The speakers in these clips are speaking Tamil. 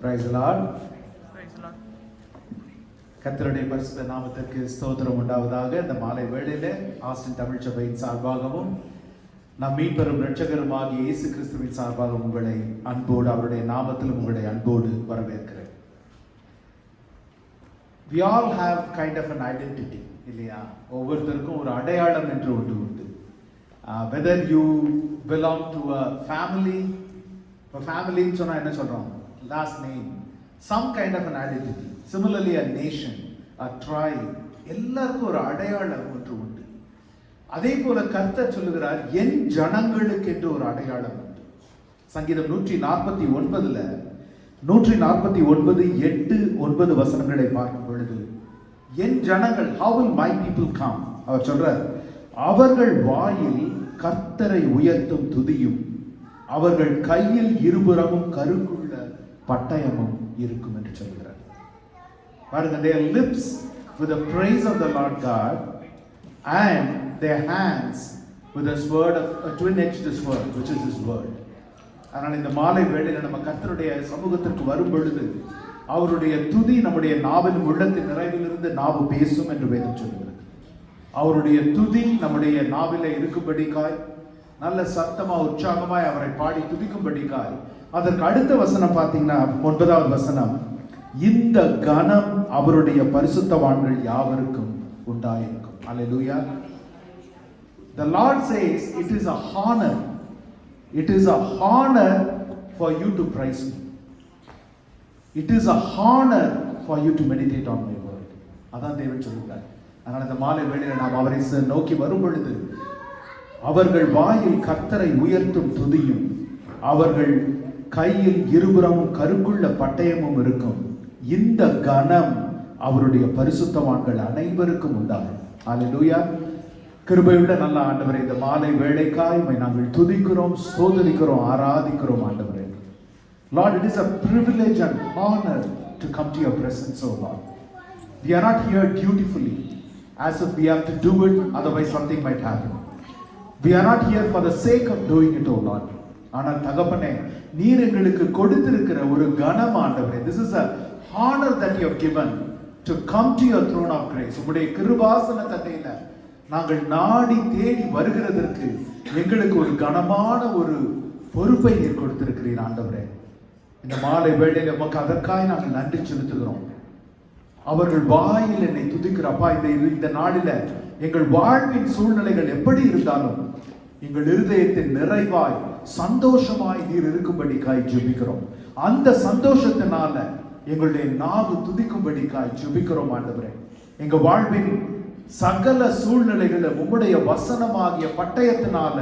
Praise the Lord. கர்த்தருடைய பரிசுத்த நாமத்திற்கு ஸ்தோத்திரம் உண்டாவதாக. இந்த மாலை வேளையிலே ஆஸ்டின் தமிழ் சபையின் சார்பாகவும் நம் மீட்பெரும் இரட்சகருமாகிய இயேசு கிறிஸ்துவின் சார்பாகவும் உங்களை அன்போடு, அவருடைய நாமத்திலும் உங்களை அன்போடு வரவேற்கிறேன். We all have kind of an identity, இல்லையா? ஒவ்வொருத்தருக்கும் ஒரு அடையாளம் என்று ஒன்று உண்டு. Whether you belong to a family, இப்போ ஃபேமிலின்னு சொன்னால் என்ன சொல்கிறோம்? Last name, some kind of an identity. Similarly, a nation, a tribe, எல்லாருக்கும் ஒரு அடையாளம் ஒன்று உண்டு. அதே போல கர்த்தர் சொல்லுகிறார், என் ஜனங்களுக்கு என்று ஒரு அடையாளம் உண்டு. சங்கீதம் 149 8-9 வசனங்களை பார்க்கும் பொழுது, என் ஜனங்கள், how will my people come? அவர் சொல்றார், அவர்கள் வாயில் கர்த்தரை உயர்த்தும் துதியும் அவர்கள் கையில் இருபுறமும் கருக்குள்ள பட்டயமும் இருக்கும் என்று சொல்கிறார். பாருங்க, their lips with the praise of the Lord God and their hands with the sword of a twin-edged sword, which is His word. ஆனால் இந்த மாலை வேளையில நம்ம கர்த்தருடைய சமூகத்திற்கு வரும் பொழுது அவருடைய துதி நம்முடைய நாவின் உள்ளத்தின் நிறைவிலிருந்து நாவு பேசும் என்று வேதம் சொல்கிறது. அவருடைய துதி நம்முடைய நாவிலே இருக்கும்படிக்காய், நல்ல சத்தமா உற்சாகமாய் அவரை பாடி துதிக்கும்படிக்காய். அதற்கு அடுத்த வசனம் பார்த்தீங்கன்னா 9வது வசனம், இந்த கனம் அவருடைய பரிசுத்தவான்கள் யாவருக்கும் உண்டாயிருக்கும். அல்லேலூயா. The Lord says it is a honor. It is a honor for you to praise me. It is a honor for you to meditate on my word. அதான் தேவன் சொல்கிறார். அதனால இந்த மாலை வேளையில நாம் அவரை நோக்கி வரும் பொழுது, அவர்கள் வாயில் கர்த்தரை உயர்த்தும் துதியும் அவர்கள் கையில் இருபுறமும் கருக்குள்ள பட்டயமும் இருக்கும். இந்த கனம் அவருடைய பரிசுத்தவான்கள் அனைவருக்கும் உண்டாகும். அல்லேலூயா. கிருபையுள்ள நல்ல ஆண்டவரே, இந்த மாலை வேளைக்காய் நாங்கள் துதிக்கிறோம், ஸ்தோத்திரிக்கிறோம், ஆராதிக்கிறோம் ஆண்டவரே. Lord, it is a privilege and honor to come to your presence, oh Lord. We are not here dutifully as if we have to do it, otherwise something might happen. We are not here for the sake of doing it, oh Lord. ஆனால் தகப்பனே, நீர் எங்களுக்கு கொடுத்திருக்கிற ஒரு கனம் ஆண்டவரே, this is a honor that you have given to come to your throne of grace. உம்முடைய கிருபாசன தட்டையில நாங்கள் நாடி தேடி வருகிறதற்கு எங்களுக்கு ஒரு கனமான ஒரு பொறுப்பை நீர் கொடுத்திருக்கிறீர் ஆண்டவரே. இந்த மாலை வேளையில உமக்கு அதற்காய் நாங்கள் நன்றி செலுத்துகிறோம். அவர்கள் வாயில் என்னை துதிக்கிறப்பா, இந்த நாளில எங்கள் வாழ்வின் சூழ்நிலைகள் எப்படி இருந்தாலும் எங்கள் இருதயத்தின் நிறைவாய் சந்தோஷமாய் நீர் இருக்கும்படிக்காய் ஜெபிக்கிறோம். அந்த சந்தோஷத்தினால எங்களுடைய நாவு துதிக்கும்படிக்காய் ஜெபிக்கிறோம் ஆண்டவரே. எங்க வாழ்வின் சகல சூழ்நிலைகளை உம்முடைய வசனமாகிய பட்டயத்தினால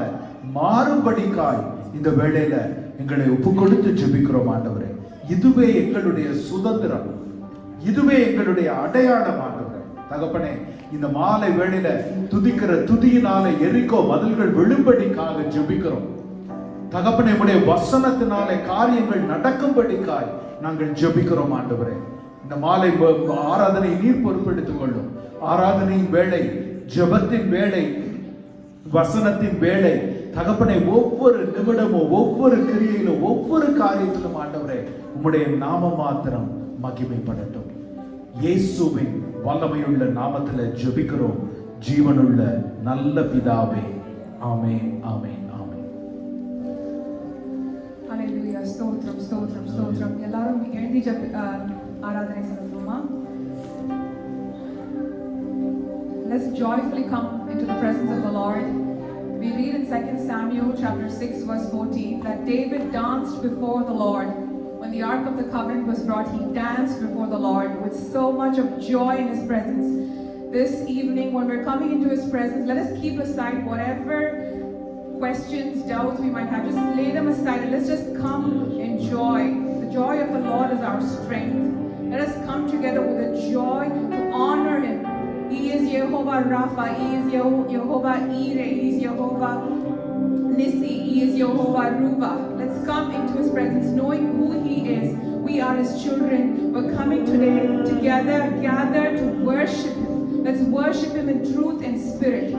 மாறும்படிக்காய் இந்த வேளையில எங்களை ஒப்பு கொடுத்து ஜெபிக்கிறோம் ஆண்டவரே. இதுவே எங்களுடைய சுதந்திரம், இதுவே எங்களுடைய அடையாளம் ஆண்டவரே. தகப்பனே, இந்த மாலை வேளையில துதிக்கிற துதியினால எரிகோ மதில்கள் விழும்படிக்காக ஜெபிக்கிறோம் தகப்பனே. உம்முடைய வசனத்தினாலே காரியங்கள் நடக்கும்படிக்காய் நாங்கள் ஜெபிக்கிறோம் ஆண்டவரே. இந்த மாலை ஆராதனை நீர் பொறுப்பெடுத்துக் கொள்ளும். ஆராதனையின் வேளை, ஜெபத்தின் வேளை, வசனத்தின் வேளை தகப்பனே, ஒவ்வொரு நிமிடமும், ஒவ்வொரு கிரியையிலும், ஒவ்வொரு காரியத்திலும் ஆண்டவரே உம்முடைய நாம மாத்திரம் மகிமைப்படட்டும். இயேசுவின் வல்லமையுள்ள நாமத்தில் ஜெபிக்கிறோம் ஜீவனுள்ள நல்ல பிதாவே. ஆமென், ஆமென், ஆமென். ஹல்லேலூயா. ஸ்தோத்திரம், ஸ்தோத்திரம், ஸ்தோத்திரம். எல்லாரும் எழுதி ஆராதனை செய்வோமா? Let's joyfully come into the presence of the Lord. We read in 2 Samuel chapter 6 verse 14 that David danced before the Lord. When the Ark of the Covenant was brought, he danced before the Lord with so much of joy in His presence. This evening, when we're coming into His presence, let us keep aside whatever questions, doubts we might have. Just lay them aside and let's just come in joy. The joy of the Lord is our strength. Let us come together with a joy to honor Him. He is Jehovah Rapha. He is Jehovah Ire. He is Jehovah Nissi. He is Jehovah Ruba. Let's come into His presence knowing who He is. We are His children. We're coming today together, gathered to worship Him. Let's worship Him in truth and spirit.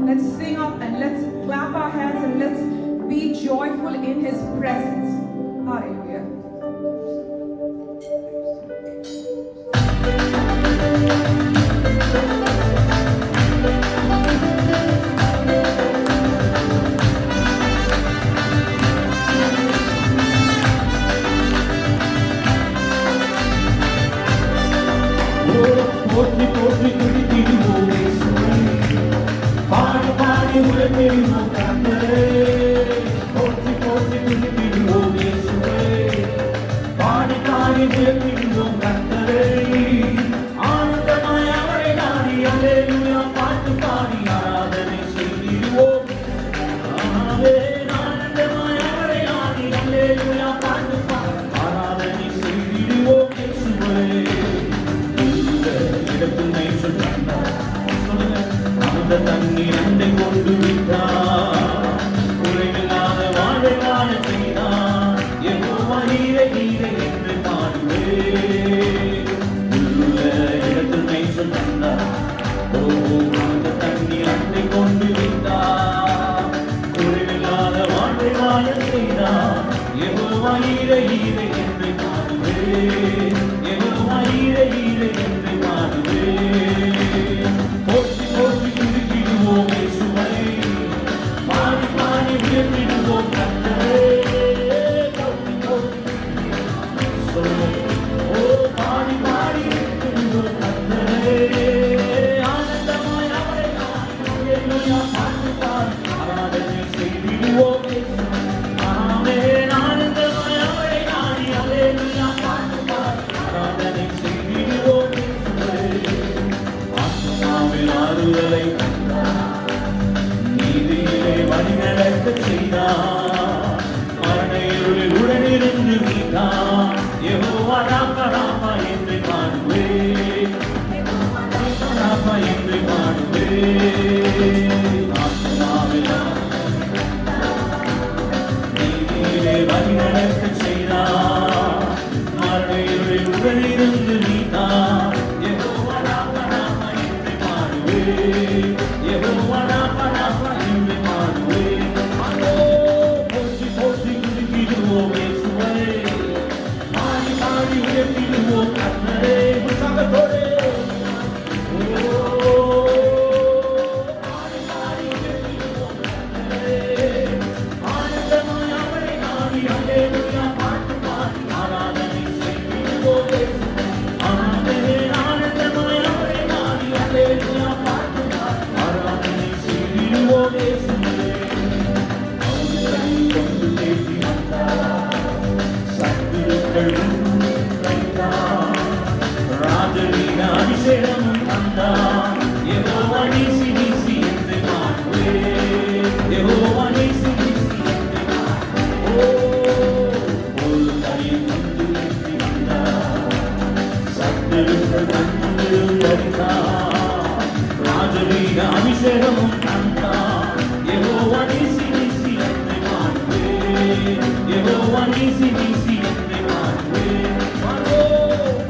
Let's sing up and let's clap our hands and let's be joyful in His presence. Hallelujah. போற்றி போற்றி துதித்திடுவோம் இயேசுவே. பாடி பாடி உயர்த்திடுவோம் கர்த்தரே. போற்றி போற்றி துதித்திடுவோம் இயேசுவே. பாடி பாடி உயர்த்திடுவோம் கர்த்தரே. ஆனந்தமாய் அவரை நாடி அல்லேலூயா பாட்டு பாடி ஆராதனை செய்திடுவோம். ஆமென். ஆனந்தமாய் அவரை நாடி அல்லேலூயா பாட்டு பாடி ஆராதனை செய்திடுவோம் இயேசுவே. தண்ணீர் அண்டை கொண்டு விட்டார். குறைவில்லாத வாழை வாழ செய்தார். யெகோவா நீரே நீரே என்று பாடுவேன். உள்ள இடத்தில் மேய்ச்சல் தந்தார். அந்த தண்ணீர் அண்டை கொண்டு விட்டார். குறைவில்லாத வாழை வாழ செய்தார். யெகோவா நீரே நீரே என்று பாடுவேன். யெகோவா நீரே நீரே என்று பாடுவேன். போற்றி போற்றி துதித்திடுவோம் இயேசுவை. பாடி பாடி உயர்த்திடுவோம் கர்த்தரே. போற்றி போற்றி ஓ பாடி பாடி உயர்த்திடுவோம் கர்த்தரே. ஆனந்தமாய் அவரை அல்லேலூயா பாட்டு பாடி ஆராதனை செய்திடுவோம் இயேசுவே. ஆமென். ஆனந்தமாய் அவரை நாடி அல்லேலூயா பாட்டு பாடி ஆராதனை செய்திடுவோம் இயேசுவே. ஆத்மாவில் ஆறுதலை தந்தார். நீதியிலே வழிநடக்க செய்தார். மரண இருளில் உடனிருந்து மீட்டார். யெகோவா ராபா ராபா என்று பாடுவேன். ராபா என்று பாடுவேன். ஆத்மாவில் நீதியிலே வழிநடக்க செய்தார். மரண இருளில் உடனிருந்து மீட்டார். யெகோவா ராபா ராபா என்று பாடுவேன். யெகோவா ராபா ராபா என்று பாடுவேன். அதோ போற்றி போற்றி துதித்திடுவோம் இயேசுவே. பாடி பாடி உயர்த்திடுவோம் கர்த்தரே. உற்சாகத்தோடு பாடி பாடி உயர்த்திடுவோம் கர்த்தரே. ஆனந்தமாய் அவரை நாடி அல்லேலூயா பாட்டு பாடி ஆராதனை செய்திடுவோம் இயேசுவே. ஆமென். ஆனந்தமாய் அவரை நாடி அல்லேலூயா பாட்டு பாடி ஆராதனை செய்திடுவோம் இயேசுவே. அவரை கொண்டு தேற்றி வந்தார். சத்துருக்கள் வைத்தார். ராஜரீக அபிஷேகமும் தந்தார். யெகோவா நீசி நீசி என்று பாடுவேன். யெகோவா நீசி நீசி என்று பாடுவேன். ஒரு தனியை கொண்டு தேற்றி வந்தார். சத்துருக்கள் கண்ணில் தரித்தார். ராஜரீக அபிஷேகமும் தந்தார். யெகோவா நீசி நீசி என்று பாடுவேன். யெகோவா நீசி நீசி என்று பாடுவேன். அதோ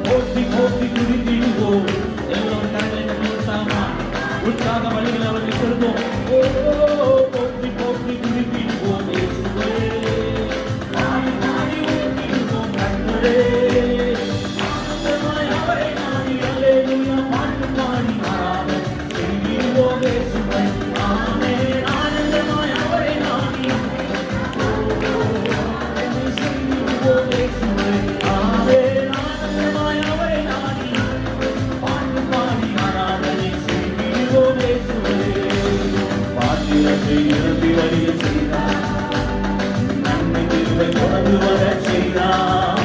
போற்றி போற்றி துதித்திடுவோம். எல்லோரும் கரங்களை தட்டி உற்சாக வழிகளை அவர்கள் சொல்வோம். ஓ போற்றி போற்றி துதித்திடுவோம் இயேசுவே. பாடி பாடி உயர்த்திடுவோம் கர்த்தரே. ஆனந்தமாய் அவரை நாடி அல்லேலூயா பாட்டு பாடி ஆராதனை செய்திடுவோம் இயேசுவே. ஆமென். ஆனந்தமாய் அவரை நாடி ஆராதனை செய்திடுவோம் இயேசுவே. ஆமென். ஆனந்தமாய் அவரை நாடி பாட்டு பாடி ஆராதனை செய்திடுவோம் இயேசுவே. பாத்திரத்தை நிரம்பி வழிய செய்தார். நன்மை கிருபை தொடர்ந்து வரச் செய்தார்.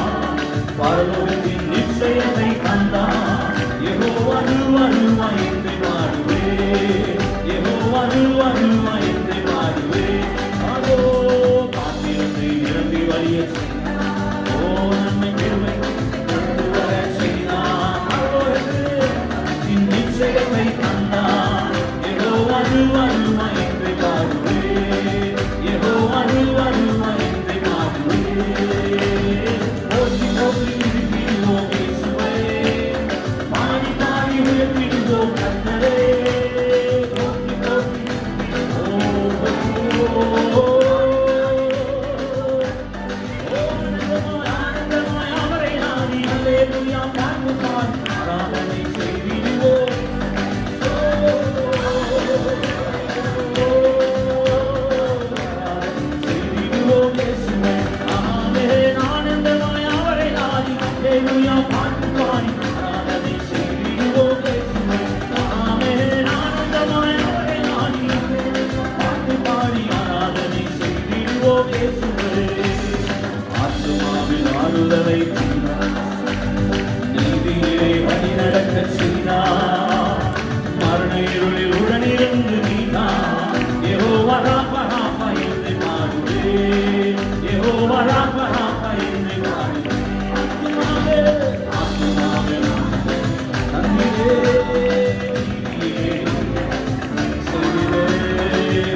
பரலோகத்தின் நிச்சயத்தை தந்தார். யெகோவா ருவா ருவா என்று பாடுவேன். யெகோவா ருவா ருவா என்று பாடுவேன். அதோ பாத்திரத்தை நிரம்பி வழிய செய்தார். ஓ நன்மை கிருபை தொடர்ந்து வரச் செய்தார். பரலோகத்தின் நிச்சயத்தை தந்தார். யெகோவா ருவா ருவா என்று பாடுவேன். யெகோவா ருவா ருவா என்று பாடுவேன். போற்றி போற்றி துதித்திடுவோம் இயேசுவே. பாடி பாடி உயர்த்திடுவோம் கர்த்தரே. போற்றி போற்றி இயேசுவே. ஆத்துமாவில் ஆறுதலை தந்தார், நீதியிலே வழி நடக்கச் செய்தார், மரண இருளில் உடனிருந்து நீத்தார். யெகோவா ராஃபா ராஃபா என்று பாடுவேன், யெகோவா ராஃபா ராஃபா என்று பாடுவேன். ஆத்துமாவே ஆத்துமாவே தந்தீரே, நீதியே செய்திரே,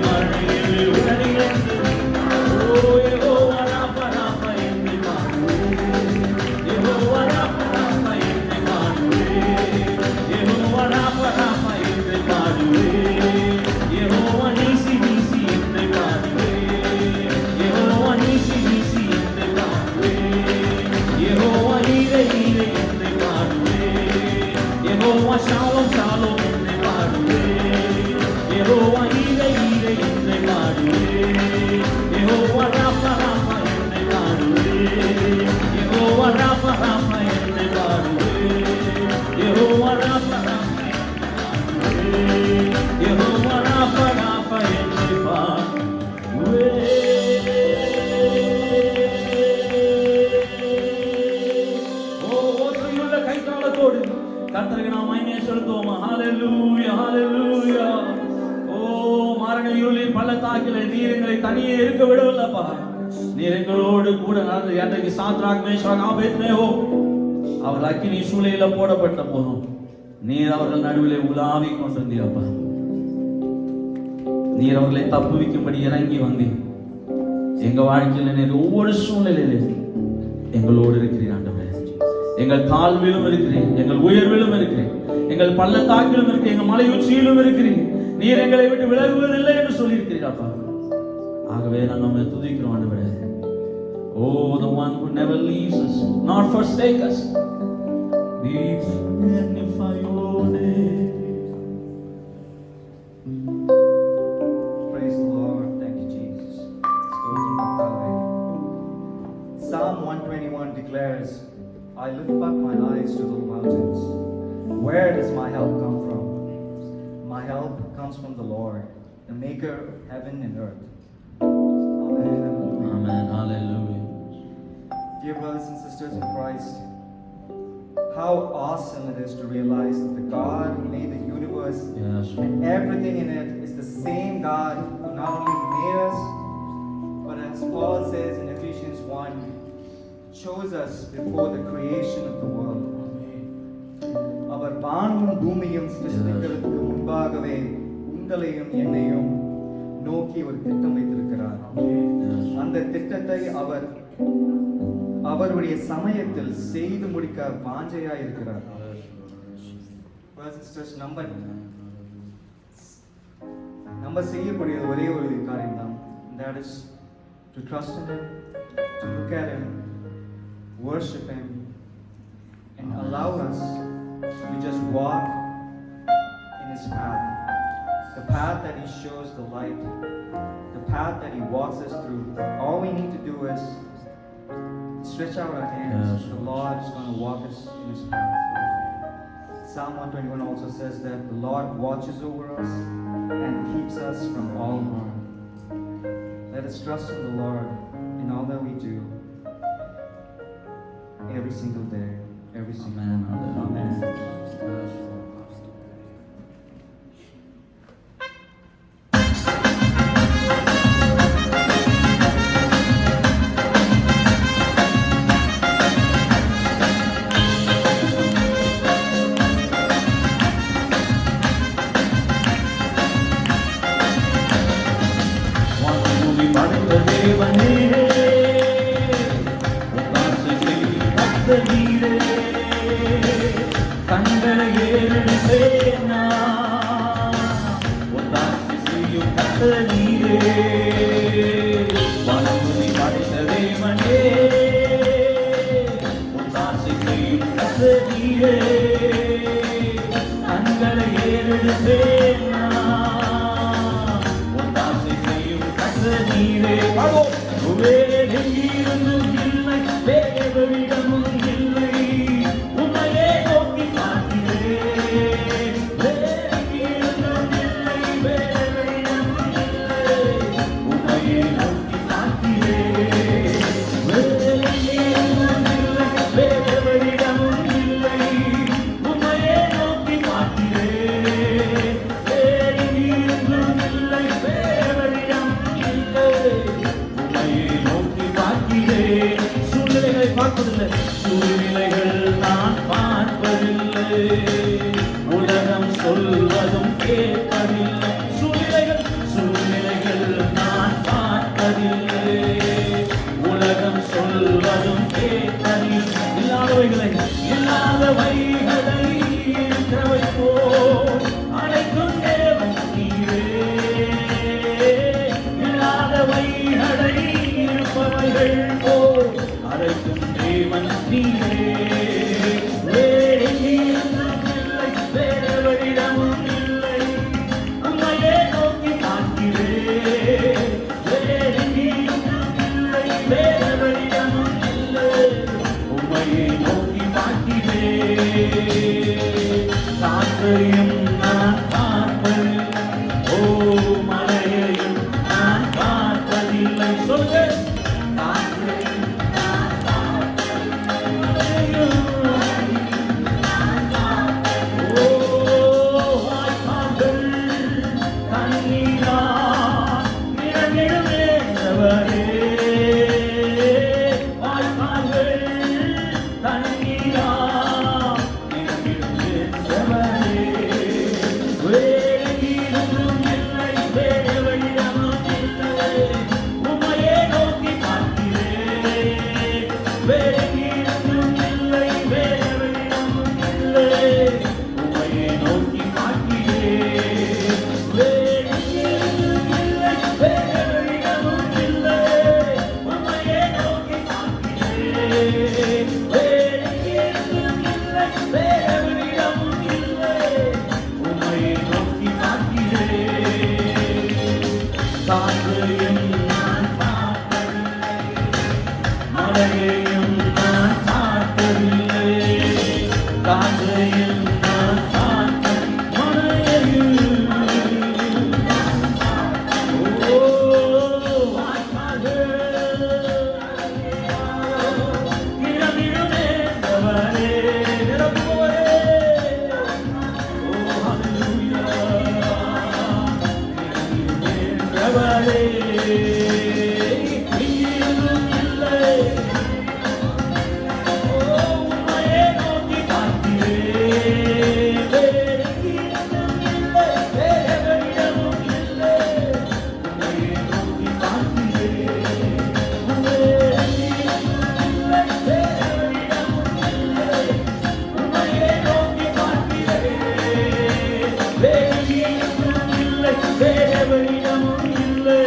மரண இருளில் உடனிருந்து ஓ யெகோவா ராஃபா ராஃபா என்று பாடுவேன், யெகோவா ராஃபா ராஃபா என்று பாடுவேன், யெகோவா ராஃபா ராஃபா என்று பாடுவேன், யெகோவா நீசி நீசி என்று பாடுவேன், யெகோவா நீசி நீசி என்று பாடுவேன், யெகோவா ஈரே ஈரே என்று பாடுவேன், யெகோவா ஷாலோம் ஷாலோம் என்று பாடுவேன், யெகோவா ஈரே ஈரே என்று பாடுவேன், யெகோவா ராஃபா ராஃபா என்று பாடுவேன், யெகோவா ராஃபா ராஃபா என்று பாடுவேன், யெகோவா ராஃபா ராஃபா என்று பாடுவேன், யெகோவா ராஃபா ராஃபா என்று பாடுவேன். ஓ ஓசையுள்ள கைத்தாளத்தோடு கர்த்தருக்கு நாம் மகிமையை செலுத்துவோமா. ஹalleluya ஹalleluya. ஓ மரண இருளின் பள்ளத்தாக்கிலே நீர் எங்களை தனியே இருக்க விடவில்லப்பா. நீர் எங்களோடு கூட நடந்து அன்றைக்கு சாத்ராக் மேஷாக் ஆபேத்நேகோ அவர் அக்கினி சூளையில போடப்பட்ட போதும் நீர் அவர்கள் நடுவிலே உலாவி கொண்டிருந்தீரப்பா. நீர் அவர்களை தப்புவிக்கும்படி இறங்கி வந்தீர். எங்க வாழ்க்கையில நீர் ஒவ்வொரு சூழ்நிலையிலும் எங்களோடு இருக்கிறீர் ஆண்டவரே. எங்கள் தாழ்விலும் இருக்கிறேன், எங்கள் உயர்விலும் இருக்கிறேன், எங்கள் பள்ளத்தாக்கிலும் இருக்கிறேன், எங்கள் மலை உச்சியிலும் இருக்கிறேன். நீர் எங்களை விட்டு விலகுவதில்லை என்று சொல்லியிருக்கிறீராப்பா. ஆகவே நாங்கள் உம்மை துதிக்கிறோம் ஆண்டவரே. Oh, the one who never leaves us, not forsake us. We magnify your name. Praise the Lord. Thank you, Jesus. Psalm 121 declares, I lift up my eyes to the mountains. Where does my help come from? My help comes from the Lord, the maker of heaven and earth. Amen. Amen. Hallelujah. Dear brothers and sisters in Christ, how awesome it is to realize that the God who made the universe Yes. and everything in it is the same God who not only made us, but as Paul says in Ephesians 1, chose us before the creation of the world. அவர் வானும் பூமியும் சிருஷ்டிக்கிறதுக்கு முன்பாகவே உங்களையும் என்னையும் நோக்கி ஒரு திட்டம் வைத்திருக்கிறார். அந்த திட்டத்தை அவர் அவருடைய சமயத்தில் செய்து முடிக்க வாஞ்சையாய் இருக்கிறார். நம்ம செய்யக்கூடிய ஒரே ஒரு காரியம் தான், that is to trust in Him, to look at Him, worship Him, and allow us to just walk in His path, the path that He shows the light, the path that He walks us through. All we need to do is stretch out our hands. Yes. The Lord is going to walk us in His path. Psalm 121 also says that the Lord watches over us and keeps us from all harm. Let us trust in the Lord in all that we do, every single day, every single Amen. moment. Amen. வானபூமி படைத்த தேவனே, ஒத்தாசை செய்யும் கர்த்தரீரே, கண்களை ஏறெடுத்தேன் நான். ஒத்தாசை செய்யும் கர்த்தரீரே, வானபூமி படைத்த தேவனே, ஒத்தாசை செய்யும் கர்த்தரீரே, கண்களை ஏறெடுத்தேன் நான். ஒத்தாசை செய்யும் கர்த்தரீரே, வேறு எங்கிருந்தும் இல்லை, வேறொரிடமும் இல்லை, உம்மையே நோக்கி பார்க்கிறேன். வேறு எங்கிருந்தும் இல்லை, வேறொரிடமும் இல்லை, உம்மையே நோக்கி பார்க்கிறேன். அழைக்கும் தேவன் நீரே. வேறு எங்கேயும் இல்லை, வேறெவரிடமும் இல்லை, உம்மையே நோக்கி பார்க்கிறேன். வேறு எங்கேயும் இல்லை, வேறெவரிடமும் இல்லை, உம்மையே நோக்கி பார்க்கிறேன். காற்றையும் நான் பார்ப்பதில்லை, ஓ மழையையும் நான் பார்ப்பதில்லை. சொல்லு. காற்றையும் நான் பார்ப்பதில்லை, ஓ வாய்க்கால்கள் தண்ணீரால் நிரம்பிடுமேன்றவரே. வாய்க்கால்கள் தண்ணீரால் நிரம்பிடுமேன்றவரே. வேறு எங்கும் இல்லை, வேறு வழியமும் இல்லை, உம்மையே நோக்கி பார்க்கிறேன். வேறு எங்கும் இல்லை, வேறு வழியமும் இல்லை, உம்மையே நோக்கி பார்க்கிறேன். வேறு எங்கும் இல்லை, வேறு வழியமும் இல்லை, உம்மையே நோக்கி பார்க்கிறேன். வேறு எங்கும் இல்லை, வேறு வழியமும் இல்லை, உம்மையே நோக்கி பார்க்கிறேன். காற்றையும் நான் பார்த்ததில்லை, மழையையும் நான் பார்த்ததில்லை. காற்றையும் நான் பார்த்ததில்லை, மழையையும். ஓ வாய்க்கால்கள் நிரம்பிடுமேன்றவரே, நிரம்புவோரே. ஓ ஹல்லேலூயா, நிரம்பிடுமேன்றவரே. எங்கேயும் இல்லை, ஓ உம்மையே நோக்கி பார்க்கிறேன். வேறு எங்கேயும் இல்லை, வேறெவரிடமும் இல்லை, உம்மையே நோக்கி பார்க்கிறேன். வேறு எங்கேயும் இல்லை, வேறெவரிடமும் இல்லை, உம்மையே நோக்கி பார்க்கிறேன். வேறு எங்கேயும் இல்லை, வேறெவரிடமும் இல்லை.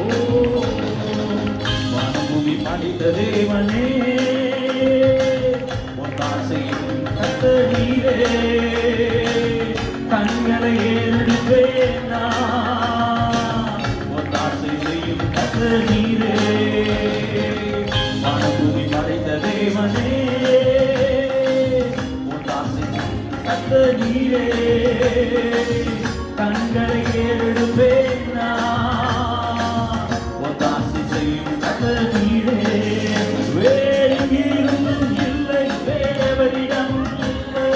ஓ வானபூமி படைத்த தேவனே, ஒத்தாசையும் கர்த்தரீரே. கண்களை ஏறெடுப்பேன் நான், ஒத்தாசை செய்யும் கர்த்தரீரே. வானபூமி படைத்த தேவனே, ஒத்தாசை செய்யும் கர்த்தரீரே. கண்களை ஏறெடுப்பேன் நான், ஒத்தாசை செய்யும் கர்த்தரீரே. வேறு எங்கும் இல்லை, வேறெவரிடமும் இல்லை,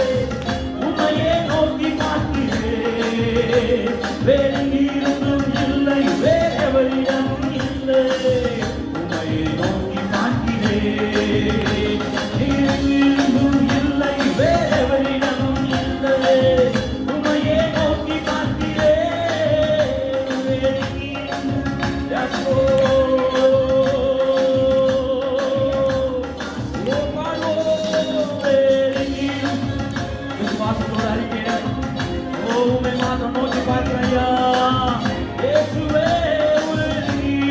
உம்மையே நோக்கி பார்க்கிறேன். வேறு எங்கும் இல்லை, வேறெவரிடமும் இல்லை, உம்மையே நோக்கி பார்க்கிறேன். எங்கும் இல்லை, வேறெவரிடமும் இல்லை, உம்மையே நோக்கி பார்க்கிறேன். வேறு எங்கும் Yes, விசுவாசத்தோடு அறிக்கையிட, ஓ உம்மை மாத்திரம் நோக்கி பார்க்கிறையா. இயேசுவே, ஒரு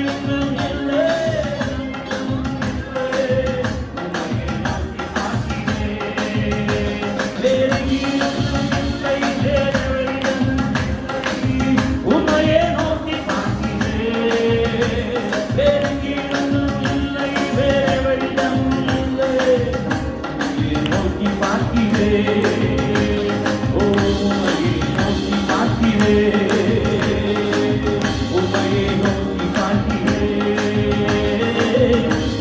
எங்கும் இல்லை, உம்மையே நோக்கி பார்க்கிறேன். வேறு எங்கும் இல்லை, வேறெவரிடமும் இல்லை, உம்மையே நோக்கி பார்க்கிறேன். வேறு எங்கும் இல்லை, வேறெவரிடமும் இல்லை, உம்மையே நோக்கி பார்க்கிறேன். ஓ உம்மையே நோக்கி பார்க்கிறேன். உம்மையே நோக்கி பார்க்கிறேன்.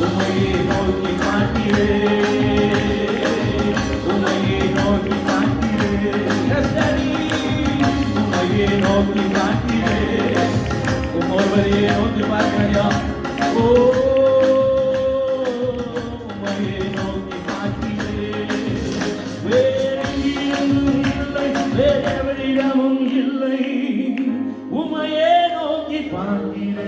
உம்மையே நோக்கி பார்க்கிறேன். உம்மையே நோக்கி பார்க்கிறேன். Yes, Daddy. உம்மையே நோக்கி பார்க்கிறேன். ஒருவரையே நோக்கி பார்க்கிறையா. ஓ உம்மையே நோக்கி பார்க்கிறேன். வேறு எங்கும் இல்லை, வேறெவரிடமும் இல்லை, உம்மையே நோக்கி பார்க்கிறேன்.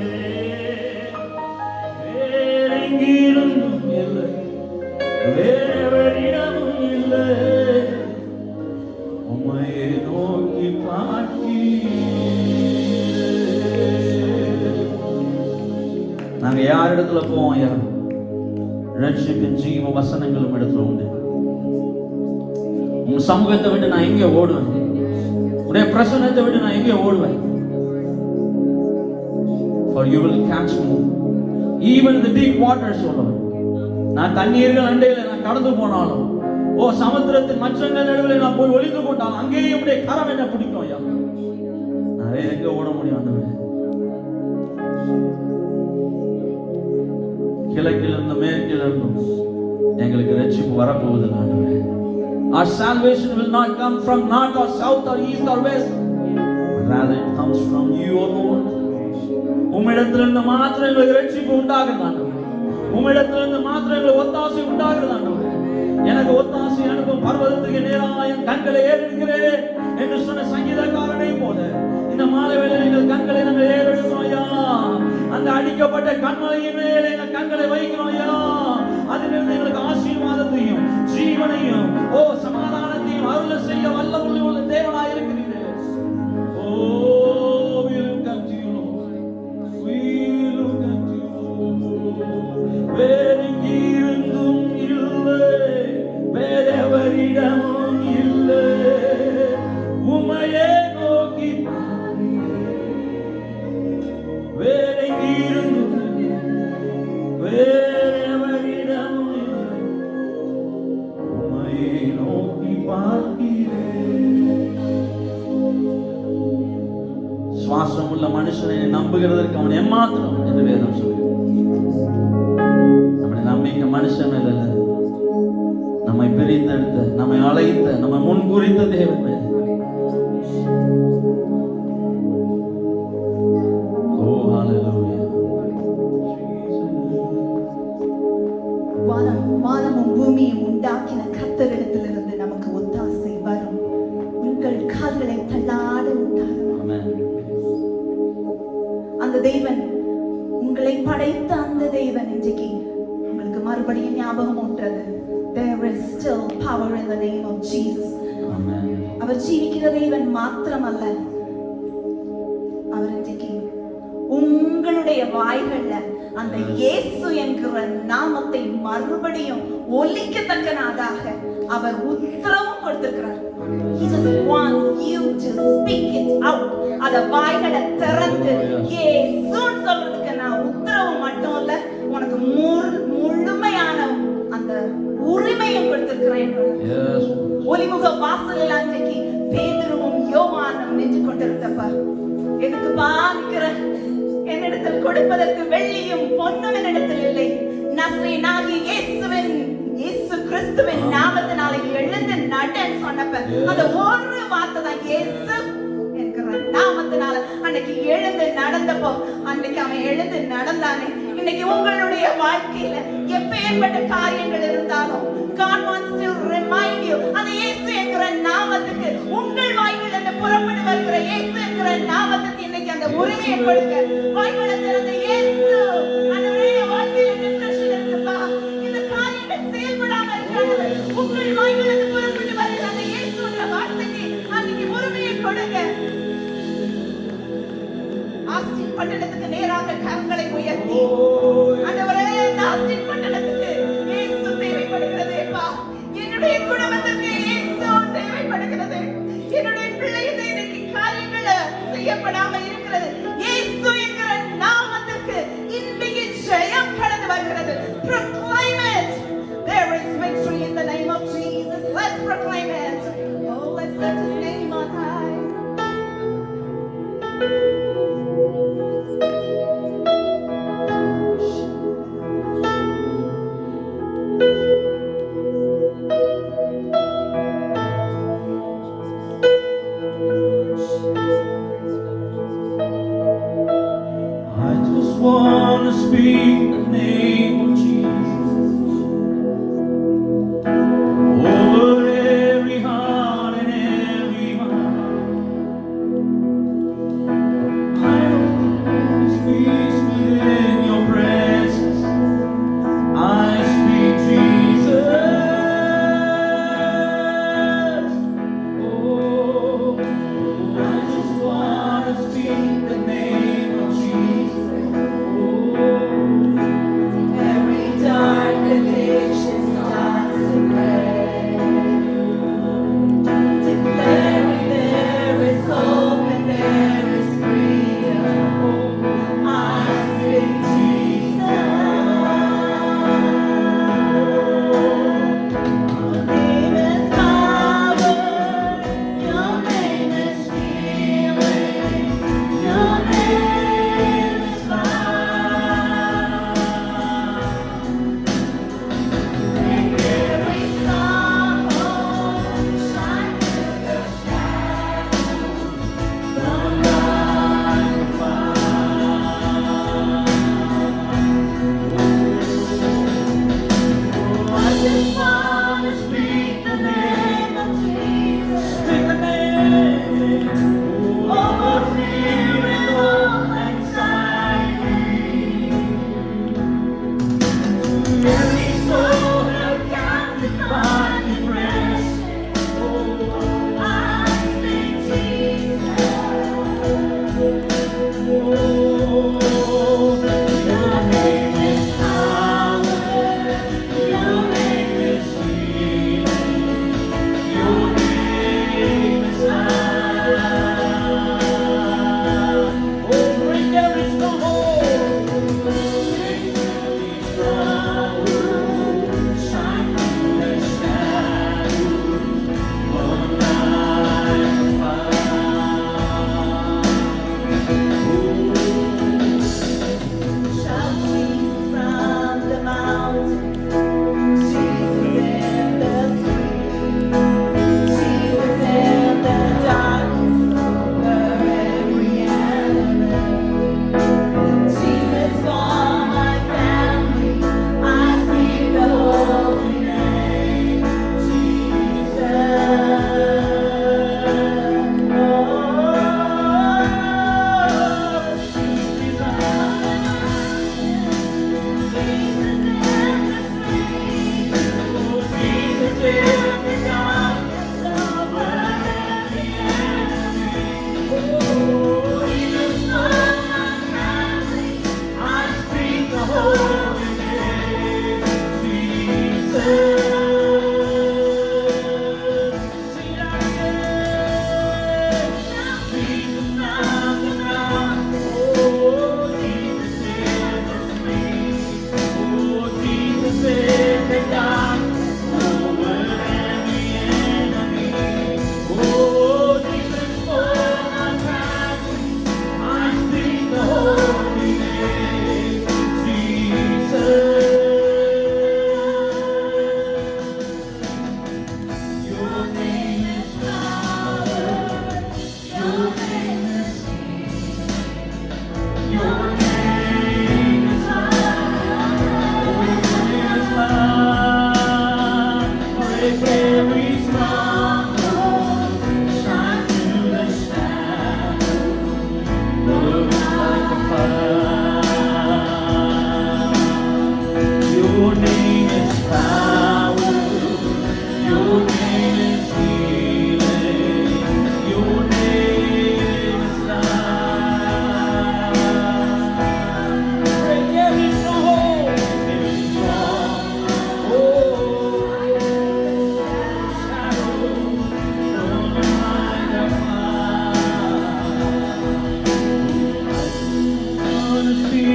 வேறு எங்கிலும் இல்லை, வேறெவரிடமும் இல்லை, உம்மையே நோக்கி பார்க்கிறேன். நாங்க யார் இடத்துல போவோம் ஐயா? ரட்சிப்பின் ஜீவ வசனங்களும் இடத்துல உண்டு. உன் சமூகத்தை விட்டு நான் எங்கே ஓடுவேன்? உடைய பிரசன்னத்தை விட்டு நான் எங்கே ஓடுவேன்? For you will catch me even in the deep waters, O Lord. நான் தண்ணீர்கள் அண்டையில நான் கடந்து போனாலும், ஓ சமுத்திரத்தின் மச்சங்கள் நடுவில் நான் போய் ஒளிந்து கொண்டாலும், அங்கேயும் உடைய கரம் என்ன பிடிக்கும் ஐயா. நான் வேற எங்க ஓட முடியும் ஆண்டவரே? கிழக்கிலிருந்து மேற்கிலிருந்தும் எங்களுக்கு ரட்சிப்பு வரப்போகுது ஆண்டவரே. Our salvation will not come from north or south or east or west, but rather it comes from you, O Lord. உம்மிடத்திலிருந்து மாத்திரம் எங்களுக்கு ரட்சிப்பு உண்டாகுது ஆண்டவரே. உம்மிடத்திலிருந்து மாத்திரம் எங்களுக்கு ஒத்தாசை உண்டாகுது ஆண்டவரே. எனக்கு ஒத்தாசை அனுப்பும் பர்வதத்துக்கு நேராக என் கண்களை ஏறெடுக்கிறேன் என்று சொன்ன சங்கீதக்காரனை போல இந்த மாலை வேளையில் எங்கள் கண்களை நாங்கள் ஏறெடுக்கிறோம் ஐயா. அந்த அடிக்கப்பட்ட கண்மலையின் மேலே எங்கள் கண்களை வைக்கிறோம் ஐயா. அதிலிருந்து எங்களுக்கு ஆசீர்வாதத்தையும் ஜீவனையும் ஓ சமாதானத்தையும் அருள செய்ய வல்ல உள்ள தேவனாய் இருக்கிறீர்கள். ஓ we look unto you, Lord. We look unto you, Lord. வேறெங்கிருந்தும் இல்லை, வேறெவரிடமும் இல்லை, உம்மையே நோக்கி வேறெங்கிருந்தும் வேறெவரிடமும் இல்லை, உம்மையே நோக்கி பார்க்கிறேன். சுவாசம் உள்ள மனுஷனை நம்புகிறதற்கு அவன் ஏமாத்திரம் என்று வேதம் சொல்லுகிறது. நம்முடைய நம்பிக்கை மனுஷன் மேல இல்ல, நம்மை பிரித்தெடுத்த, நம்மை அழைத்த, நம்மை முன்குறித்த தேவன் மேல். ஓ ஹalleluya. வானமும் பூமியும் உண்டாக்கின கர்த்தரிடத்திலிருந்து நமக்கு ஒத்தாசை வரும். உங்கள் கால்களை தள்ளாட உண்டாகும். ஆமென். அந்த தேவன், உங்களை படைத்த அந்த தேவன் இன்றைக்கு உங்களுக்கு மறுபடியும் ஞாபகம் ஊட்டுறது. There is still power in the name of Jesus. ஆமென். அவர் ஜீவிக்கிற தேவன் மாத்திரமல்ல, அவர் இன்றைக்கு உங்களுடைய வாய்கள்ல அந்த இயேசு என்கிற நாமத்தை மறுபடியும் ஒலிக்கத்தக்கனாதாக அவர் உத்தரவும் கொடுத்திருக்கிறார். He just wants you to speak it out. அத வாய்களை திறந்து இயேசுன்னு சொல்றதுக்கு நான் உத்தரவு மட்டும் இல்ல, உனக்கு முழுமையான அந்த உரிமையும் கொடுத்திருக்கிறேன். ஒலிமுக வாசலில் அன்றைக்கு பேதுருவும் யோவானும் நின்று கொண்டிருந்தப்ப, எதுக்குப்பா நிக்கிற? என்னிடத்தில் கொடுப்பதற்கு வெள்ளியும் பொன்னும் என்னிடத்தில் இல்லை, நசரேயனாகிய இயேசு கிறிஸ்துவின் நாமத்தினாலே எழுந்து நடன்னு சொன்னப்ப அந்த ஒரு வார்த்தை தான், இயேசு என்கிற நாமத்தினால அன்னைக்கு எழுந்து நடந்தப்போ, அன்னைக்கு அவன் எழுந்து நடந்தானே. இன்னைக்கு உங்களுடைய வாழ்க்கையில எப்பேற்பட்ட காரியங்கள் இருந்தாலும் God wants to remind you, அந்த இயேசு என்கிற நாமத்துக்கு உங்கள் வாய்களிலிருந்து புறப்பட்டு வருகிற இயேசு என்கிற நாமத்துக்கு இன்னைக்கு அந்த உரிமையை கொடுக்க. வாய்களை திறந்த இயேசு, ஆண்டவரே என் வாழ்க்கையில டிப்ரெஷன் இருக்குப்பா, இந்த காரியங்கள் செயல்படாம இருக்கிறது, உங்கள் வாய்களிலிருந்து புறப்பட்டு வருகிற அந்த இயேசுன்ற வார்த்தைக்கு அன்னைக்கு உரிமையை கொடுங்க. ஆஸ்டின் பட்டணத்துக்கு நேராக கரங்களை உயர்த்தி, ஆண்டவரே ஆஸ்டின் பட்டணத்துக்கு இயேசு தேவைப்படுகிறதேப்பா, என்னுடைய குடும்பத்துக்கு இயேசு தேவைப்படுகிறது, என்னுடைய பிள்ளைகளை இன்னைக்கு காரியங்கள் செய்யப்படாம இருக்கிறது, இயேசு என்கிற நாமத்துக்கு இன்றைக்கு ஜெயம் கடந்து வருகிறது. Proclaim it. There is victory in the name of Jesus. Let's proclaim it. Oh, let's lift his name on high. I just want to speak the name of Jesus over every heart and every mind. I don't speak within your presence. I speak Jesus. Oh, I just want to speak the name of Jesus. Oh,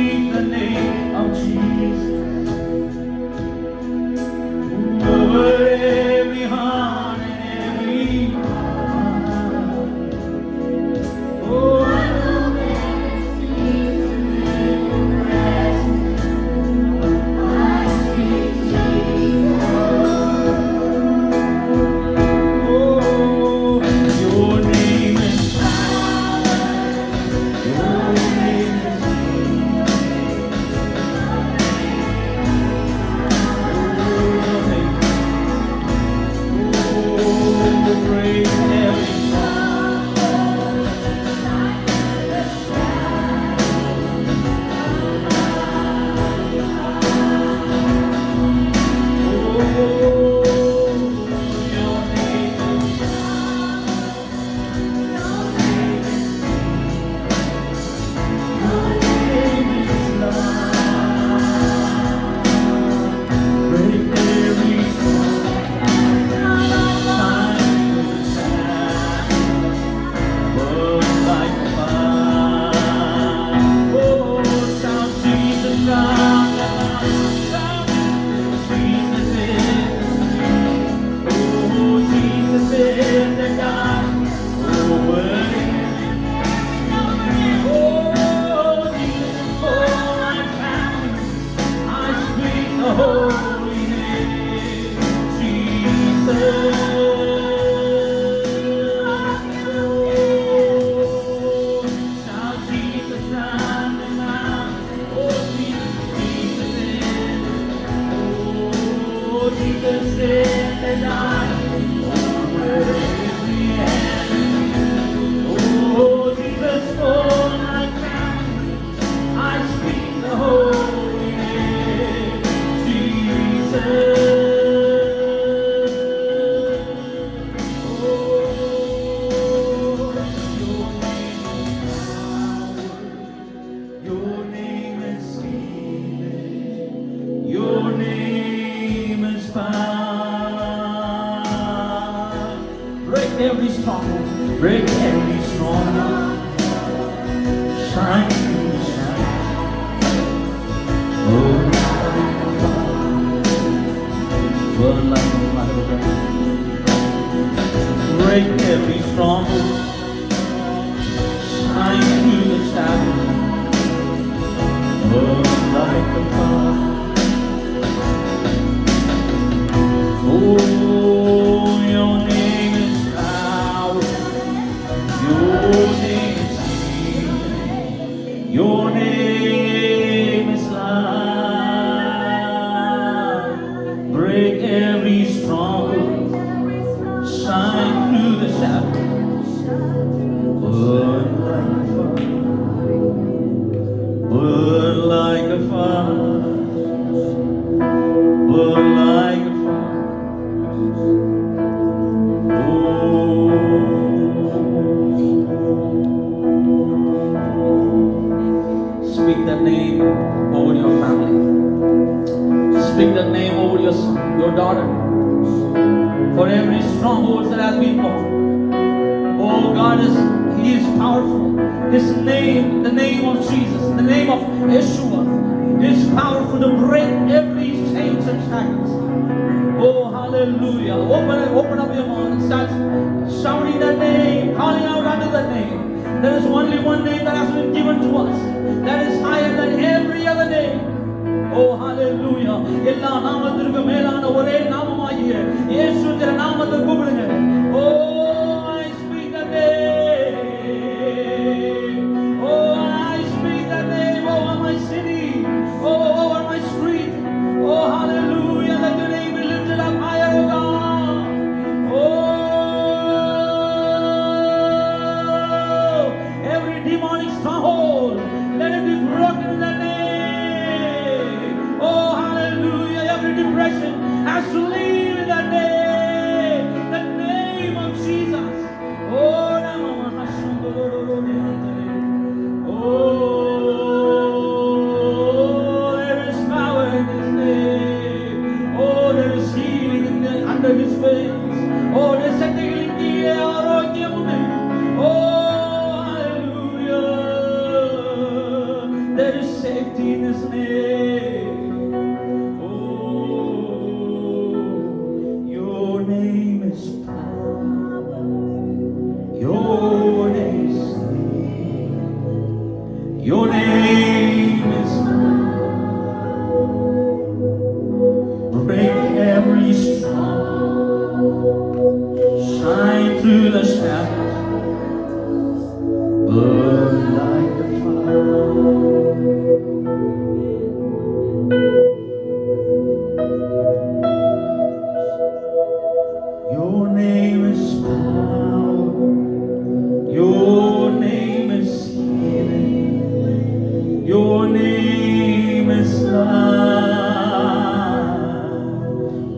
speak the name of Jesus over every heart and every mind. Oh, I know that oh, your name is your name is oh, break every holy name, Jesus. Oh, shout Jesus round and round. Oh, Jesus is. Oh, Jesus is the God over every hand. Oh, Jesus, for my family, I speak the holy name, Jesus. Your name is healing. Your name is power. Break every stronghold. Break every stronghold. Shine through the shadows. Oh, burn like a fire. Break every stronghold. Shine through the shadows. Burn like a fire. Oh, your name is power. Your name is healing. Your name is life. Break every stronghold. Shine through the shadows. Burn like a fire. Burn like a fire. Burn like a fire. Speak that name over your family. Speak that name over your son, your daughter. For every stronghold that has been born. Oh, God He is powerful. His name, the name of Jesus, the name of Yeshua, is powerful to break every chains and shackles. Oh, hallelujah. Open up your mouth and start shouting that name, calling out under that name. There is only one name that has been given to us that is higher than every other name. Oh, hallelujah. எல்லா நாமத்திற்கு மேலான ஒரே நாமமாகிய இயேசுவின் நாமத்தை கூப்பிடுங்க. Oh, I speak the name. Oh, I speak the name over my city. Oh, over my street. Oh, hallelujah. Let your name be lifted up higher, oh God. Oh, every demonic stronghold, let it be broken in the name. Oh, hallelujah. Every depression has to leave in the name of Jesus. Oh, oh, there is power in His name. Oh, there is healing under His wings. Oh, there is healing here. Oh, hallelujah. There is safety in His name. Oh, Your name is power. Your name is healing. Your name is break every storm, shine through the shadows, burn like a fire. Your name is power. Your name is healing. Your name is life.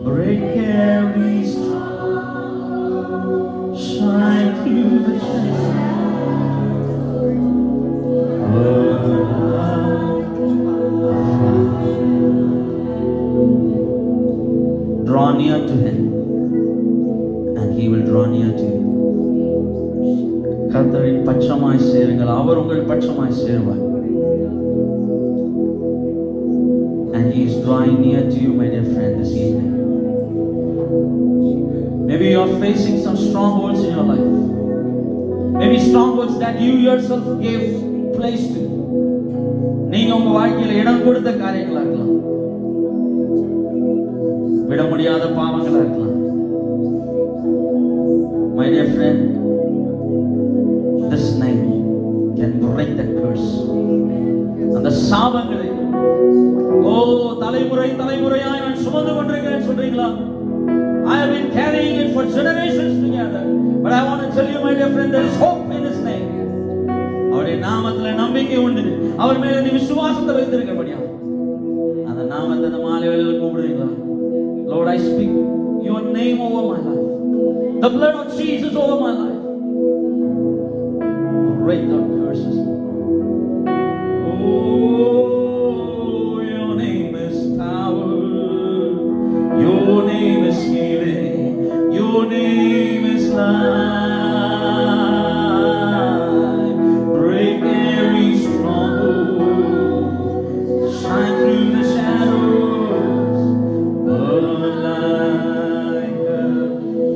Break every storm, shine through the shadows, burn like a fire. Draw near to Him, and He will draw near to you. கர்த்தரின் பட்சமாய் சேருங்கள், அவர் உங்கள் பட்சமாய் சேருவார். And He is drawing near to you, my dear friend, this evening. Maybe you are facing some strongholds in your life. Maybe strongholds that you yourself gave place to. நீங்க உங்க வாழ்க்கையில இடம் கொடுத்த காரியங்களா இருக்கலாம், விட முடியாத பாவங்களா இருக்கலாம். My dear friend, this name can break the curse. அந்த சாபங்களை தலைமுறை தலைமுறையாய் நான் சுமந்து கொண்டிருக்கிறேன் சொல்றீங்களா? I have been carrying it for generations together, but I want to tell you, my dear friend, there is hope in His name. அவருடைய நாமத்துல நம்பிக்கை உண்டு. அவர் மேல நீ விசுவாசத்தை வைத்திருக்கிறபடியா அந்த நாமத்தை இந்த மாலை வேளையில கூப்பிடுவீங்களா? Lord, I speak your name over my life, the blood of Jesus over my life. Break the curses. Oh, your name is power. Your name is healing. Your name is life. Break every stronghold. Shine through the shadows. Burn like a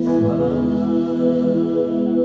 fire.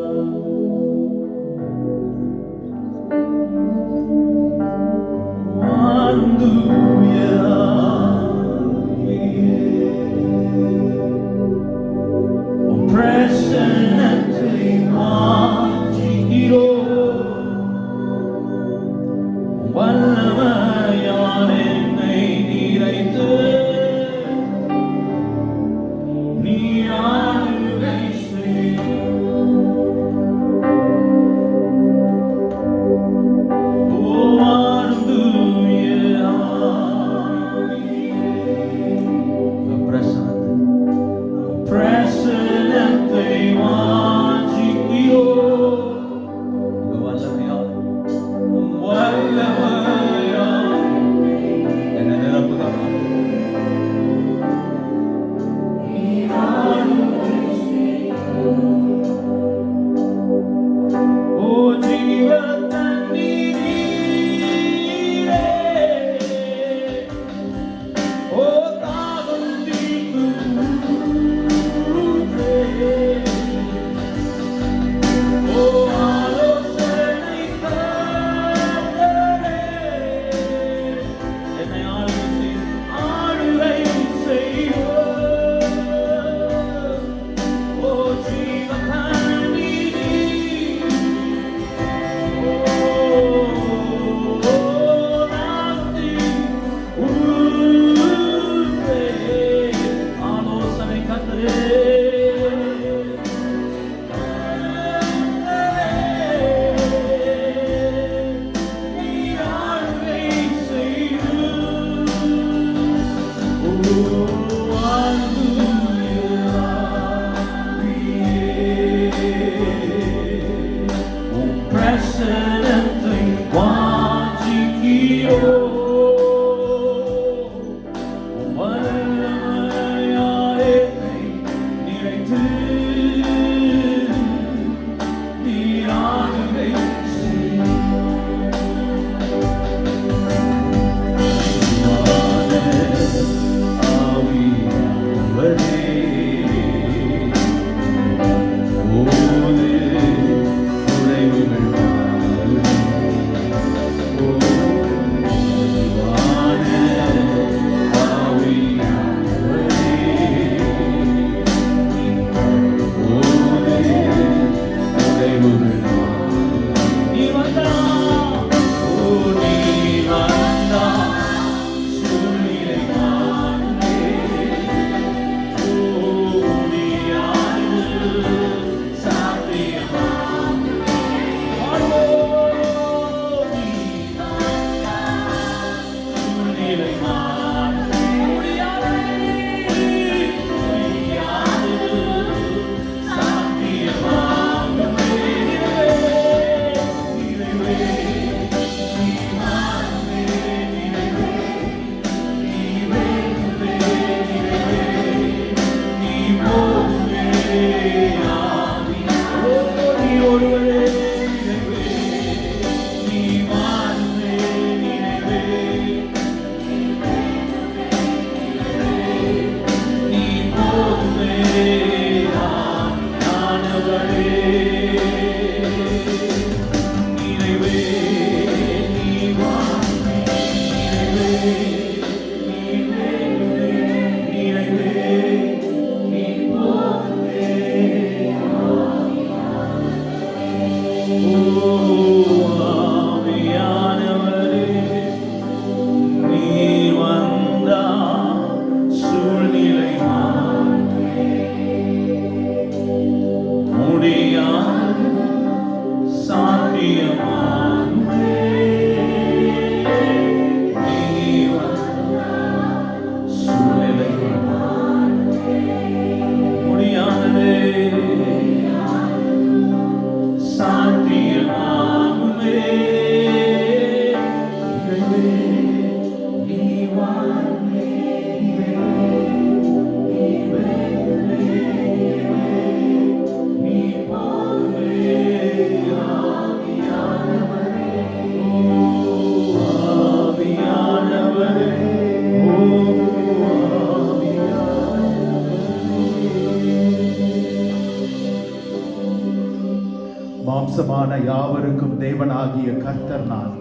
மாம்சமான யாவருக்கும் தேவனாகிய கர்த்தர் நான்,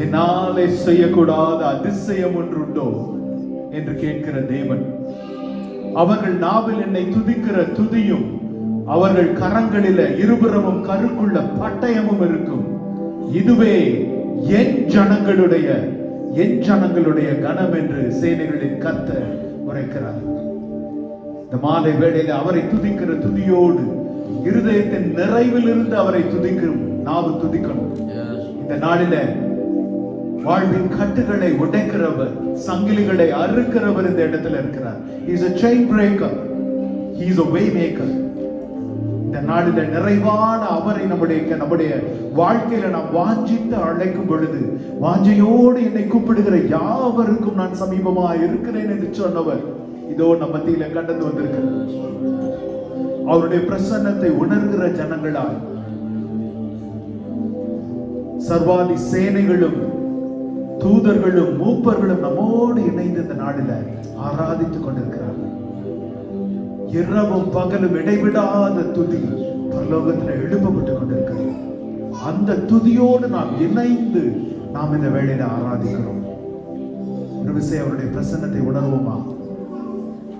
என்னாலே செய்யக்கூடாத அதிசயம் ஒன்றுண்டோ என்று கேட்கிற தேவன். அவர்கள் நாவில் என்னை துதிக்கிற துதியும், அவர்கள் கரங்களில இருபுறமும் கருக்குள்ள பட்டயமும் இருக்கும். இதுவே என் ஜனங்களுடைய கனம் என்று சேனைகளின் கர்த்தர் உரைக்கிறார். இந்த மாலை வேளையில அவரை துதிக்கிற துதியோடு, இருதயத்தின் நிறைவிலிருந்து அவரை துதிக்கும் நாவு துதிக்கணும். இந்த நாளில வாழ்வின் கட்டுகளை உடைக்கிறவர், சங்கிலிகளை அறுக்கிறவர் இந்த இடத்துல இருக்கிறார். He is a chain breaker. He is a way maker. இந்த நாளில நிறைவான அவரை நம்முடைய வாழ்க்கையில நாம் வாஞ்சித்து அழைக்கும் பொழுது, வாஞ்சையோடு என்னை கூப்பிடுகிற யாவருக்கும் நான் சமீபமா இருக்கிறேன் என்று சொன்னவர் இதோ நம்ம மத்தியில கடந்து வந்திருக்கிறார். அவருடைய பிரசன்னத்தை உணர்கிற ஜனங்களாய் சர்வாதி சேனைகளும் தூதர்களும் மூப்பர்களும் நம்மோடு இணைந்து இந்த நாளில ஆராதித்துக் கொண்டிருக்கிறார்கள். இரவும் பகலும் இடைவிடாத துதி பரலோகத்தில் எழுப்பப்பட்டுக் கொண்டிருக்கிறது. அந்த துதியோடு நாம் இணைந்து நாம் இந்த வேளையில ஆராதிக்கிறோம். ஒரு விஷயம், அவருடைய பிரசன்னத்தை உணர்வோமா?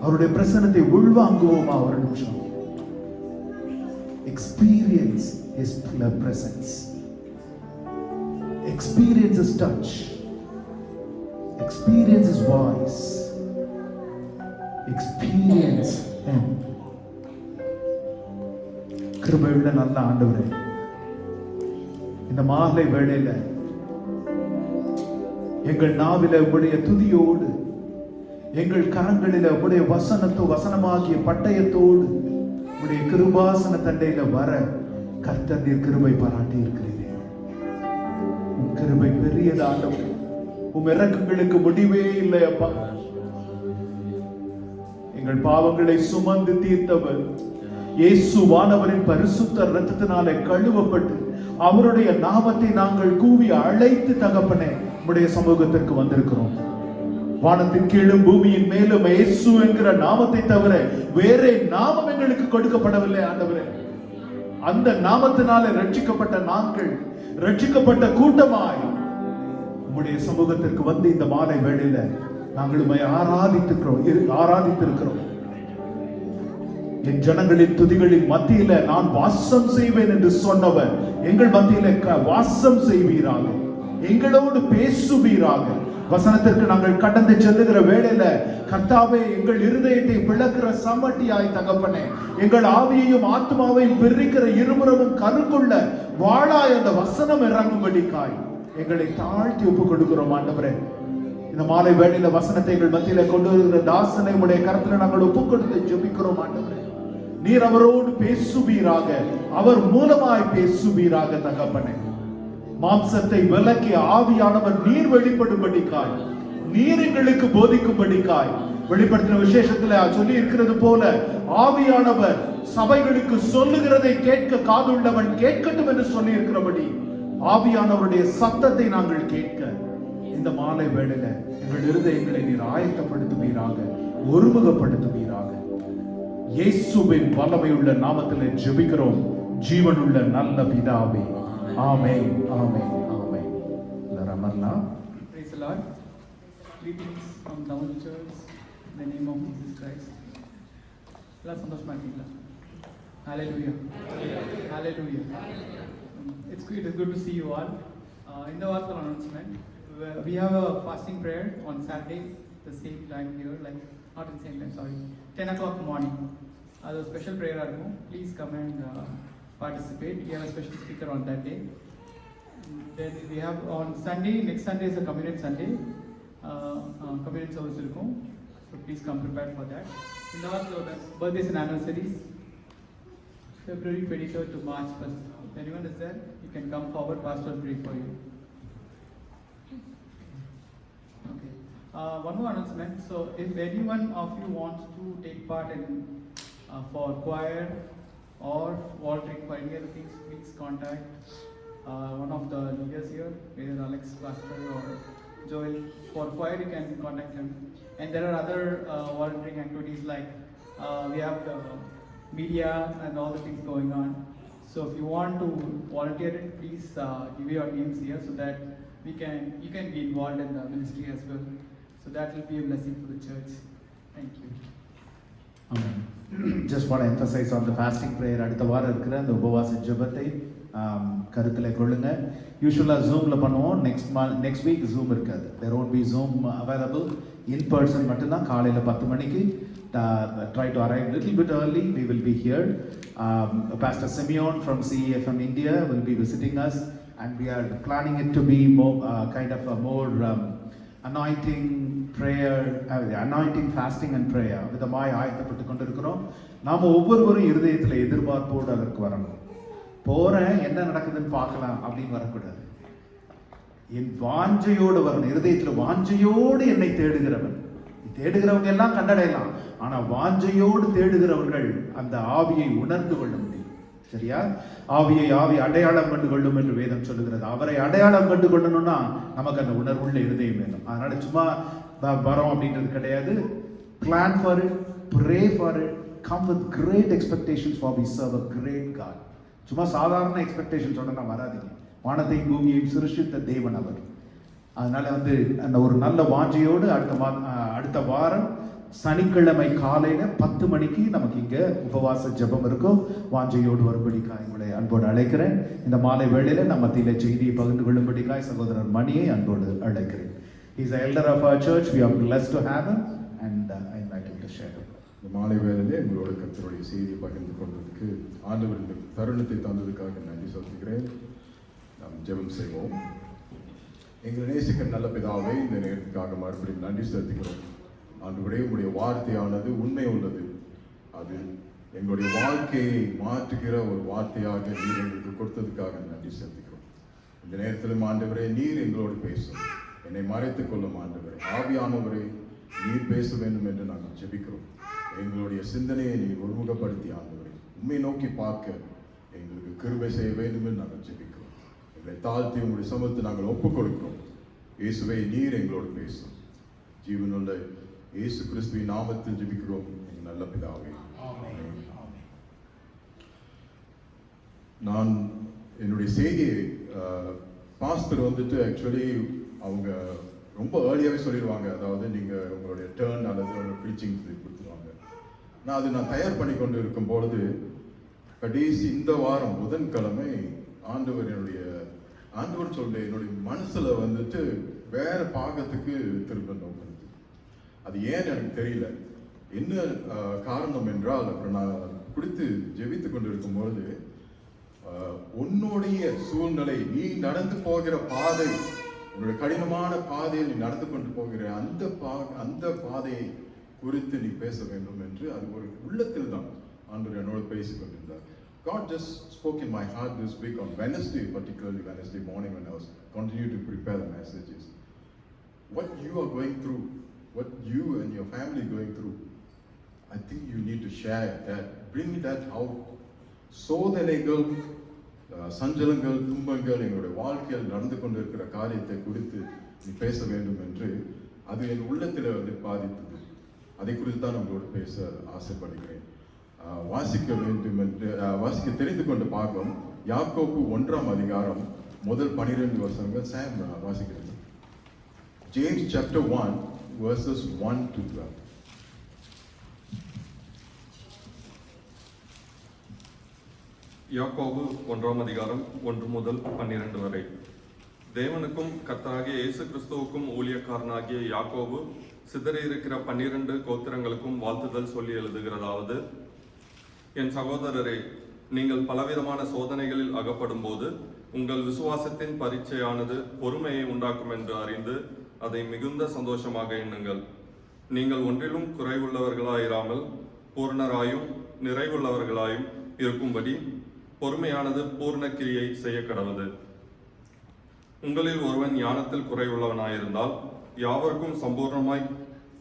அவருடைய பிரசன்னத்தை உள்வாங்குவோமா? ஒரு நிமிஷம். Experience His presence. Experience His touch. Experience His voice. Experience Him. கிருபையுள்ள நல்ல ஆண்டவரே, இந்த மாலை வேளையில எங்கள் நாவில உம்முடைய துதியோடு, எங்கள் கரங்களில உம்முடைய வசனமாகிய பட்டயத்தோடு உம்முடைய கிருபாசன தண்டையில வர கர்த்தர் நீர் கிருபை பாராட்டி இருக்கிறீரே. உம் கிருபை பெரியது ஆண்டவரே. உம் இரக்கங்களுக்கு முடிவே இல்லை அப்பா. எங்கள் பாவங்களை சுமந்து தீர்த்தவர் இயேசுவானவரின் பரிசுத்த இரத்தத்தினாலே கழுவப்பட்டு அவருடைய நாமத்தை நாங்கள் கூவி அழைத்து தகப்பனே உம்முடைய சமூகத்திற்கு வந்திருக்கிறோம். வானத்தின் கீழும் பூமியின் மேலும் இயேசு என்கிற நாமத்தை தவிர வேறே நாமம் எங்களுக்கு கொடுக்கப்படவில்லை ஆண்டவரே. அந்த நாமத்தினாலே ரட்சிக்கப்பட்ட நாங்கள், ரட்சிக்கப்பட்ட கூட்டமாய் உம்முடைய சமூகத்திற்கு வந்து இந்த மாலை வேளையில நாங்கள் உம்மை ஆராதித்திருக்கிறோம். என் ஜனங்களின் துதிகளின் மத்தியில நான் வாசம் செய்வேன் என்று சொன்னவர் எங்கள் மத்தியில வாசம் செய்வீராக, எங்களோடு பேசுவீராக. வசனத்திற்கு நாங்கள் கடந்து செல்லுகிற வேளையில கர்த்தாவே, எங்கள் இருதயத்தை பிளக்கிற சம்மட்டியாய் தகப்பனே, எங்கள் ஆவியையும் ஆத்மாவையும் பிரிக்கிற இருபுறமும் கருக்குள்ள வாளாய் அந்த வசனம் இறங்கும்படிக்காய் எங்களை தாழ்த்தி ஒப்புக் கொடுக்கிறோம் ஆண்டவரே. இந்த மாலை வேளையில வசனத்தை எங்கள் மத்தியில கொண்டு வருகிற தாசனை உடைய கரத்துல நாங்கள் ஒப்புக் கொடுத்து ஜெபிக்கிறோம் ஆண்டவரே. நீர் அவரோடு பேசுவீராக, அவர் மூலமாய் பேசுவீராக தகப்பனே. மாம்சத்தை விலக்கி ஆவியானவர் நீர் வெளிப்படும்படிக்காய், நீர் எங்களுக்கு போதிக்கும்படிக்காய் வெளிப்படுத்தின விசேஷத்துல சொல்லி இருக்கிறது போல, ஆவியானவர் சபைகளுக்கு சொல்லுகிறதை கேட்க காதுள்ளவன் கேட்கட்டும் என்று சொல்லி இருக்கிறபடி ஆவியானவருடைய சத்தத்தை நாங்கள் கேட்க இந்த மாலை வேளையில எங்கள் இருதயங்களை நீர் ஆயத்தப்படுத்துவீராக, ஒருமுகப்படுத்துவீராக. இயேசுவின் வல்லமையுள்ள நாமத்திலே ஜெபிக்கிறோம் ஜீவனுள்ள நல்ல பிதாவே. ஆமென், ஆமென், ஆமென். எல்லாரும் அமரலாம். Praise the Lord. Greetings from Down Church in the name of Jesus Christ. எல்லாம் சந்தோஷமா இருக்கீங்களா? Hallelujah. Hallelujah. It's good to see you all. In the Varsal announcement, we have a fasting prayer on Saturday, the same time here, like not in the same time, sorry, 10 o'clock morning. That's a special prayer. Please come and participate. We have a special speaker on that day. Then we have on Sunday, next Sunday is a communion Sunday. Communion service will come. So please come prepared for that. In the birthdays and anniversaries, February 23rd to March 1st. If anyone is there, you can come forward. Pastor will pray for you. Okay. One more announcement. So if anyone of you wants to take part in for choir or volunteering for any other things, please contact one of the leaders here, either Alex, Pastor or Joel. For choir, you can contact him. And there are other volunteering activities like we have the media and all the things going on. So if you want to volunteer it, please give your names here so that you can be involved in the ministry as well. So that will be a blessing for the church. Thank you. Amen. Just want to emphasize on the fasting prayer. அடுத்த வாரம் இருக்கிற அந்த உபவாச ஜெபத்தை கருத்தில் கொள்ளுங்க. யூஸ்வலாக ஜூமில் பண்ணுவோம். நெக்ஸ்ட் வீக் ஜூம் இருக்காது. there won't be zoom available. in person மட்டும்தான் காலையில் 10 மணிக்கு. Try to arrive a little bit early. We will be here. Pastor Simeon from CEFM India will be visiting us, and we are planning it to be more kind of a more anointing prayer, anointing fasting and prayer. விதமாய் ஆயத்தப்பட்டு கொண்டிருக்கிறோம். நாம் ஒவ்வொருவரும் இருதயத்தில் எதிர்பார்ப்போடு அதற்கு வரணும். போறேன் என்ன நடக்குதுன்னு பார்க்கலாம் அப்படின்னு வரக்கூடாது. என் வாஞ்சையோடு வரணும். இருதயத்தில் வாஞ்சையோடு என்னை தேடுகிறவன். தேடுகிறவங்க எல்லாம் கண்டடையலாம். ஆனா வாஞ்சையோடு தேடுகிறவர்கள் அந்த ஆவியை உணர்ந்து கொள்ள முடியும். சரியா? ஆவியை ஆவி அடையாளம் கண்டு கொள்ளும் என்று வேதம் சொல்லுகிறது. அவரை அடையாளம் கண்டு கொள்ளணும்னா நமக்கு அந்த உணர்வுள்ள இருதயம் வேணும். அதனால சும்மா வரோம் அப்படின்றது கிடையாது. Plan for it, pray for it, come with great expectations for we serve a great God. சும்மா சாதாரண எக்ஸ்பெக்டேஷன் சொன்னா வராதீங்க. வானத்தையும் பூமியையும் சிருஷ்டித்த தேவன் அவர். அதனால அந்த ஒரு நல்ல வாஞ்சையோடு அடுத்த வாரம் சனிக்கிழமை காலையில 10 மணிக்கு நமக்கு இங்க உபவாச ஜெபம் இருக்கும். வாஞ்சையோடு வரும்படிக்காய் உங்களை அன்போடு அழைக்கிறேன். இந்த மாலை வேளையில நம்ம மத்தியில செய்தியை பகிர்ந்து கொள்ளும்படிக்காய் சகோதரர் மணியை அன்போடு அழைக்கிறேன். He is the elder of our church. We are blessed to have him, and I invite him to share. இந்த மாலை வேளையிலே உங்களோட கர்த்தருடைய செய்தியை பகிர்ந்து கொண்டதுக்கு ஆண்டவர் இந்த தருணத்தை தந்ததுக்காக நன்றி சொல்கிறேன். நாம் ஜெபம் செய்வோம். எங்களை நேசிக்க நல்ல பிதாவை இந்த நேரத்துக்காக மறுபடியும் நன்றி செலுத்துகிறோம். ஆண்டவரே, உங்களுடைய வார்த்தையானது உண்மை உள்ளது. அது எங்களுடைய வாழ்க்கையை மாற்றுகிற ஒரு வார்த்தையாக நீர் எங்களுக்கு கொடுத்ததுக்காக நன்றி செலுத்துகிறோம். இந்த நேரத்திலும் ஆண்டவரே, நீர் எங்களோடு பேசும். என்னை மறைத்துக் கொள்ளும் ஆண்டவரே. ஆவியானவரை நீர் பேச வேண்டும் என்று நாங்கள் ஜெபிக்கிறோம். எங்களுடைய சிந்தனையை நீர் ஒருமுகப்படுத்தி ஆண்டவரை உண்மை நோக்கி பார்க்க எங்களுக்கு கிருபை செய்ய வேண்டும் என்று நாங்கள் ஜெபிக்கிறோம். எங்களை தாழ்த்தி உங்களுடைய சமூகத்தை நாங்கள் ஒப்புக் கொடுக்கிறோம். இயேசுவை, நீர் எங்களோடு பேசும். ஜீவனுள்ள இயேசு கிறிஸ்துவின் நாமத்தில் ஜெபிக்கிறோம் எங்கள் நல்ல பிதாவே. நான் என்னுடைய செய்தியை பாஸ்டர் ஆக்சுவலி அவங்க ரொம்ப ஏர்லியாகவே சொல்லிடுவாங்க. அதாவது நீங்கள் உங்களுடைய டேர்ன் அல்லது உங்களோட ப்ரீச்சிங் கொடுத்துருவாங்க. நான் தயார் பண்ணி கொண்டு இருக்கும் பொழுது கடைசி இந்த வாரம் புதன்கிழமை ஆண்டவர் சொல்ல என்னுடைய மனசுல வேற பாகத்துக்கு திரும்ப நோக்குது. அது ஏன்னு எனக்கு தெரியல. என்ன காரணம் என்றால், அப்புறம் நான் குடித்து ஜெபித்து கொண்டு இருக்கும் பொழுது உன்னுடைய சூழ்நிலை, நீ நடந்து போகிற பாதை, உன்னுடைய கடினமான பாதையில் நீ நடந்து கொண்டு போகிற அந்த பாதையை குறித்து நீ பேச வேண்டும் என்று அது ஒரு உள்ளத்தில் தான் ஆண்டவர் என்னோடு பேசிக் கொண்டிருந்தார். God just spoke in my heart this week on Wednesday, particularly Wednesday morning when I was continuing to prepare the messages. What you are going through, what you and your family going through, I think you need to share that, bring that out. சோதனைகள், சஞ்சலங்கள், துன்பங்கள், எங்களுடைய வாழ்க்கையில் நடந்து கொண்டிருக்கிற காரியத்தை குறித்து நீ பேச வேண்டும் என்று அது என் உள்ளத்தில் பாதித்தது. அதை குறித்து தான் நம்மளோடு பேச ஆசைப்படுகிறேன். வாசிக்க தெரிந்து கொண்டு பார்க்கும் யாக்கோபு 1ஆம் அதிகாரம் முதல் 12 வசனங்கள் சாம் வாசிக்கிறது. James chapter 1 verses 1 to 12. யாக்கோபு 1ஆம் அதிகாரம் 1 முதல் 12 வரை. தேவனுக்கும் கர்த்தராகிய இயேசு கிறிஸ்துவுக்கும் ஊழியக்காரனாகிய யாக்கோபு சிதறியிருக்கிற 12 கோத்திரங்களுக்கும் வாழ்த்துதல் சொல்லி எழுதுகிறதாவது: என் சகோதரரே, நீங்கள் பலவிதமான சோதனைகளில் அகப்படும் போது உங்கள் விசுவாசத்தின் பரீட்சையானது பொறுமையை உண்டாக்கும் என்று அறிந்து அதை மிகுந்த சந்தோஷமாக எண்ணுங்கள். நீங்கள் ஒன்றிலும் குறைவுள்ளவர்களாயிராமல் பூர்ணராயும் நிறைவுள்ளவர்களாயும் இருக்கும்படி பொறுமையானது பூர்ண கிரியை செய்ய கடவது. உங்களில் ஒருவன் ஞானத்தில் குறைவுள்ளவனாயிருந்தால் யாவருக்கும் சம்பூர்ணமாய்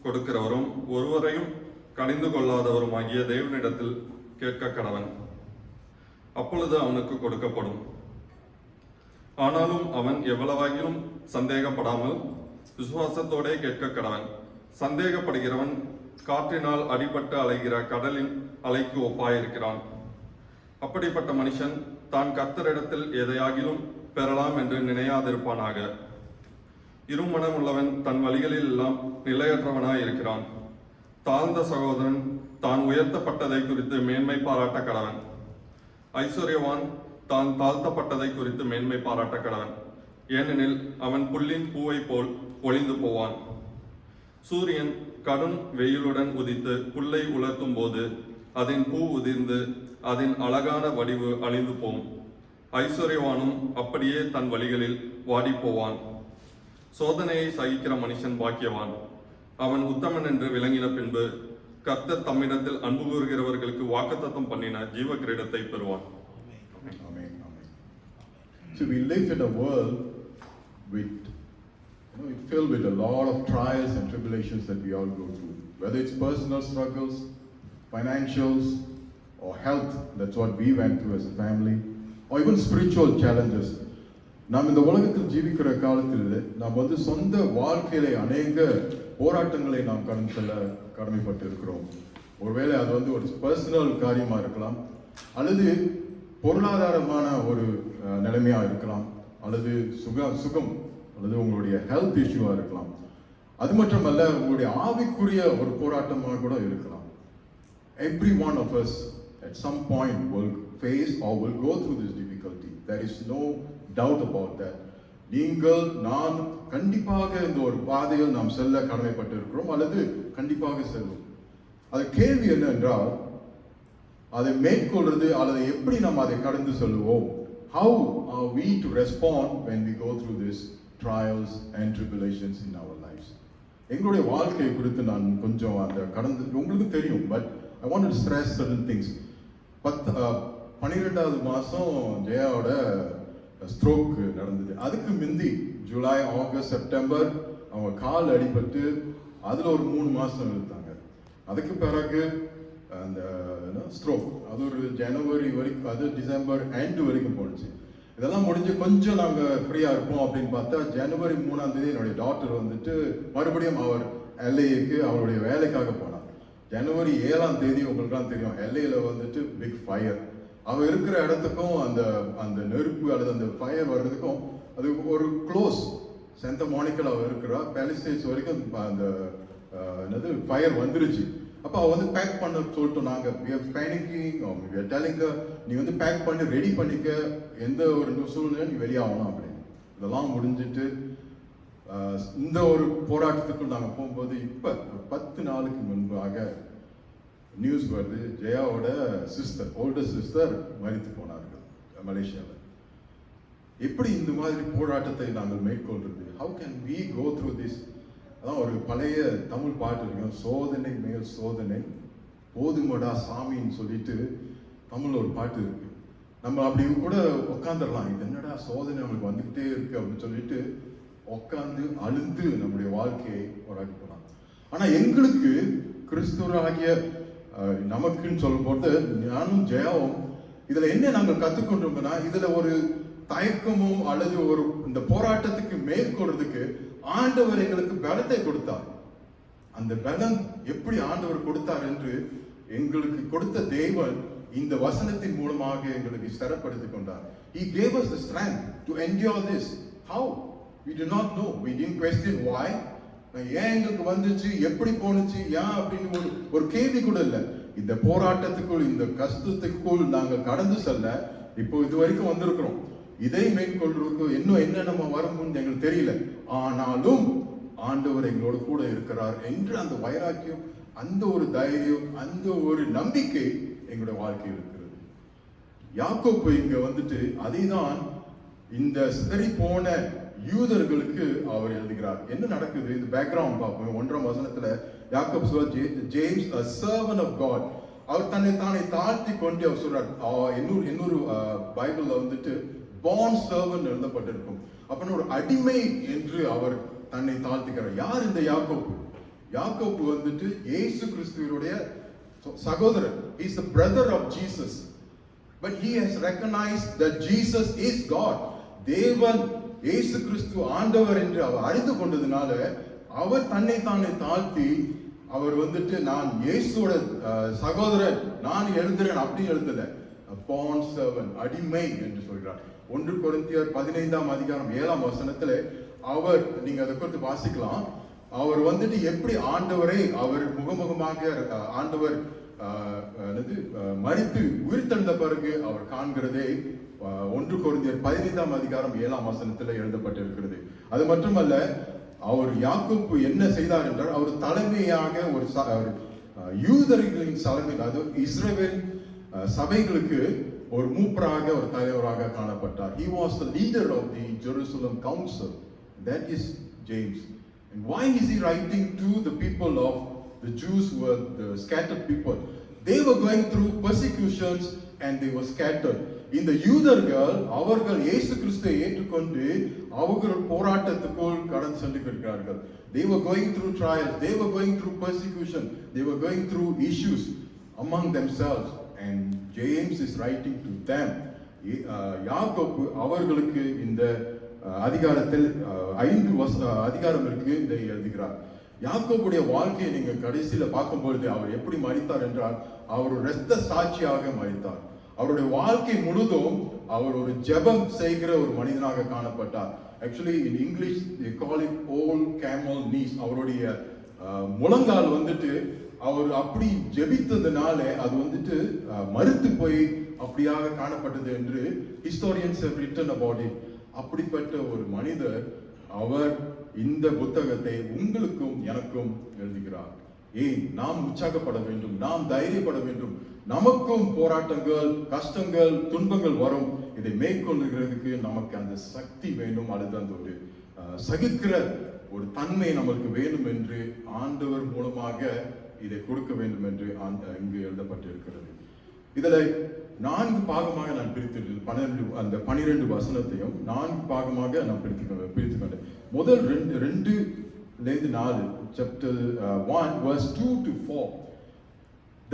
கொடுக்கிறவரும் ஒருவரையும் கடிந்து கொள்ளாதவருமாகிய தேவனிடத்தில் கேட்க கடவன். அப்பொழுது அவனுக்கு கொடுக்கப்படும். ஆனாலும் அவன் எவ்வளவாகிலும் சந்தேகப்படாமல் விசுவாசத்தோடே கேட்க கடவன். சந்தேகப்படுகிறவன் காற்றினால் அடிபட்டு அலைகிற கடலின் அலைக்கு ஒப்பாயிருக்கிறான். அப்படிப்பட்ட மனுஷன் தான் கர்த்தரிடத்தில் எதையாகிலும் பெறலாம் என்று நினையாதிருப்பானாக. இருமனம் உள்ளவன் தன் வழிகளில் எல்லாம் நிலையற்றவனாய் இருக்கிறான். தாழ்ந்த சகோதரன் தான் உயர்த்தப்பட்டதை குறித்து மேன்மை பாராட்ட கடவன். ஐஸ்வர்யவான் தான் தாழ்த்தப்பட்டதை குறித்து மேன்மை பாராட்ட கடவன். ஏனெனில் அவன் புல்லின் பூவை போல் ஒளிந்து போவான். சூரியன் கடும் வெயிலுடன் உதித்து புல்லை உலர்த்தும் போது அதன் பூ உதிர்ந்து அதன் அழகான வடிவு அழிந்து போம். ஐஸ்வர்யவானும் அப்படியே தன் வழிகளில் வாடிப்போவான். சோதனையை சகிக்கிற மனுஷன் பாக்கியவான். அவன் உத்தமன் என்று விளங்கின பின்பு கர்த்தர் தம்மிடத்தில் அன்பு கூறுகிறவர்களுக்கு வாக்குத்தத்தம் பண்ணின ஜீவ கிரீடத்தை பெறுவான். Amen. Amen. So we live in a world with, it's filled with a lot of trials and tribulations that we all go through. Whether it's personal struggles, financials, or health, that's what we went through as a family, or even spiritual challenges. நாம் இந்த உலகத்தில் ஜீவிக்கிற காலத்தில் நாம் சொந்த வாழ்க்கையில அநேக போராட்டங்களை நாம் கடந்து செல்ல கடமைப்பட்டு இருக்கிறோம். ஒருவேளை அது ஒரு பர்சனல் காரியமா இருக்கலாம், அல்லது பொருளாதாரமான ஒரு நிலைமையா இருக்கலாம், அல்லது சுகம் அல்லது உங்களுடைய ஹெல்த் இஷ்யூவா இருக்கலாம். அது மட்டுமல்ல, உங்களுடைய ஆவிக்குரிய ஒரு போராட்டமாக கூட இருக்கலாம். Every one of us at some point will face or will go through this difficulty. There is no doubt about that. நீங்கள் நான் கண்டிப்பாக இந்த ஒரு பாதையில் நாம் செல்ல கடமைப்பட்டு இருக்கிறோம், அல்லது கண்டிப்பாக செல்வோம். அது கேள்வி என்னவென்றால், அதை மேற்கொள்றது அல்லது எப்படி நாம் அதை கடந்து செல்வோம்? How are we to respond when we go through these trials and tribulations in our lives? எங்களுடைய வாழ்க்கை குறித்து நான் கொஞ்சம் அந்த கடந்து உங்களுக்கு தெரியும், but I want to stress certain things. 12வது மாதம் ஜெயாவோட ஸ்ட்ரோக் நடந்தது. அதுக்கு முந்தி ஜூலை, ஆகஸ்ட், செப்டம்பர் அவங்க கால் அடிபட்டு அதில் ஒரு 3 மாதம் இருந்தாங்க. அதுக்கு பிறகு அந்த ஸ்ட்ரோக் அது ஒரு ஜனவரி வரைக்கும், அது டிசம்பர் எண்டு வரைக்கும் போணுச்சு. இதெல்லாம் முடிஞ்சு கொஞ்சம் நாங்கள் ஃப்ரீயாக இருப்போம் அப்படின்னு பார்த்தா ஜனவரி 3ஆம் தேதி என்னுடைய டாக்டர் மறுபடியும் அவர் எல்ஏக்கு அவருடைய வேலைக்காக போனார். ஜனவரி 7ஆம் தேதி உங்களுக்குலாம் தெரியும், எல்ஏல பிக் ஃபயர். அவ இருக்கிற இடத்துக்கும் அந்த நெருப்பு அல்லது அந்த ஃபயர் வர்றதுக்கும் அது ஒரு க்ளோஸ் சென்ட் மோனிக்கல் அவ இருக்கிறா, பேலிஸ்டைன்ஸ் வரைக்கும் அந்த ஃபயர் வந்துருச்சு. அப்போ அவ பேக் பண்ண சொல்லிட்டோம் நாங்கள். நீ பேக் பண்ணி ரெடி பண்ணிக்க, எந்த ஒரு சூழ்நிலை நீ வெளியாகணும் அப்படின்னு. இதெல்லாம் முடிஞ்சிட்டு இந்த ஒரு போராட்டத்துக்குள் நாங்கள் போகும்போது இப்போ 10 நாளுக்கு முன்பாக நியூஸ் வருது, ஜெயாவோட ஓல்டர் சிஸ்டர் மரித்து போனார்கள் மலேசியாவில். எப்படி இந்த மாதிரி போராட்டத்தை நாங்கள் மேற்கொள்றது? How can we go through this? அதான் ஒரு பழைய தமிழ் பாட்டு இருக்கும், சோதனை மேல் சோதனை போதுமடா சாமின்னு சொல்லிட்டு தமிழ் ஒரு பாட்டு இருக்கு. நம்ம அப்படி கூட உட்காந்துடலாம், இது என்னடா சோதனை நம்மளுக்கு வந்துகிட்டே இருக்கு அப்படின்னு சொல்லிட்டு உட்காந்து அழுந்து நம்முடைய வாழ்க்கையை போராடி போகலாம். ஆனா எங்களுக்கு கிறிஸ்துவராகிய நமக்குன்னு சொல்லும் போது நானும் ஜெயாவும் இதுல என்ன நாங்கள் கத்துக்கொண்டோம்னா, இதுல ஒரு தயக்கமும் அல்லது ஒரு இந்த போராட்டத்துக்கு மேற்கொள்றதுக்கு ஆண்டவர் எங்களுக்கு பலத்தை கொடுத்தார். அந்த பலம் எப்படி ஆண்டவர் கொடுத்தார் என்று எங்களுக்கு கொடுத்த தேவன் இந்த வசனத்தின் மூலமாக எங்களுக்கு ஸ்திரப்படுத்திக் கொண்டார். He gave us the strength to endure this. How? We do not know. We didn't question why. ஏன் எங்களுக்கு வந்துச்சு, எப்படி போனுச்சு, ஏன் அப்படின்னு ஒரு கேள்வி கூட இல்லை. இந்த போராட்டத்துக்குள், இந்த கஷ்டத்துக்குள் நாங்கள் கடந்து செல்ல இப்போ இது வரைக்கும் வந்திருக்கிறோம். இதை மேற்கொள்றதுக்கு இன்னும் என்ன நம்ம வரணும்னு எங்களுக்கு தெரியல. ஆனாலும் ஆண்டவர் எங்களோட கூட இருக்கிறார் என்று அந்த வைராக்கியம், அந்த ஒரு தைரியம், அந்த ஒரு நம்பிக்கை எங்களுடைய வாழ்க்கையில் இருக்கிறது. யாக்கோப்பு இங்க அதைதான் இந்த சிதறி போன யூதர்களுக்கு அவர் எழுதுகிறார். என்ன நடக்குது இந்த பேக்ரவுண்ட் பார்ப்போம். 1ஆம் வசனத்துல யாக்கோபு சொல்றார், James a servant of God. அவர் தன்னை தானே தாழ்த்தி கொண்டு அவர் சொல்றார். இன்னொரு பைபிள்ல born servant எழுதப்பட்டிருக்கும். அப்ப ஒரு அடிமை என்று அவர் தன்னை தாழ்த்திக்கிறார். யார் இந்த யாக்கோபு? யாக்கோபு இயேசு கிறிஸ்துவினுடைய சகோதரர். He is the brother of Jesus. But he has recognized that Jesus is God. தேவன் இயேசு கிறிஸ்து ஆண்டவர் என்று அவர் அறிந்து கொண்டதுனால அவர் தன்னை தானே தாழ்த்தி அவர் நான் இயேசுவோட சகோதரன் நான் எழுதுறேன் அப்படி எழுதல. bond servant, அடிமை என்று சொல்கிறார். 1 கொரிந்தியர் 15ஆம் அதிகாரம் 7ஆம் வசனத்திலே அவர், நீங்க அதை குறித்து வாசிக்கலாம், அவர் வந்துட்டு எப்படி ஆண்டவரை அவர் முகமுகமாக ஆண்டவர் மரித்து உயிர்த்தெழுந்த பிறகு அவர் காண்கிறதே 1 கொரிந்தியர் 15ஆம் அதிகாரம் 7ஆம் வசனத்தில் எழுதப்பட்டிருக்கிறது. அது மட்டுமல்ல, அவர் யாக்கோப்பு என்ன செய்தார் என்றால், அவர் தலைமையாக ஒரு யூதர்களின் தலைமை, அதாவது இஸ்ரவேல் சபைகளுக்கு ஒரு மூப்பராக ஒரு தலைவராக காணப்பட்டார். He was the leader of the Jerusalem council. That is James. And why is he writing to the people of the Jews who were the scattered people? They were going through persecutions and they were scattered. இந்த யூதர்கள் அவர்கள் இயேசு கிறிஸ்துவை ஏற்றுக்கொண்டு அவர்கள் போராட்டத்துக்குள் கடந்து சென்றிருக்கிறார்கள். They were going through trials, they were going through persecution, they were going through issues among themselves, and James is writing to them. யாக்கோப்பு அவர்களுக்கு இந்த அதிகாரத்தில் 5 அதிகாரம் இருக்கு, இதை எழுதுகிறார். யாக்கோபுடைய வாழ்க்கையை நீங்க கடைசியில பார்க்கும்பொழுது அவர் எப்படி மரித்தார் என்றால், அவர் இரத்த சாட்சியாக மரித்தார். அவருடைய வாழ்க்கை முழுதும் அவர் ஒரு ஜெபம் செய்கிற ஒரு மனிதனாக காணப்பட்டார். Actually in English they call it old camel knees. அவருடைய முழங்கால் வந்துட்டு அவர் அப்படி ஜெபித்ததுனால அது வந்துட்டு மறுத்து போய் அப்படியாக காணப்பட்டது என்று historians have written about it. அப்படிப்பட்ட ஒரு மனிதர் அவர் இந்த புத்தகத்தை உங்களுக்கும் எனக்கும் எழுதுகிறார். ஏன் நாம் உற்சாகப்பட வேண்டும், நாம் தைரியப்பட வேண்டும். நமக்கும் போராட்டங்கள், கஷ்டங்கள், துன்பங்கள் வரும். இதை மேற்கொள்ளுகிறதுக்கு நமக்கு அந்த சக்தி வேண்டும், அல்லது அந்த ஒரு சகிக்கிற ஒரு தன்மை நமக்கு வேண்டும் என்று ஆண்டவர் மூலமாக இதை கொடுக்க வேண்டும் என்று இங்கு எழுதப்பட்டிருக்கிறது. இதுல 4 பாகமாக நான் பிரித்து அந்த 12 வசனத்தையும் 4 பாகமாக நான் பிரித்துக்கொண்டேன். முதல் 2-4 chapter 1 verse 2 to 4.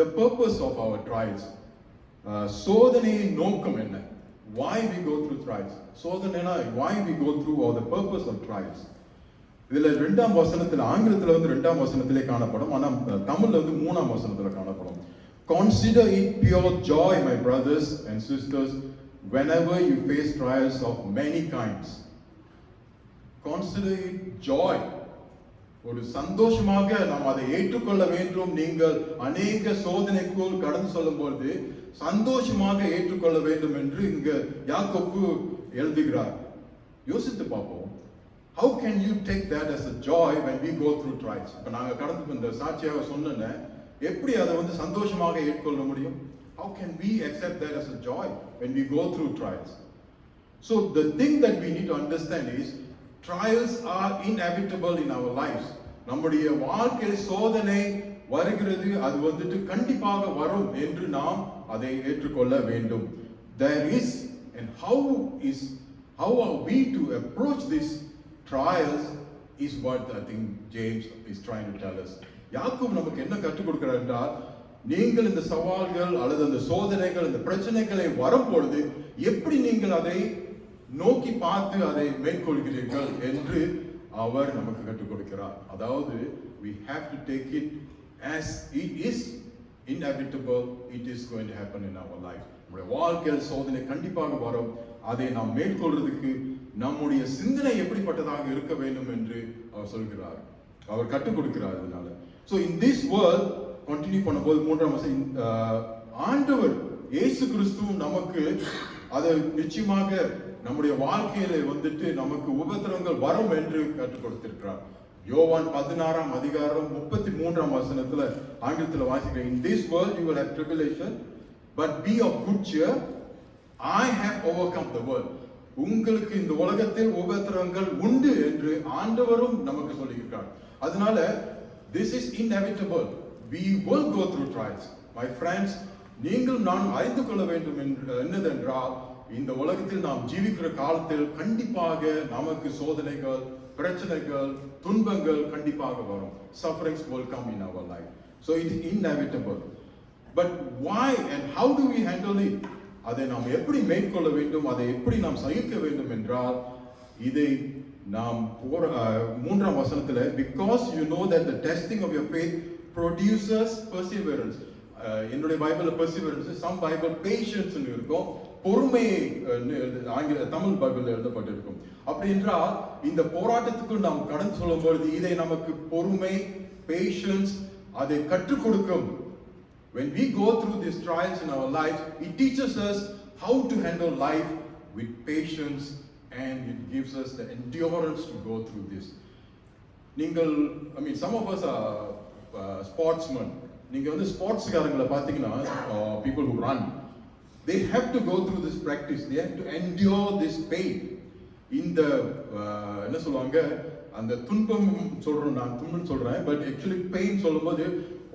The purpose of our trials. சோதனையின் நோக்கம் என்ன? Why we go through trials? சோதனைனா why we go through, or the purpose of trials. இதுல 2ஆம் வசனத்துல, ஆங்கிலத்துல வந்து 2ஆம் வசனத்திலே காணப்படும், ஆனா தமிழ்ல வந்து 3ஆம் வசனத்துல காணப்படும். Consider it pure joy, my brothers and sisters, whenever you face trials of many kinds. Consider it joy. ஒரு சந்தோஷமாக நாம் அதை ஏற்றுக்கொள்ள வேண்டும். நீங்கள் அநேக சோதனைக்குள் கடந்து செல்லும் பொழுது சந்தோஷமாக ஏற்றுக்கொள்ள வேண்டும் என்று இங்க யாக்கோப்பு எழுதுகிறார். யோசித்து பார்ப்போம். How can you take that as a joy when we go through trials? இப்ப நாங்க கடந்து இந்த சாட்சியாக சொன்னேன், எப்படி அதை வந்து சந்தோஷமாக ஏற்றுக்கொள்ள முடியும்? How can we accept that as a joy when we go through trials? So the thing that we need to understand is trials are inevitable in our lives. நம்முடைய வாழ்க்கையில் சோதனை வருகிறது, அது வந்துட்டு கண்டிப்பாக வரும் என்று நாம் அதை ஏற்றுக்கொள்ள வேண்டும். There is, and how are we to approach these trials is what I think James is trying to tell us. யாக்கோபு நமக்கு என்ன கற்றுக் கொடுக்கிறார் என்றால், நீங்கள் இந்த சவால்கள் அல்லது அந்த சோதனைகள், இந்த பிரச்சனைகளை வரும்பொழுது எப்படி நீங்கள் அதை நோக்கி பார்த்து அதை மேற்கொள்கிறீர்கள் என்று அவர் நமக்கு கற்றுக் கொடுக்கிறார். அதாவது we have to take it as it is inevitable, it is going to happen in our life. நம்முடைய வாழ்க்கையில் சோதனை கண்டிப்பாக வரும். அதை நாம் மேற்கொள்றதுக்கு நம்முடைய சிந்தனை எப்படிப்பட்டதாக இருக்க வேண்டும் என்று அவர் சொல்கிறார், அவர் கற்றுக் கொடுக்கிறார். அதனால so in this world continue பண்ணும்போது 3ஆம் வசனம், ஆண்டவர் இயேசு கிறிஸ்து நமக்கு அது நிச்சயமாக நம்முடைய வாழ்க்கையில வந்துட்டு நமக்கு உபத்திரவங்கள் வரும் என்று கற்றுக் கொடுத்திருக்கிறார். யோவான் 16ஆம் அதிகாரம் 33ஆம் வசனத்துல ஆங்கிலத்துல வாசிக்கிறேன். In this world you will have tribulation, but be of good cheer, I have overcome the world. உங்களுக்கு இந்த உலகத்தில் உபத்திரவங்கள் உண்டு என்று ஆண்டவரும் நமக்கு சொல்லியிருக்கிறார். அதனால this is inevitable, we will go through trials. My friends, நீங்கள் நான் அறிந்து கொள்ள வேண்டும் என்னதென்றால், இந்த உலகத்தில் நாம் ஜீவிக்கிற காலத்தில் கண்டிப்பாக நமக்கு சோதனைகள், பிரச்சனைகள், துன்பங்கள் கண்டிப்பாக வரும். Sufferings will come in our life. So it is inevitable. But why and how do we handle it? அதை நாம் எப்படி மேற்கொள்ள வேண்டும், அதை எப்படி நாம் சகிக்க வேண்டும் என்றால், இதை நாம் 3ஆம் வசனத்துல, because you know that the testing of your faith produces perseverance. என்னுடைய பைபிள்ல பெர்சிவரன்ஸ், சம் பைபிள் பேஷன்ஸ் இருக்கும், பொறுமை ஆங்கில தமிழ் பைபிள்ல எழுதப்பட்டிருக்கும். அப்படி என்றால் இந்த போராட்டத்துக்குள் நாம் கடந்து சொல்லும் பொழுது இதை நமக்கு பொறுமை, பேஷன்ஸ் அதை கற்றுக் கொடுக்கும். When we go through these trials in our life, it teaches us how to handle life with patience and it gives us the endurance to go through this. நீங்கள், I mean, some of us are sportsmen. நீங்க வந்து ஸ்போர்ட்ஸ்காரங்களை பார்த்தீங்கன்னா, people who run, they have to go through this practice. They have to endure this pain. இந்த என்ன சொல்லுவாங்க, அந்த துன்பம் சொல்றோம், நான் துன்பம் சொல்றேன், பட் ஆக்சுவலி பெயின் சொல்லும்போது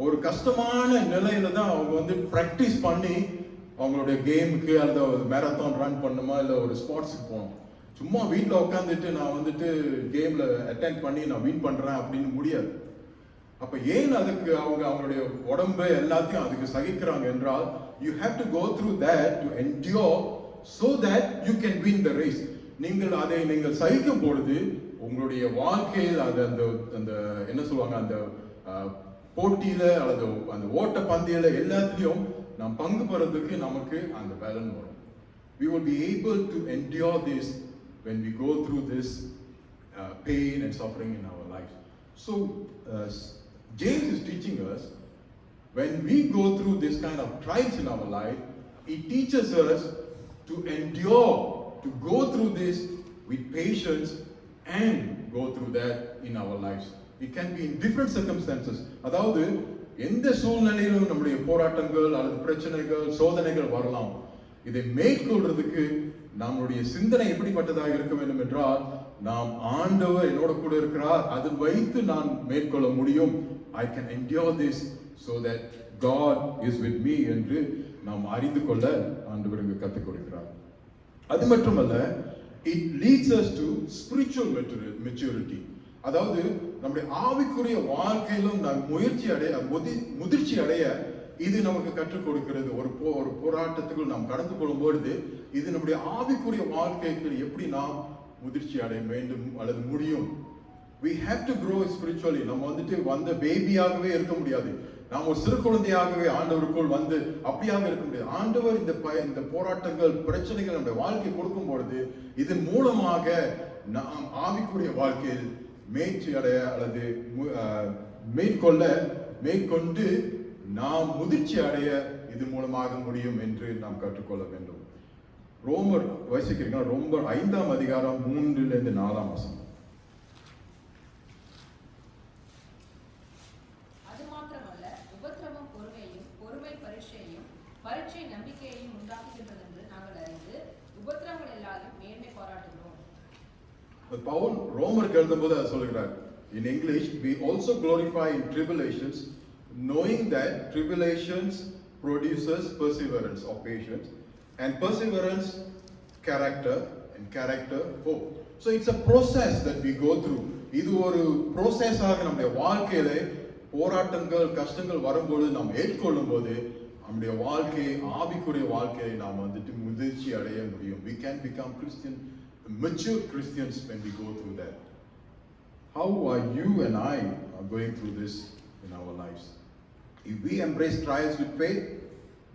ஒரு கஷ்டமான நிலையில தான் அவங்க வந்து பிராக்டிஸ் பண்ணி அவங்களுடைய கேமுக்கு அல்லது மேரத்தான் ரன் பண்ணுமா இல்லை ஒரு ஸ்போர்ட்ஸுக்கு போகணும். சும்மா வீட்டில் உட்காந்துட்டு நான் வந்துட்டு கேம்ல அட்டெண்ட் பண்ணி நான் வின் பண்றேன் அப்படின்னு முடியாது. அப்ப ஏன் அதுக்கு அவங்களுடைய உடம்பு எல்லாத்தையும் அதுக்கு சகிக்கிறாங்க என்றால், you have to go through that to endure so that you can win the race. நீங்கள் சகிக்கும் பொழுது உங்களுடைய வாழ்க்கையில் அந்த என்ன சொல்லுவாங்க, அந்த போட்டியில அல்லது அந்த ஓட்ட பந்தயில எல்லாத்துலயும் நாம் பங்கு பெறதுக்கு நமக்கு அந்த பலன் வரும். We will be able to endure this when we go through this pain and suffering in our lives. So James is teaching us, when we go through this kind of trials in our life, it teaches us to endure, to go through this with patience and go through that in our lives. It can be in different circumstances. அதாவது எந்த சூழ்நிலையிலும் நம்முடைய போராட்டங்கள் அல்லது பிரச்சனைகள், சோதனைகள் வரலாம். இதை மேற்கொள்றதுக்கு நம்முடைய சிந்தனை எப்படிப்பட்டதாக இருக்க வேண்டும் என்றால், நாம் ஆண்டவர் என்னோட கூட இருக்கிறார், அதை வைத்து நான் மேற்கொள்ள முடியும். I can endure this so that God is with me என்று நாம் அறிந்து கொள்ள ஆண்டவர் இங்கு கற்றுக் கொடுக்கிறார். அது மட்டுமல்ல, it leads us to spiritual maturity. அதாவது நம்முடைய ஆவிக்குரிய வாழ்க்கையிலும் நாம் முதிர்ச்சி அடைய இது நமக்கு கற்றுக் கொடுக்கிறது. ஒரு போராட்டத்துக்குள் நாம் கடந்து கொள்ளும் பொழுது இது நம்முடைய ஆவிக்குரிய வாழ்க்கைக்கு எப்படி நாம் முதிர்ச்சி அடைய வேண்டும் அல்லது முடியும். We have to grow spiritually. நம்ம வந்துட்டு வந்த பேபியாகவே இருக்க முடியாது. நாம் ஒரு சிறு குழந்தையாகவே ஆண்டவருக்குள் வந்து அப்படியாக இருக்க முடியாது. ஆண்டவர் இந்த போராட்டங்கள், பிரச்சனைகள் நம்முடைய வாழ்க்கை கொடுக்கும் பொழுது இதன் மூலமாக நாம் ஆவிக்குரிய வாழ்க்கையில் மேய்ச்சி அடைய அல்லது மேற்கொண்டு நாம் முதிர்ச்சி அடைய இது மூலமாக முடியும் என்று நாம் கற்றுக்கொள்ள வேண்டும். ரோமர் வாசிக்கிறீங்கன்னா, ரோமர் 5ஆம் அதிகாரம் 3 to 4 வசனம். அது மாத்திரமல்ல, உபத்திரவம் பொறுமையையும், பொறுமை பரீட்சையையும், பரீட்சை நம்பிக்கையையும் உண்டாக்குகின்றது என்று நாங்கள் அறிந்து உபத்திரவங்கள் எல்லாரும் மேன்மை பாராட்டுகிறோம். பவுல் ரோமருக்கு எழுதும்போது அதை சொல்லுகிறார். In English, we also glorify in tribulations, knowing that tribulations produces perseverance or patience, and perseverance character, and character hope. So it's a process that we go through. இது ஒரு process ஆக நம்முடைய வாழ்க்கையில போராட்டங்கள், கஷ்டங்கள் வரும்போது நாம் ஏற்கொள்ளும் போது நம்முடைய வாழ்க்கை, ஆவிக்குரிய வாழ்க்கையை நாம் வந்துட்டு முதிர்ச்சி அடைய முடியும். We can become mature Christians when we go through that. How are you and I going through this in our lives? If we embrace trials with faith,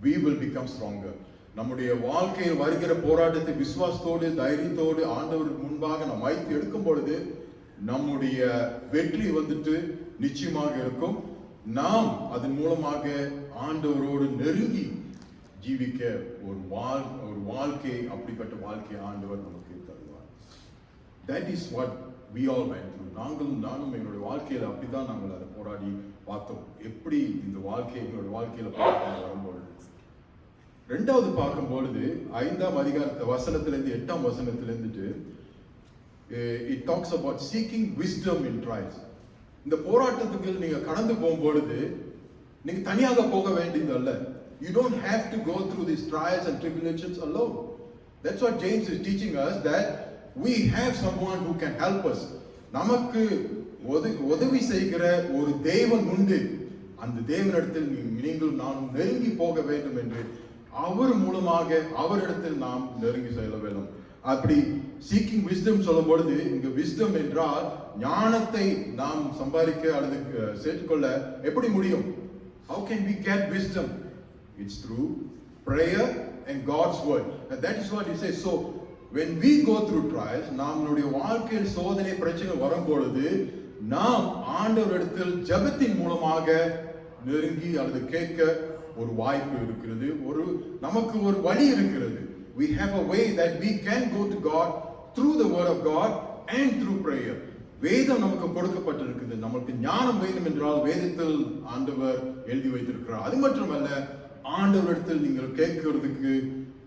we will become stronger. நம்முடைய வாழ்க்கையில் வருகிற போராட்டத்தை விசுவாசத்தோடு, தைரியத்தோடு ஆண்டவருக்கு முன்பாக நாம் வைத்து எடுக்கும் பொழுது நம்முடைய வெற்றி வந்துட்டு நிச்சயமாக இருக்கும். நாம் அதன் மூலமாக ஆண்டவரோடு நெருங்கி ஜீவிக்க ஒரு வாழ்க்கை, அப்படிப்பட்ட வாழ்க்கை ஆண்டவர் நமக்கு தருவார். That is what we all went through. நானும் எங்களுடைய வாழ்க்கையில அப்படிதான் நாங்கள் அதை போராடி பார்த்தோம். எப்படி இந்த எங்களுடைய வாழ்க்கையில போராட்டம் வரும்பொழுது, ரெண்டாவது பார்க்கும் பொழுது 5ஆம் வசனத்திலிருந்து 8ஆம் வசனத்திலிருந்து it talks about seeking wisdom in trials. இந்த போராட்டத்துக்கு நீங்க கடந்து போகும்பொழுது நீங்க தனியாக போக வேண்டியது அல்ல. You don't have to go through these trials and tribulations alone. That's what James is teaching us, that we have someone who can help us. நமக்கு உதவி செய்கிற ஒரு தேவன் உண்டு. அந்த தேவனிடத்தில் நீங்கள் நாம் நெருங்கி போக வேண்டும் என்று அவர் மூலமாக அவரிடத்தில் நாம் நெருங்கி செல்ல வேண்டும். அப்படி சீக்கிங் விஸ்டம் சொல்லும் பொழுது இங்கு விஸ்டம் என்றால் ஞானத்தை நாம் சம்பாதிக்க அல்லது சேர்த்துக்கொள்ள எப்படி முடியும்? How can we get wisdom? It's through prayer and God's word. And that is what he says. So when we go through trials, நம்மளுடைய வாழ்க்கையில் சோதனை பிரச்சனை வரும்பொழுது நாம் ஆண்டவரிடத்தில் ஜெபத்தின் மூலமாக நெருங்கி அல்லது கேட்க ஒரு வாய்ப்பு இருக்கிறது. நமக்கு ஒரு வழி இருக்கிறது. We have a way that we can go to God through the word of God and through prayer. வேதம் நமக்கு கொடுக்கப்பட்டிருக்குது. நமக்கு ஞானம் வேண்டும் என்றால் வேதத்தில் ஆண்டவர் எழுதி வைத்திருக்கிறார். அது மட்டுமல்ல, ஆண்டவரிடத்தில் நீங்கள் கேட்கிறதுக்கு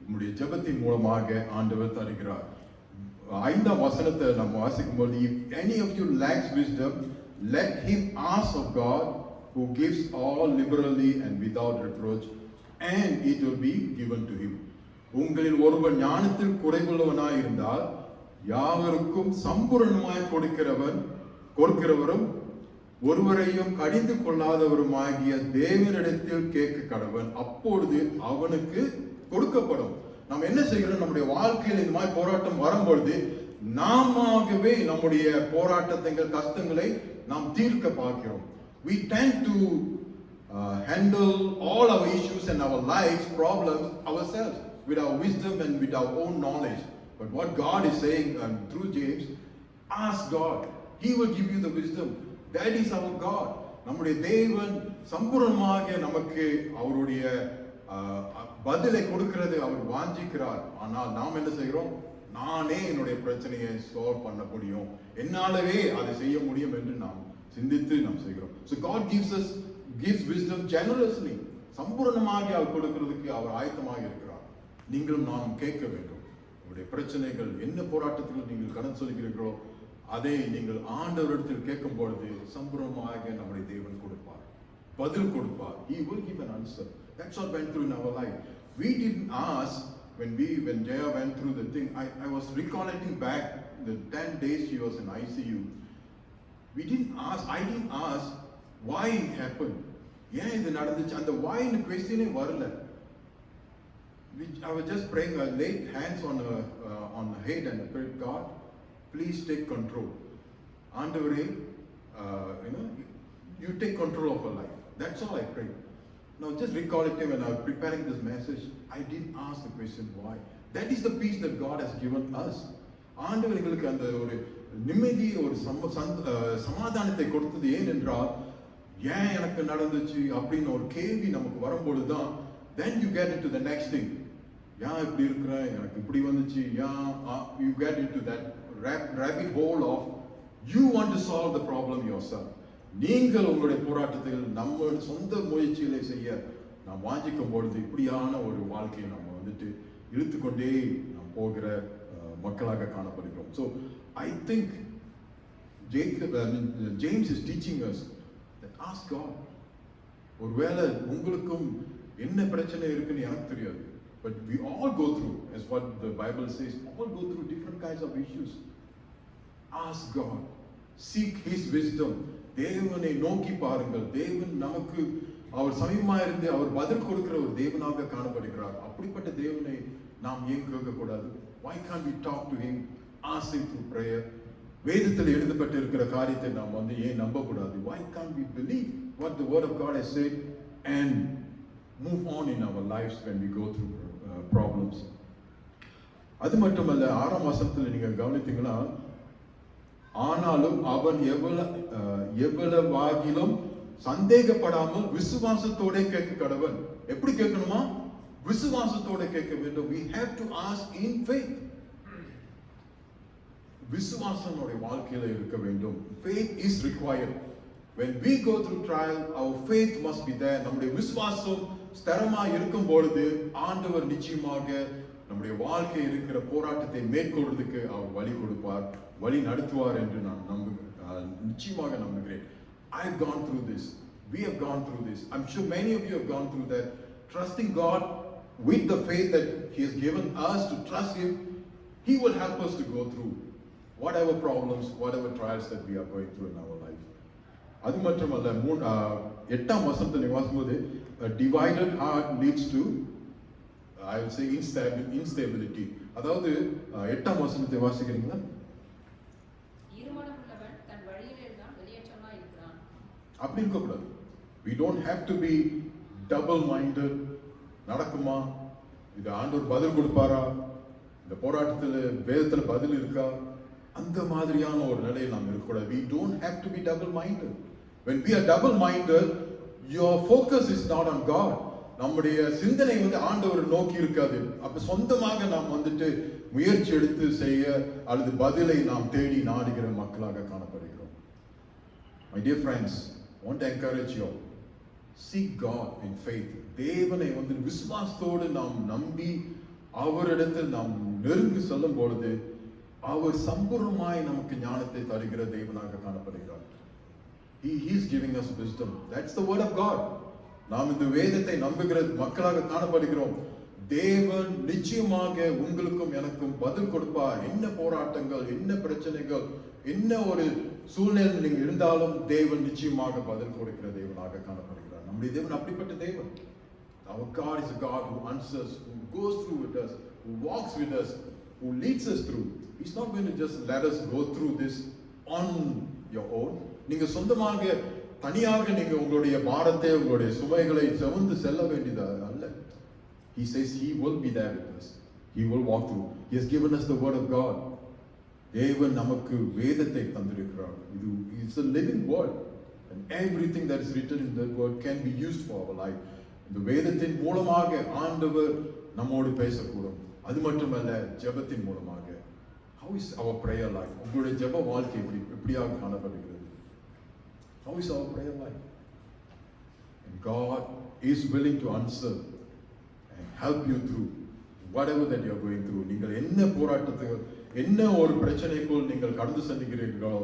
உங்களுடைய ஜெபத்தின் மூலமாக ஆண்டவர் தருகிறார். 5ஆம் வசனத்தை நம்ம வாசிக்கும்போது, if any of you lacks wisdom, let him ask of God, who gives all liberally and without reproach, and it will be given to him. உங்களில் ஒருவன் ஞானத்தில் குறைவுள்ளவனாய் இருந்தால் யாவருக்கும் சம்பூரணமாய் கொடுக்கிறவரும் ஒருவரையும் கடிந்து கொள்ளாதவருமாகிய தேவனிடத்தில் கேட்க கடவன், அப்பொழுது அவனுக்கு கொடுக்கப்படும். நாம் என்ன செய்கிறோம்? நம்முடைய வாழ்க்கையில் இந்த மாதிரி போராட்டம் வரும்பொழுது நாமவே நம்முடைய போராட்டங்கள் கஷ்டங்களை நாம் தீர்க்க பார்க்கிறோம். We tend to handle all our issues and our life's problems ourselves with our wisdom and with our own knowledge. But what God is saying through James, ask God. He will give you the wisdom. That is our God. நம்முடைய தேவன் சம்பூர்ணமாக நமக்கு அவருடைய பதிலை கொடுக்கிறது அவர் வாஞ்சிக்கிறார். ஆனால் நாம் என்ன செய்கிறோம்? நானே என்னுடைய பிரச்சனையை சால்வ் பண்ண முடியும், என்னாலவே அதை செய்ய முடியும் என்று நாம் சிந்தித்து நாம் செய்கிறோம். So God gives wisdom generously. சம்பூர்ணமாக அவர் கொடுக்கிறதுக்கு அவர் ஆயத்தமாக இருக்கிறார். நீங்களும் நானும் கேட்க வேண்டும். உங்களுடைய பிரச்சனைகள் என்ன போராட்டத்தில் நீங்கள் கடன் சொல்கிறீர்களோ அதை நீங்கள் ஆண்டவரிடத்தில் கேட்கும் பொழுது சம்பூர்ணமாக நம்முடைய தேவன் கொடுப்பார், பதில் கொடுப்பார். He will give an answer. That's what went through in our life. We didn't ask when Jaya went through the thing. I was recollecting back the 10 days she was in ICU. I didn't ask why it happened. ஏன் இது நடந்துச்சு? அந்த why in the question வரல. I was just praying. I laid hands on her head and I prayed, God, please take control. ஆண்டவரே, you take control of her life. That's all I prayed. Now just recollecting when I was preparing this message, I didn't ask the question why. That is the peace that God has given us. ஆண்டவர் எங்களுக்கு அந்த ஒரு நிம்மதி, ஒரு சமாதானத்தை கொடுத்தது. ஏனென்றால் ஏன் எனக்கு நடந்துச்சு அப்படின்னு ஒரு கேள்வி நமக்கு வரும்பொழுதுதான் then you get into the next thing. ஏன் இப்படி இருக்கிறேன், எனக்கு இப்படி வந்துச்சு, you get into that rabbit hole of you want to solve the problem yourself. நீங்கள் உங்களுடைய போராட்டத்தில் நம்ம சொந்த முயற்சிகளை செய்ய நாம் வாஞ்சிக்கும் பொழுது இப்படியான ஒரு வாழ்க்கையை நம்ம இழுத்துக்கொண்டே நாம் போகிற மக்களாக காணப்படுகிறோம். So I think James is teaching us that ask God. ஒருவேளை உங்களுக்கும் என்ன பிரச்சனை இருக்குன்னு எனக்கு தெரியாது, but we all go through, as what the Bible says, all go through different kinds of issues. Ask God, seek His wisdom. தேவனை நோக்கி பாருங்கள். தேவன் நமக்கு அவர் சமீபமாக இருந்து அவர் பதில் கொடுக்கிற ஒரு தேவனாக காணப்படுகிறார். அப்படிப்பட்ட தேவனை நாம் ஏன் கேட்க கூடாது? Why can't we talk to him, ask him through prayer? வேதத்தில் எழுதப்பட்டு இருக்கிற காரியத்தை நாம் ஏன் நம்ப கூடாது? Why can't we believe what the word of God has said and move on in our lives when we go through problems? அது மட்டுமல்ல, 6ஆம் வசனத்தில் நீங்க கவனித்தீங்கன்னா, ஆனாலும் அவன் எவ்வளவாகிலும் சந்தேகப்படாமல் விசுவாசத்தோட கேட்க கடவன். எப்படி கேட்கணுமா? விசுவாசத்தோட கேட்க வேண்டும். We have to ask in faith. விசுவாசம் நம்முடைய வாழ்க்கையில இருக்க வேண்டும். Faith is required. When we go through trial, our faith must be there. நம்முடைய விசுவாசம் ஸ்திரமா இருக்கும் பொழுது ஆண்டவர் நிச்சயமாக நம்முடைய வாழ்க்கை இருக்கிற போராட்டத்தை மேற்கொள்றதுக்கு அவர் வழி கொடுப்பார், வழி நடத்துவார் என்று நான் நிச்சயமாக நம்புகிறேன். I have gone through this. We have gone through this. I'm sure many of you have gone through that. Trusting God with the faith that He has given us to trust Him, He will help us to go through whatever problems, whatever trials that we are going through in our life. அது மட்டுமல்ல, 8ஆம் வசனத்தில் வாசிக்கும்போது, a divided heart leads to, I will say, instability. அதாவது 8ஆம் வசனத்தை வாசிக்கிறீங்களா? இருமனமுள்ளவன் தன் வழியிலே தான் வெளியேற்றமாய் இருக்கிறான். அப்படி இருக்கக்கூடாது. We don't have to be double-minded. நடக்குமா, இது ஆண்டவர் பதில் கொடுப்பாரா, இந்த போராட்டத்தில் வேதத்தில் பதில் இருக்கா, அந்த மாதிரியான ஒரு நிலையில் நாம் இருக்கக்கூடாது. We don't have to be double-minded. When we are double-minded, your focus is not on God. நம்முடைய சிந்தனை ஆண்டவர் நோக்கி இருக்காது. அப்ப சொந்தமாக நாம் முயற்சி எடுத்து செய்ய அல்லது பதிலை நாம் தேடி நாடுகிற மக்களாக காணப்படுகிறோம். My dear friends, I want to encourage you all. Seek God in faith. தேவனை விசுவாசத்தோடு நாம் நம்பி அவரிடத்தில் நாம் நெருங்கி செல்லும் பொழுது அவர் சம்பூர்ணமாய் நமக்கு ஞானத்தை தருகிற தேவனாக காணப்படுகிறார். He is giving us wisdom. That's the word of God. நாம் இந்த வேதத்தை நம்புகிற மக்களாக காணப்படுகிறோம். தேவன் நிச்சயமாக உங்களுக்கும் எனக்கும் பதில் கொடுப்பார். என்ன போராட்டங்கள், என்ன பிரச்சனைகள், என்ன ஒரு சூழ்நிலை நீங்க இருந்தாலும் தேவன் நிச்சயமாக பதில் கொடுக்கிற தேவனாக காணப்படுகிறார். நம்முடைய தேவன் அப்படிப்பட்ட தேவன். Our God is a God who answers, who goes through with us, who walks with us, who leads us through. He's not going to just let us go through this on your own. நீங்க சொந்தமாக தனியாக நீங்க உங்களுடைய பாரத்தை, உங்களுடைய சுமைகளை சுமந்து செல்ல வேண்டியது அல்ல. He says he will be there with us. He will walk through. He has given us the word of God. தேவன் நமக்கு வேதத்தை தந்திருக்கிறார். இது is a living word, and everything that is written in that word can be used for our life. இந்த வேதத்தின் மூலமாக ஆண்டவர் நம்மோடு பேசக்கூடும். அது மட்டுமல்ல, ஜெபத்தின் மூலமாக. How is our prayer life? உங்களுடைய ஜெப வாழ்க்கை எப்படியாக காணப்படுகிறது? How is our prayer life? And God is willing to answer and help you through whatever that you are going through. நீங்கள் என்ன போராட்டத்துக்கு, என்ன ஒரு பிரச்சனைக்குள் நீங்கள் கடந்து செல்கிறீர்களோ,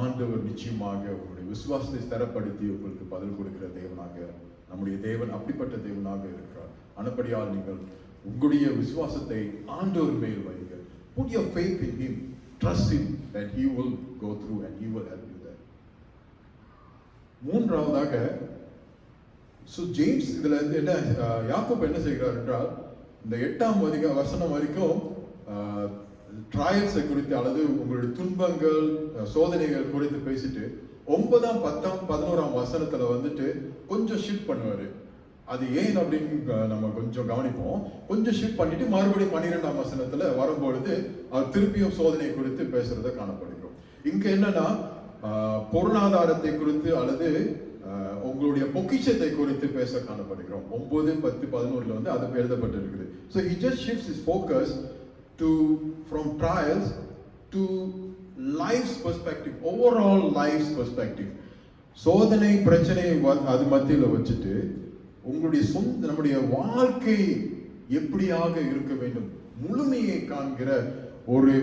ஆண்டவர் நிச்சயமாக உங்களுடைய விசுவாசத்தை ஸ்திரப்படுத்தி உங்களுக்கு பதில் கொடுக்கிற தேவனாக நம்முடைய தேவன் அப்படிப்பட்ட தேவனாக இருக்கிறார். அனப்படியால் நீங்கள் உங்களுடைய விசுவாசத்தை ஆண்டவர் மேல் வைங்க. Put your faith in him. Trust him that he will go through and he will help you there. மூன்றாவதாக, ஜேம்ஸ் இதுல என்ன யாக்கோபு என்ன செய்கிறார் என்றால், இந்த 8ஆம் வசனம் வரைக்கும் ட்ரையல்ஸை குறித்து அல்லது உங்களுடைய துன்பங்கள், சோதனைகள் குறித்து பேசிட்டு 9ஆம் 10ஆம் 11ஆம் வசனத்துல கொஞ்சம் ஷிஃப்ட் பண்ணுவாரு. அது ஏன் அப்படின்னு நம்ம கொஞ்சம் கவனிப்போம். கொஞ்சம் ஷிஃப்ட் பண்ணிட்டு மறுபடியும் 12ஆம் வசனத்துல வரும்பொழுது அவர் திருப்பியும் சோதனை குறித்து பேசுறத காணப்படுகிறோம். இங்க என்னன்னா, பொருளாதாரத்தை குறித்து அல்லது உங்களுடைய பொக்கிஷத்தை குறித்து பேச காணப்படுகிறோம். 9, 10, 11 அது எழுதப்பட்டிருக்குது. So he just shifts his focus from trials to life's perspective, overall life's perspective. சோதனை பிரச்சனை அது மத்தியில வச்சுட்டு உங்களுடைய நம்முடைய வாழ்க்கை எப்படியாக இருக்க வேண்டும் முழுமையை காண்கிற ஒரு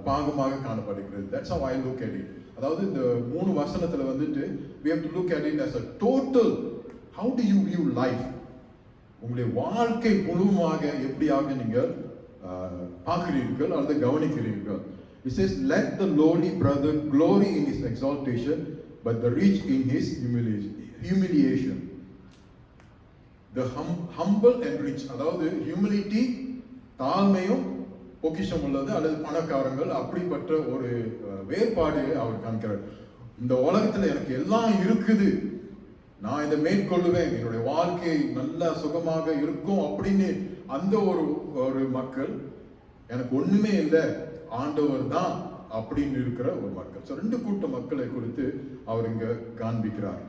பாகமாக காணப்படுகிறது. That's how I look at it. அதாவது இந்த 3 வசனத்துல we have to look at it as a total. How do you view life? உங்களுடைய வாழ்க்கை முழுமையாக எப்படியாக நீங்கள் பார்க்கிறீர்கள் அல்லது கவனிக்கிறீர்கள்? It says, let the lowly brother glory in his exaltation, but the rich in his humiliation. The humble and rich, அதாவது humility, தாழ்மையும் பொக்கிஷம் உள்ளது அல்லது பணக்காரங்கள், அப்படிப்பட்ட ஒரு வேறுபாடு அவர் காண்கிறார். இந்த உலகத்துல எனக்கு எல்லாம் இருக்குது, நான் இதை மேற்கொள்ளுவேன், என்னுடைய வாழ்க்கை நல்லா சுகமாக இருக்கும் அப்படின்னு அந்த ஒரு மக்கள், எனக்கு ஒண்ணுமே இல்லை, ஆண்டவர் தான் அப்படின்னு இருக்கிற ஒரு மக்கள். 2 கூட்ட மக்களை குறித்து அவர் இங்க காண்பிக்கிறார்.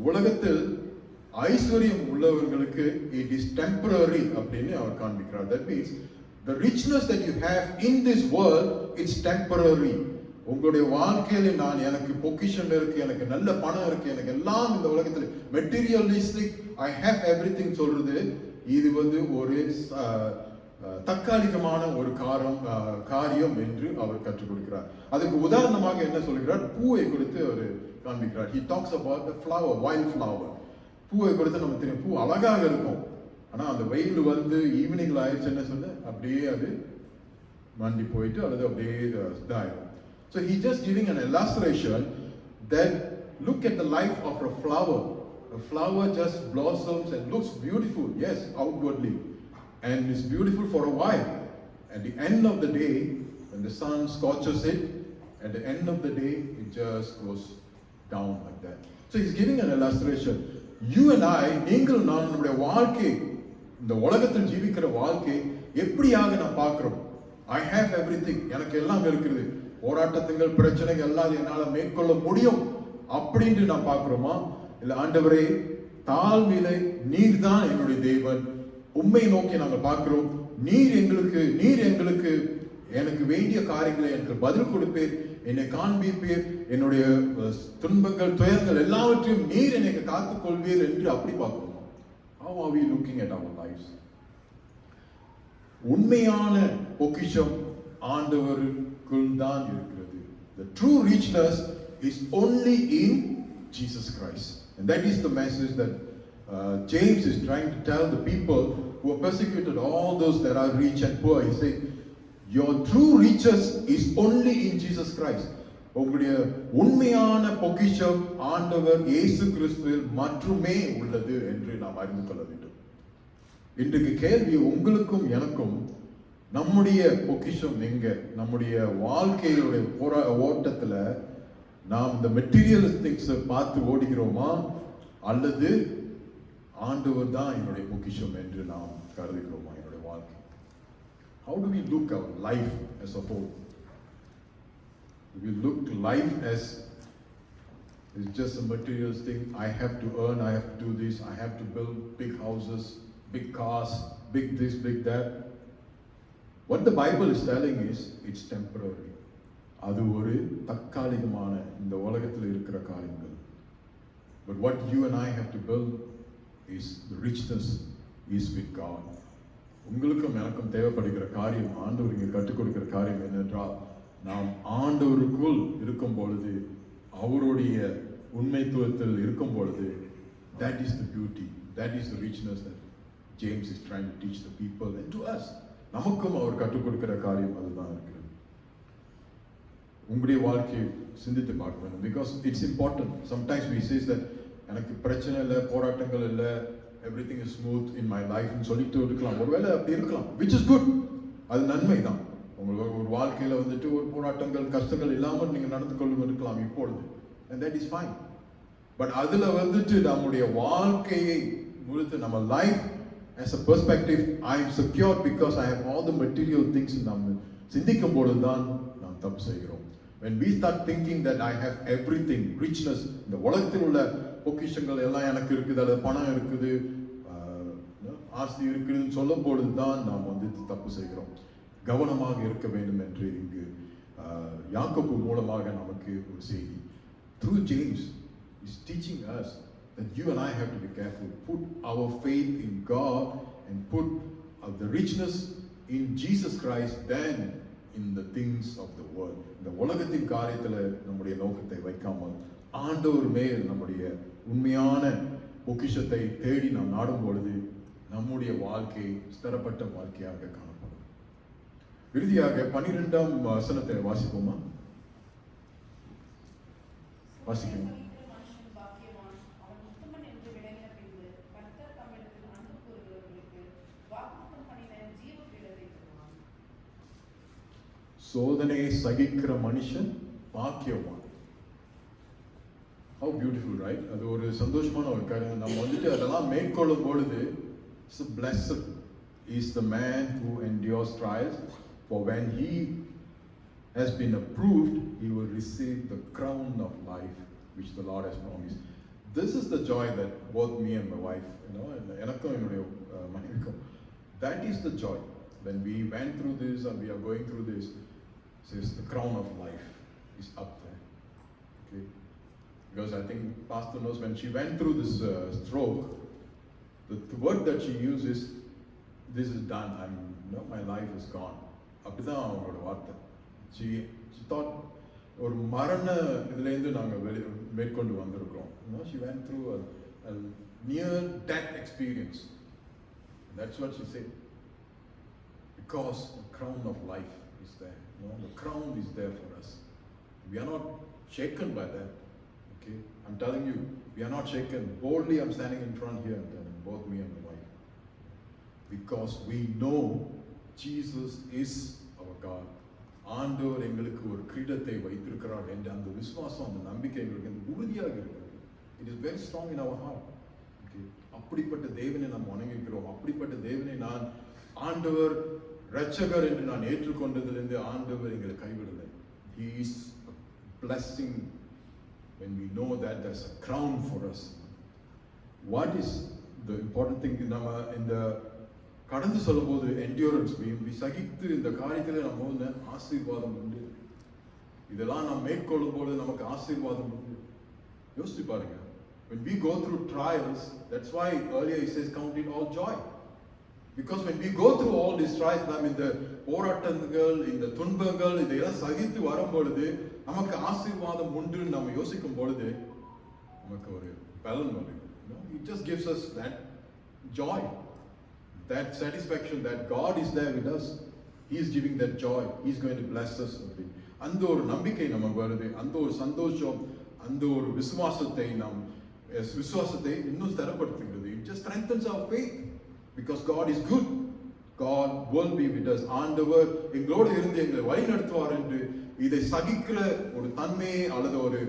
உலகத்தில் ஐஸ்வர்யம் உள்ளவர்களுக்கு it is temporary அப்படின்னு அவர் காண்பிக்கிறார். That means the richness that you have in this world, it's temporary. உங்களுடைய வாழ்க்கையில எனக்கு பொக்கிஷன் இருக்கு, எனக்கு நல்ல பணம் இருக்கு, எனக்கு எல்லாம் இந்த உலகத்தில் மெட்டீரியலிஸ்டிக், I have everything சொல்றது, இது ஒரு தற்காலிகமான ஒரு காரியம் என்று அவர் கற்றுக் கொடுக்கிறார். அதுக்கு உதாரணமாக என்ன சொல்கிறார்? பூவை குறித்து அவர் காண்பிக்கிறார். He talks about the flower, wild flower. பூவை குறித்து நமக்கு தெரியும், பூ அழகாக இருக்கும், ஆனா அந்த வெயில் ஈவினிங்ல ஆயிடுச்சு என்ன சொன்ன, அப்படியே அது மண்டி போயிட்டு அல்லது அப்படியே இதாயிடும். So he's just giving an illustration that look at the life of a flower. A flower just blossoms and looks beautiful, yes, outwardly, and it's beautiful for a while. At the end of the day, when the sun scorches it, at the end of the day, it just goes down like that. So he's giving an illustration. You and I, நீங்கள் நான் நம்முடைய வாழ்க்கை, இந்த உலகத்தில் ஜீவிக்கிற வாழ்க்கை எப்படியாக நான் பார்க்கிறோம். I have everything, எனக்கு எல்லாம் இருக்கிறது, போராட்டங்கள் பிரச்சனைகள் எல்லாம் என்னால மேற்கொள்ள முடியும் அப்படின்ட்டு நான் பார்க்கிறோமா? இல்ல ஆண்டவரே தாழ்மையிலே நீர் தான் என்னுடைய தேவன், உம்மை நோக்கி நாங்கள் பார்க்கிறோம், நீர் எங்களுக்கு எனக்கு வேண்டிய காரியங்களை எனக்கு பதில் கொடுப்பீர், என்னை காண்பிப்பீர், என்னுடைய துன்பங்கள் துயரங்கள் எல்லாவற்றையும் நீர் எனக்கு காத்துக் கொள்வீர் என்று அப்படி பார்க்கிறோம். How are we looking at our lives? உண்மையான பொக்கிஷம் ஆண்டவருக்குள் தான் இருக்கிறது. The true richness is only in Jesus Christ. And that is the message that James is trying to tell the people who are persecuted, all those that are rich and poor. He said, your true riches is only in Jesus Christ. உங்களுடைய உண்மையான பொக்கிஷம் ஆண்டவர் இயேசு கிறிஸ்துவில் மட்டுமே உள்ளது என்று நாம் அறிந்து கொள்ள வேண்டும். இன்றைக்கு கேள்வி உங்களுக்கும் எனக்கும், நம்முடைய பொக்கிஷம் எங்க? நம்முடைய வாழ்க்கையுடைய ஓட்டத்துல நாம் இந்த மெட்டீரியல் திங்ஸ் பார்த்து ஓடுகிறோமா, அல்லது ஆண்டவர் தான் என்னுடைய பொக்கிஷம் என்று நாம் கருதுகிறோமா என்னுடைய வாழ்க்கை? How do we look at life as a whole? Do we look life as it's just a material thing? I have to earn, I have to do this, I have to build big houses, big cars, big this, big that. What the Bible is telling is it's temporary. அது ஒரு தற்காலிகமான இந்த உலகத்தில் இருக்கிற காரியங்கள். But what you and I have to build is the richness is with God. உங்களுக்கும் எனக்கும் தேவைப்படுகிற காரியம், ஆண்டவர் இங்கே கற்றுக் கொடுக்கிற காரியம் என்னென்றால், நாம் ஆண்டவருக்குள் இருக்கும் பொழுது, அவருடைய உண்மைத்துவத்தில் இருக்கும் பொழுது, that is the beauty, that is the richness that James is trying to teach the people and to us. நமக்கும் அவர் கற்றுக் கொடுக்கிற காரியம் அதுதான் இருக்கிறது. உங்களுடைய வாழ்க்கையை சிந்தித்து பார்க்க வேண்டும். Because it's important. Sometimes we say that எனக்கு பிரச்சனை இல்லை, போராட்டங்கள் இல்லை, everything is smooth in my life ன்னு சொல்லிட்டு இருக்கலாம். ஒருவேளை அப்படி இருக்கலாம், which is good. அது நன்மை தான். உங்களுக்கு ஒரு வாழ்க்கையில வந்துட்டு ஒரு போராட்டங்கள் கஷ்டங்கள் இல்லாமல் நீங்க நடந்து கொண்டு இருக்கலாம் இப்பொழுது, and that is fine. But அதுல வந்துட்டு நம்முடைய வாழ்க்கையை குறித்து நம்ம life as a perspective, I am secured because I have all the material things நம்ம சிந்திக்கும் பொழுதுதான் நாம் தப்பு செய்கிறோம். When we start thinking that I have everything, richness, இந்த உலகத்தில் உள்ள பொக்கிஷங்கள் எல்லாம் எனக்கு இருக்குது, அல்லது பணம் இருக்குது, ஆஸ்தி இருக்குதுன்னு சொல்லும் பொழுதுதான் நாம் வந்து தப்பு செய்கிறோம். கவனமாக இருக்க வேண்டும் என்று இங்கு யாக்கோபு மூலமாக நமக்கு ஒரு செய்தி. Through James is teaching us that you and I have to be careful. Put our faith in God and put the richness in Jesus Christ than in the things of the world. இந்த உலகத்தின் காரியத்தில் நம்முடைய நோக்கத்தை வைக்காமல் ஆண்டவர் மேல் நம்முடைய உண்மையான பொக்கிஷத்தை தேடி நாம் நாடும் பொழுது நம்முடைய வாழ்க்கை ஸ்திரப்பட்ட வாழ்க்கையாக காணப்படும். இறுதியாக 12ஆம் வசனத்தை வாசிப்போமா? வாசிக்கணும். சோதனையை சகிக்கிற மனுஷன் பாக்கியவான். How beautiful, right? அது ஒரு சந்தோஷமான ஒரு காரியம். நம்ம வந்துட்டு அதெல்லாம் மேற்கொள்ளும் பொழுது, so blessed is the man who endures trials, for when he has been approved, he will receive the crown of life which the Lord has promised. This is the joy that both me and my wife, எனக்கும் என்னுடைய மனைவிக்கும், that is the joy. When we went through this and we are going through this, says the crown of life is up there. Okay? Because I think Pastor knows when she went through this stroke, the word that she uses, this is done. My life is gone. அப்படிதான் அவங்களோட வார்த்தை. She thought ஒரு மரண இதுலேருந்து நாங்கள் மேற்கொண்டு வந்திருக்கிறோம். She went through a near death experience. That's what she said. Because the crown of life is there. The crown is there for us. We are not shaken by that. Okay, I'm telling you, we are not shaken. Boldly, I'm standing in front here and telling both me and my wife, because we know Jesus is our God. ஆண்டவர் எங்களுக்கு ஒரு கிரீடத்தை வைத்திருக்கிறார் என்ற அந்த விசுவாசம், அந்த நம்பிக்கை எங்களுக்கு உறுதியாக இருக்கிறது. It is very strong in our heart. Okay. அப்படிப்பட்ட தேவனை நாம் வணங்குகிறோம். அப்படிப்பட்ட தேவனை நான் ஆண்டவர் இரட்சகர் என்று நான் ஏற்றுக்கொண்டதிலிருந்து ஆண்டவர் எங்களை கைவிடலை. He is a blessing when we know that there's a crown for us. What is the important thing? நம்ம இந்த கடந்து சொல்லும்போது endurance, we சகித்து இந்த காரியத்தில் நம்ம வந்து ஆசீர்வாதம் உண்டு. இதெல்லாம் நாம் மேற்கொள்ளும் போது நமக்கு ஆசீர்வாதம் உண்டு. யோசிச்சு பாருங்க. When we go through trials, that's why earlier he says count it all joy. Because when we go through all these trials, நாம் இந்த போராட்டங்கள், இந்த துன்பங்கள் இதையெல்லாம் சகித்து வரும் பொழுது நமக்கு ஆசீர்வாதம் உண்டு நம்ம யோசிக்கும் பொழுது நமக்கு ஒரு பலன் வருது. It just gives us that joy, that satisfaction that God is there with us. He is giving that joy. He is going to bless us. அந்த ஒரு நம்பிக்கை நமக்கு வருது, அந்த ஒரு சந்தோஷம், அந்த ஒரு விசுவாசத்தை இன்னும் ஸ்திரப்படுத்துகிறது. It just strengthens our faith because God is good. God will be with us. ஆண்டவர் எங்களோடு இருந்து எங்களை வழி நடத்துவார் என்று இதை சகிக்கிற ஒரு தன்மையை அல்லது ஒரு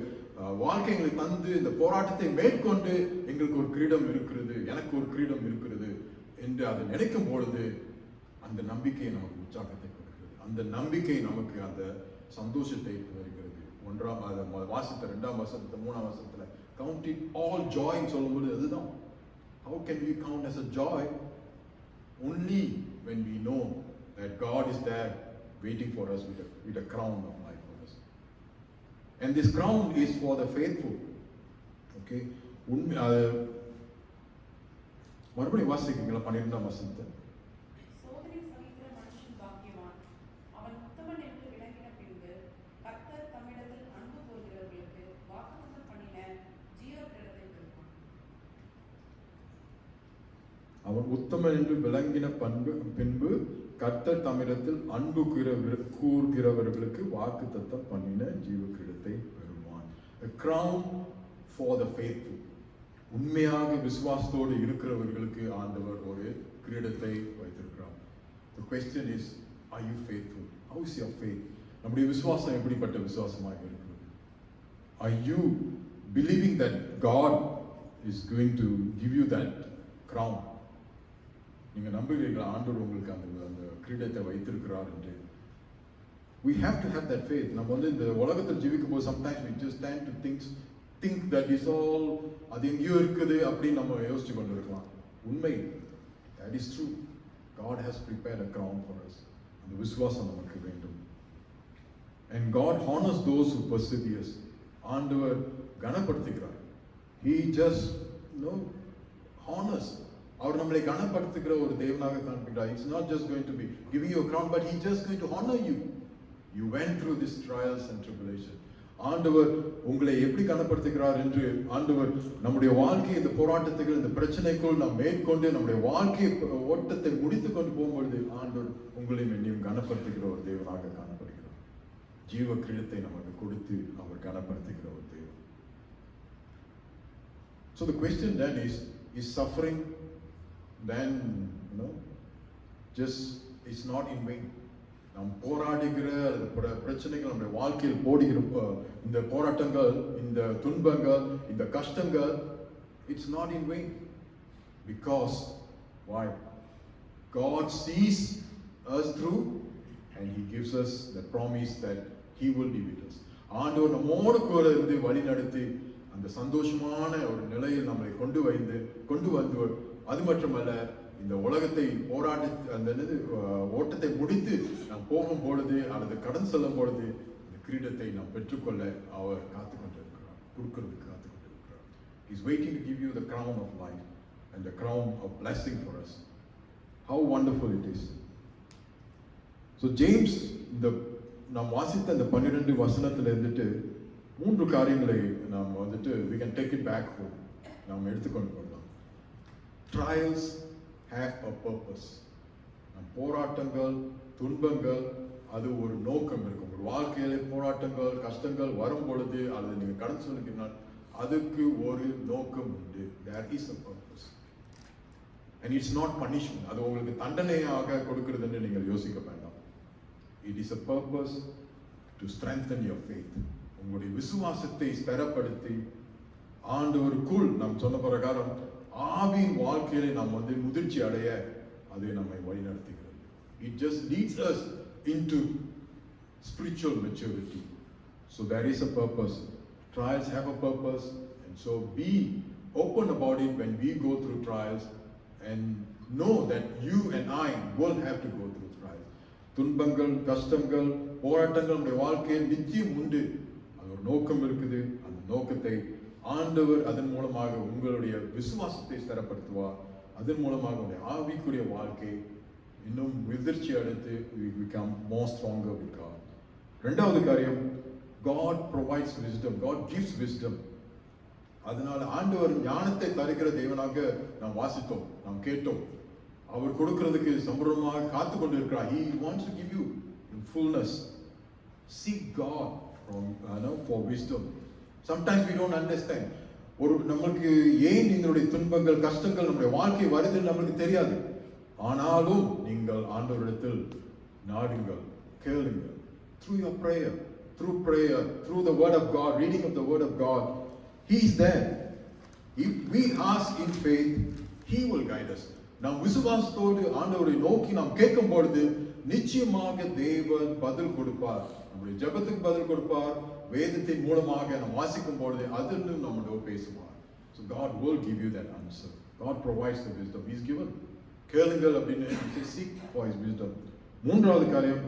வாழ்க்கை எங்களுக்கு தந்து இந்த போராட்டத்தை மேற்கொண்டு எங்களுக்கு ஒரு கிரீடம் இருக்கிறது, எனக்கு ஒரு கிரீடம் இருக்கிறது என்று அதை நினைக்கும் பொழுது அந்த நம்பிக்கை நமக்கு உற்சாகத்தை கொடுக்கிறது. அந்த நம்பிக்கை நமக்கு அந்த சந்தோஷத்தை வருகிறது. வாசித்த 2ஆம் வசனத்துல 3ஆம் வசனத்துல count it all joy சொல்லும்போது அதுதான். How can we count as a joy? Only when we know that God is there waiting for us with a crown of life for us. And this crown is for the faithful. Okay, மறுபடியும் வாசிக்கிறீங்களா 12ஆம் வசனத்தை? சோதனை சகிக்கிற மனுஷன் பாக்கியவான், அவன் உத்தமன் என்று விளங்கின பின்பு கர்த்தர் தம்மிடத்தில் அன்பு கூறுகிறவர்களுக்கு வாக்குத்தத்தம் பண்ணின ஜீவக்கிரீடத்தை பெறுவான். அவன் உத்தமன் என்று விளங்கின பின்பு கர்த்தர் தம்மிடத்தில் அன்பு கூறுகிறவர்களுக்கு வாக்குத்தத்தம் பண்ணின ஜீவக்கிரீடத்தை பெறுவான். A crown for the faithful. உண்மையாக விசுவாசத்தோடு இருக்கிறவர்களுக்கு ஆண்டவர் ஒரு கிரீடத்தை வைத்திருக்கிறார். The question is, are you faithful? How is your faith? நம்முடைய விசுவாசம் எப்படிப்பட்ட விசுவாசமாக இருக்கிறது? Are you believing that God is going to give you that crown? நீங்க நம்புகிறீர்களா ஆண்டவர் உங்களுக்கு அந்த கிரீடத்தை வைத்திருக்கிறார் என்று? We have to have that faith. நம்ம வந்து இந்த உலகத்தில் ஜீவிக்கும் போது sometimes we just tend to think that is all, அது எங்கேயோ இருக்குது அப்படின்னு நம்ம யோசிச்சு கொண்டு இருக்கலாம். உண்மை, that is true. God has prepared a crown for us. அந்த விசுவாசம் நமக்கு வேண்டும். And God honors those who perseveres. ஆண்டவர் கனப்படுத்துகிறார். He just honors. அவர் நம்மளை கனப்படுத்துகிற ஒரு தேவனாக காண்பிக்கிறார். It's not just going to be giving you a crown, but He's just going to honor you. You went through these trials and tribulation. ஆண்டவர் உங்களை எப்படி கனப்படுத்துகிறார் என்று ஆண்டவர் நம்முடைய வாழ்க்கை இந்த போராட்டத்துகள் இந்த பிரச்சனைக்குள் நாம் மேற்கொண்டு நம்முடைய வாழ்க்கை ஓட்டத்தை முடித்து கொண்டு போகும்பொழுது ஆண்டவர் உங்களையும் என்னையும் கனப்படுத்துகிற ஒரு தேவனாக காணப்படுகிறார். ஜீவ கிரீடத்தை நமக்கு கொடுத்து அவர் கனப்படுத்துகிற ஒரு தேவன். So the question then is suffering then just it's not in vain. நாம் போராடுகிற பிரச்சனைகள் நம்முடைய வாழ்க்கையில் போடுகிற இந்த போராட்டங்கள், இந்த துன்பங்கள், இந்த கஷ்டங்கள், it's not in vain. Because why? God sees us through and He gives us the promise that He will be with us. ஆண்டவர் நம்மோடு கூட இருந்து வழி நடத்தி அந்த சந்தோஷமான ஒரு நிலையில் நம்மளை கொண்டு வந்து அது மட்டுமல்ல இந்த உலகத்தை அந்த ஓட்டத்தை முடித்து நாம் போகும் பொழுது அல்லது கடந்து செல்லும் பொழுது இந்த கிரீடத்தை நாம் பெற்றுக்கொள்ள அவர் காத்துக்கொண்டிருக்கிறார், கொடுக்கிறதுக்கு காத்துக்கொண்டிருக்கிறார். He is waiting to give you the crown of life and the crown of blessing for us. How wonderful it is. So James, நாம் வாசித்த இந்த 12 வசனத்துல இருந்துட்டு 3 காரியங்களை நாம் வந்துட்டு we can take it back home. நாம் எடுத்துக்கொண்டு போகலாம். Trials have a purpose. போராட்டங்கள், துன்பங்கள், அது ஒரு நோக்கம் இருக்கும். ஒரு வாழ்க்கையில போராட்டங்கள், கஷ்டங்கள் வரும் பொழுது அல்லது நீங்க கடந்து சொல்லிக்கிறால் அதுக்கு ஒரு நோக்கம் உண்டு. There is a purpose. And it's not punishment. அது உங்களுக்கு தண்டனையாக கொடுக்கிறதுன்னு நீங்கள் யோசிக்க வேண்டாம். It is a purpose to strengthen your faith. உங்களுடைய விசுவாசத்தை ஸ்திரப்படுத்தி ஆண்டவருக்குள் நாம் சொன்ன பிரகாரம் ஆவியின் வாழ்க்கையில நாம் வந்து முதிர்ச்சி அடைய அது நம்மை வழிநடத்துகிறது. It just leads us into spiritual maturity. So there is a purpose. Trials have a purpose, and so be open about it when we go through trials, and know that you and I will have to go through trials. துன்பங்கள், கஷ்டங்கள், போராட்டங்கள் நம்முடைய வாழ்க்கையில் நிச்சயம் உண்டு. அது ஒரு நோக்கம் இருக்குது. அந்த நோக்கத்தை ஆண்டவர் அதன் மூலமாக உங்களுடைய விசுவாசத்தை ஸ்திரப்படுத்துவார். அதன் மூலமாக உங்களுடைய ஆவிக்குரிய வாழ்க்கை இன்னும் முதிர்ச்சி அடைந்து we become more stronger with God. இரண்டாவது காரியம், God provides wisdom. God gives wisdom. அதனால ஆண்டவர் ஞானத்தை தருகிற தேவனாக நாம் வாசித்தோம், நாம் கேட்டோம். அவர் கொடுக்கிறதுக்கு சம்பூர்ணமாக காத்து கொண்டு இருக்கிறார். He wants to give you in fullness. Seek God for wisdom. Sometimes we don't understand. ஒரு நமக்கு ஏன் எங்களுடைய துன்பங்கள், கஷ்டங்கள் நம்முடைய வாழ்க்கை வருதுன்னு நமக்கு தெரியாது. ஆனாலும் நீங்கள் ஆண்டவரிடத்தில் நாடுங்கள், கேளுங்கள். Through your prayer, through the word of God, reading of the word of God, He is there. If we ask in faith, He will guide us. நாம் விசுவாசத்தோடு ஆண்டவரை நோக்கி நாம் கேட்கும் பொழுது நிச்சயமாக தேவன் பதில் கொடுப்பார். நம்முடைய ஜெபத்துக்கு பதில் கொடுப்பார். வேதத்தின் மூலமாக நாம் வாசிக்கும் பொழுது அதிலும் நம்மளோட பேசுவார். So God will give you that answer. God provides the wisdom. He is given. கேளுங்கள் அப்படின்னு seek for His wisdom. மூன்றாவது காரியம்,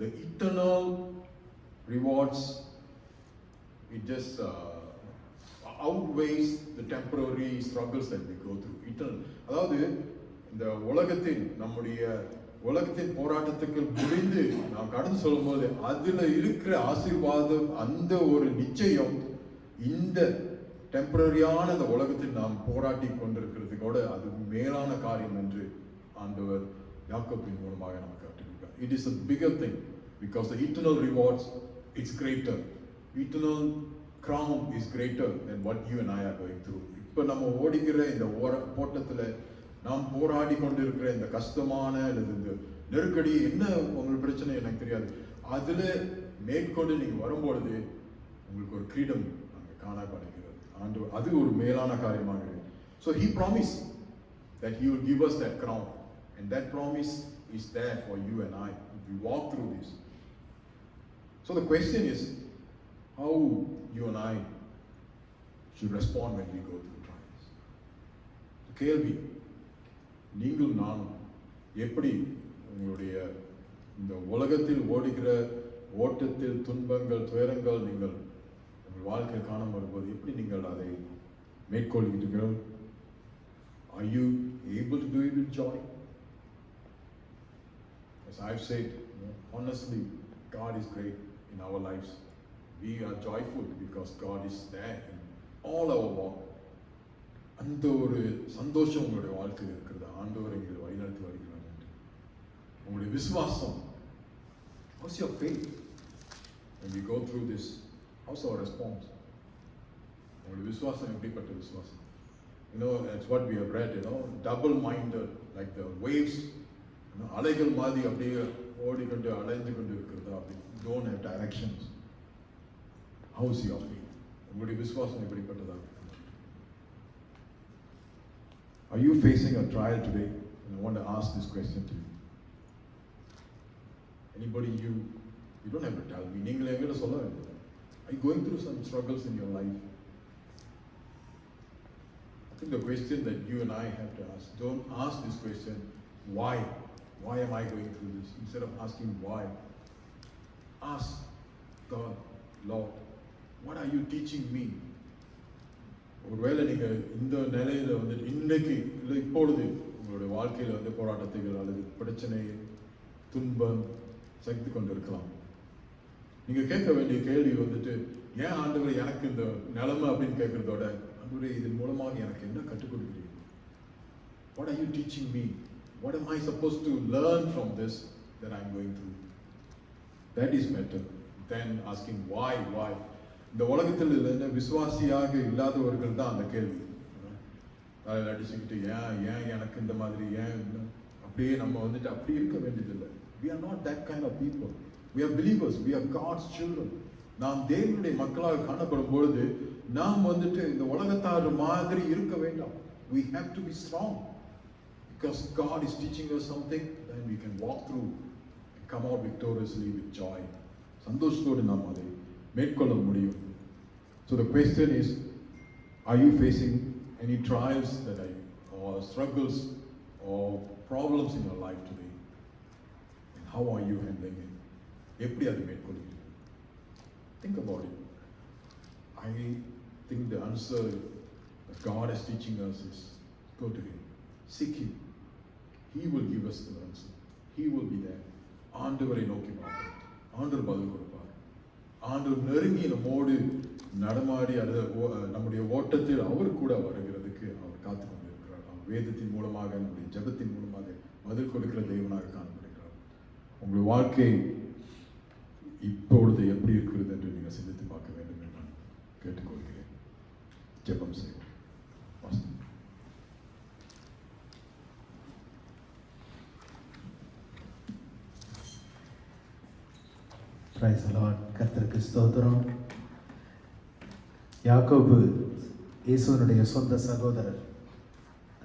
the eternal rewards, it just outweighs the temporary struggles that we go through. Eternal, அதாவது இந்த உலகத்தின் நம்முடைய உலகத்தின் போராட்டத்துக்கு முடிந்து நாம் கடந்து சொல்லும்போது அதுல இருக்கிற ஆசீர்வாதம், அந்த ஒரு நிச்சயம் இந்த டெம்பரரியான அந்த உலகத்தில் நாம் போராட்டி கொண்டிருக்கிறதுக்கோட அது மேலான காரியம் என்று ஆண்டவர் யாக்கோபின் மூலமாக நமக்கு கற்றுக்கிறார். It is a bigger thing because the eternal rewards, it's greater. Eternal crown is greater than what you and I are going through. இப்போ நம்ம ஓடிக்கிற இந்த போட்டத்துல நாம் போராடி கொண்டிருக்கிற இந்த கஷ்டமான அல்லது இந்த நெருக்கடி, என்ன உங்களுக்கு பிரச்சனை எனக்கு தெரியாது, அதுல மேற்கொண்டு நீங்க வரும்பொழுது உங்களுக்கு ஒரு கிரீடம் அங்கே காணப்படுகிறது. ஆண்டவர் அது ஒரு மேலான காரியமாக இருக்கு. So He promised that He will give us that crown, and that promise is there for you and I if we walk through this. So the question is, how you and I should respond when we go through trials. கேள்வி, நீங்கள் நானும் எப்படி உங்களுடைய இந்த உலகத்தில் ஓடுகிற ஓட்டத்தில் துன்பங்கள், துயரங்கள் நீங்கள் உங்கள் வாழ்க்கையில் காண வரும்போது எப்படி நீங்கள் அதை மேற்கொள்கிறீர்கள்? Are you able to do it with joy? As I've said, honestly, God is great in our lives. We are joyful because God is there in all our walk. அந்த ஒரு சந்தோஷம் உங்களுடைய வாழ்க்கையில் இருக்கிறது. ஆண்டவர் எங்களை வழிநடத்தி வருகிறார் என்று உங்களுடைய விசுவாசம். How's your faith when we go through this? How's our response? உங்களுடைய விசுவாசம் எப்படிப்பட்ட விசுவாசம்? That's what we have read, double-minded, like the waves, அலைகள் மாதிரி அப்படியே ஓடிக்கொண்டு அலைந்து கொண்டு இருக்கிறதா, அப்படி don't have directions. How's your faith? உங்களுடைய விசுவாசம் எப்படிப்பட்டதாக? Are you facing a trial today? And I want to ask this question to you. Anybody, you don't have to tell me. நீங்களே எங்கிட்ட சொல்ல வேண்டியது. Are you going through some struggles in your life? I think the question that you and I have to ask, don't ask this question, why? Why am I going through this? Instead of asking why, ask God, Lord, what are you teaching me? ஒருவேளை நீங்கள் இந்த நிலையில் வந்து இன்னைக்கு இல்லை இப்பொழுது உங்களுடைய வாழ்க்கையில் வந்து போராட்டத்தைகள் அல்லது பிரச்சனை, துன்பம் சகித்து கொண்டு இருக்கலாம். நீங்கள் கேட்க வேண்டிய கேள்வி வந்துட்டு, ஏன் ஆண்டவர் எனக்கு இந்த நிலைமை அப்படின்னு கேட்கறதோட, ஆண்டவரே இதன் மூலமாக எனக்கு என்ன கற்றுக் கொடுக்கிறீங்க? What are you teaching me? What am I supposed to learn from this that I'm going through? That is better than asking why. இந்த உலகத்தில் இல்லை விசுவாசியாக இல்லாதவர்கள் தான் அந்த கேள்வி தலையில் அடிச்சுக்கிட்டு ஏன் எனக்கு இந்த மாதிரி ஏன் அப்படியே நம்ம வந்துட்டு அப்படி இருக்க வேண்டியதில்லை. We are not that kind of people. We are believers. We are God's children. நாம் தேவனுடைய மக்களாக காணப்படும் பொழுது நாம் வந்துட்டு இந்த உலகத்தார் மாதிரி இருக்க வேண்டாம். We have to be strong because God is teaching us something, then we can walk through and come out victoriously with joy. சந்தோஷத்தோடு நாம் அதை மேற்கொள்ள முடியும். So the question is, are you facing any trials or struggles or problems in your life today? And how are you handling it? எப்படி அதை மேற்கொள்ளுங்க? Think about it. I think the answer that God is teaching us is go to Him, seek Him. He will give us the answer. He will be there. ஆண்டவரை நோக்கி பார்ப்போம். ஆண்டவர் பதில் கொடுப்பார். ஆண்டவர் நெருங்கி நம்மோடு நடமாடி நம்முடைய ஓட்டத்தில் அவர் கூட வருகிறதுக்கு அவர் காத்து கொண்டிருக்கிறார். அவர் வேதத்தின் மூலமாக நம்முடைய ஜெபத்தின் மூலமாக பதில் கொடுக்கிற தெய்வனாக காணப்படுகிறார். உங்களுடைய வாழ்க்கை இப்பொழுது எப்படி இருக்கிறது என்று நீங்கள் சிந்தித்து பார்க்க வேண்டும் என்று நான் கேட்டுக்கொள்கிறேன். ஜெபம் செய்வோம். Praise the Lord. கர்த்தருக்கு ஸ்தோத்திரம். யாக்கோபு இயேசுவினுடைய சொந்த சகோதரர்.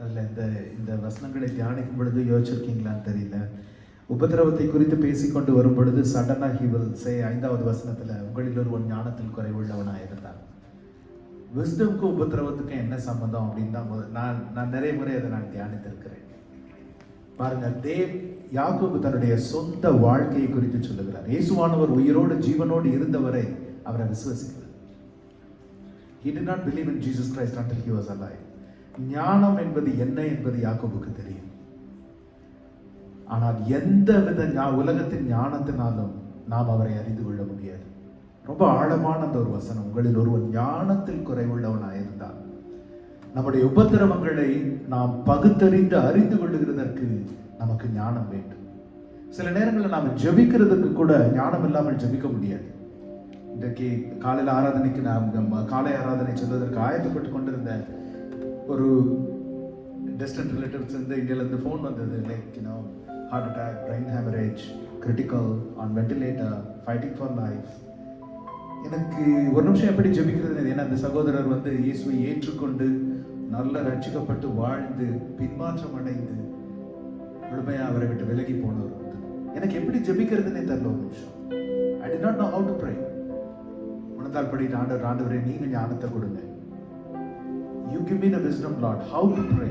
அதில் இந்த வசனங்களை தியானிக்கும் பொழுது யோசிச்சிருக்கீங்களான்னு தெரியல. உபத்திரவத்தை குறித்து பேசிக்கொண்டு வரும் பொழுது சடனாக he will say 5வது வசனத்தில் உங்களில் ஒருவன் ஞானத்தில் குறைவுள்ளவனாக இருந்தான். விஸ்டம்க்கும் உபத்திரவத்துக்கும் என்ன சம்பந்தம் அப்படின்னு தான் நான் நிறைய முறை அதை நான் தியானித்திருக்கிறேன். பாருங்க, யாக்கோபு தன்னுடைய சொந்த வாழ்க்கையை குறித்து சொல்லுகிறார். இயேசுவானவர் உயிரோடு ஜீவனோடு இருந்தவரை அவரை விசுவசிக்கிறார். He did not believe in Jesus Christ until he was alive. ஞானம் என்பது என்ன என்பது யாக்கோபுக்கு தெரியும். ஆனால் எந்த வித உலகத்தின் ஞானத்தினாலும் நாம் அவரை அறிந்து கொள்ள முடியாது. ரொம்ப ஆழமான அந்த ஒரு வசனம், உங்களில் ஒருவன் ஞானத்தில் குறைவுள்ளவனாயிருந்தால். நம்முடைய உபத்திரவங்களை நாம் பகுத்தறிந்து அறிந்து கொள்ளுகிறதற்கு நமக்கு ஞானம் வேண்டும். சில நேரங்களில் நாம் ஜெபிக்கிறதுக்கு கூட ஞானம் இல்லாமல் ஜெபிக்க முடியாது. இன்றைக்கு காலையில் ஆராதனைக்கு காலை ஆராதனை செல்வதற்கு ஆயத்தப்பட்டு கொண்டிருந்த ஒரு டிஸ்டன்ட் ரிலேட்டிவ்ஸ் இருந்து இந்தியாவிலேருந்து ஃபோன் வந்தது. Like heart attack, brain haemorrhage, critical, on ventilator, fighting for life. எனக்கு ஒரு நிமிஷம் எப்படி ஜெபிக்கிறது? ஏன்னா அந்த சகோதரர் இயேசுவை ஏற்றுக்கொண்டு நல்ல ரட்சிக்கப்பட்டு வாழ்ந்து பின்மாற்றம் அடைந்து முழுமையாக அவரை விட்டு விலகி போனவர். எனக்கு எப்படி ஜெபிக்கிறதுனே தெரியல ஒரு நிமிஷம். I did not know how to pray. முன்னதால் படிட்டு ஆண்டவரே நீங்க ஞானத்தை கொடுங்க. You give me the wisdom Lord how to pray.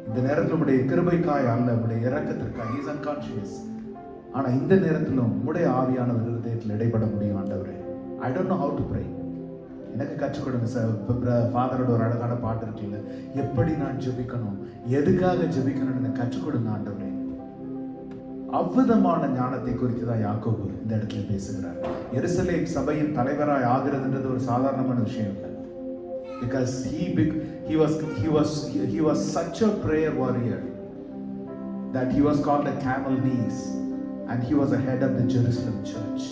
இந்த நேரத்தில் உடைய கிருபைக்காய் அல்ல, உடைய இரக்கத்திற்காய். He is unconscious. ஆனா இந்த நேரத்திலும் உடைய ஆவியானவர் இருதயத்தில் இடைப்பட முடியும். ஆண்டவரே I don't know how to pray. எனக்கு கற்றுக் கொடுங்க சார். ஃபாதரோட ஒரு அழகான பாட்டு இருக்குல்ல, எப்படி நான் ஜெபிக்கணும், எதுக்காக ஜெபிக்கணும்னு எனக்கு கற்றுக் கொடுங்க ஆண்டவரே. அவ்விதமான ஞானத்தை குறித்து தான் யாக்கோபு இந்த இடத்துல பேசுகிறார். எருசலேம் சபையின் தலைவராய் ஆகிறதுன்றது ஒரு சாதாரணமான விஷயம் இல்லை. Because he was such a prayer warrior that he was called a camel knees and he was a head of the Jerusalem church.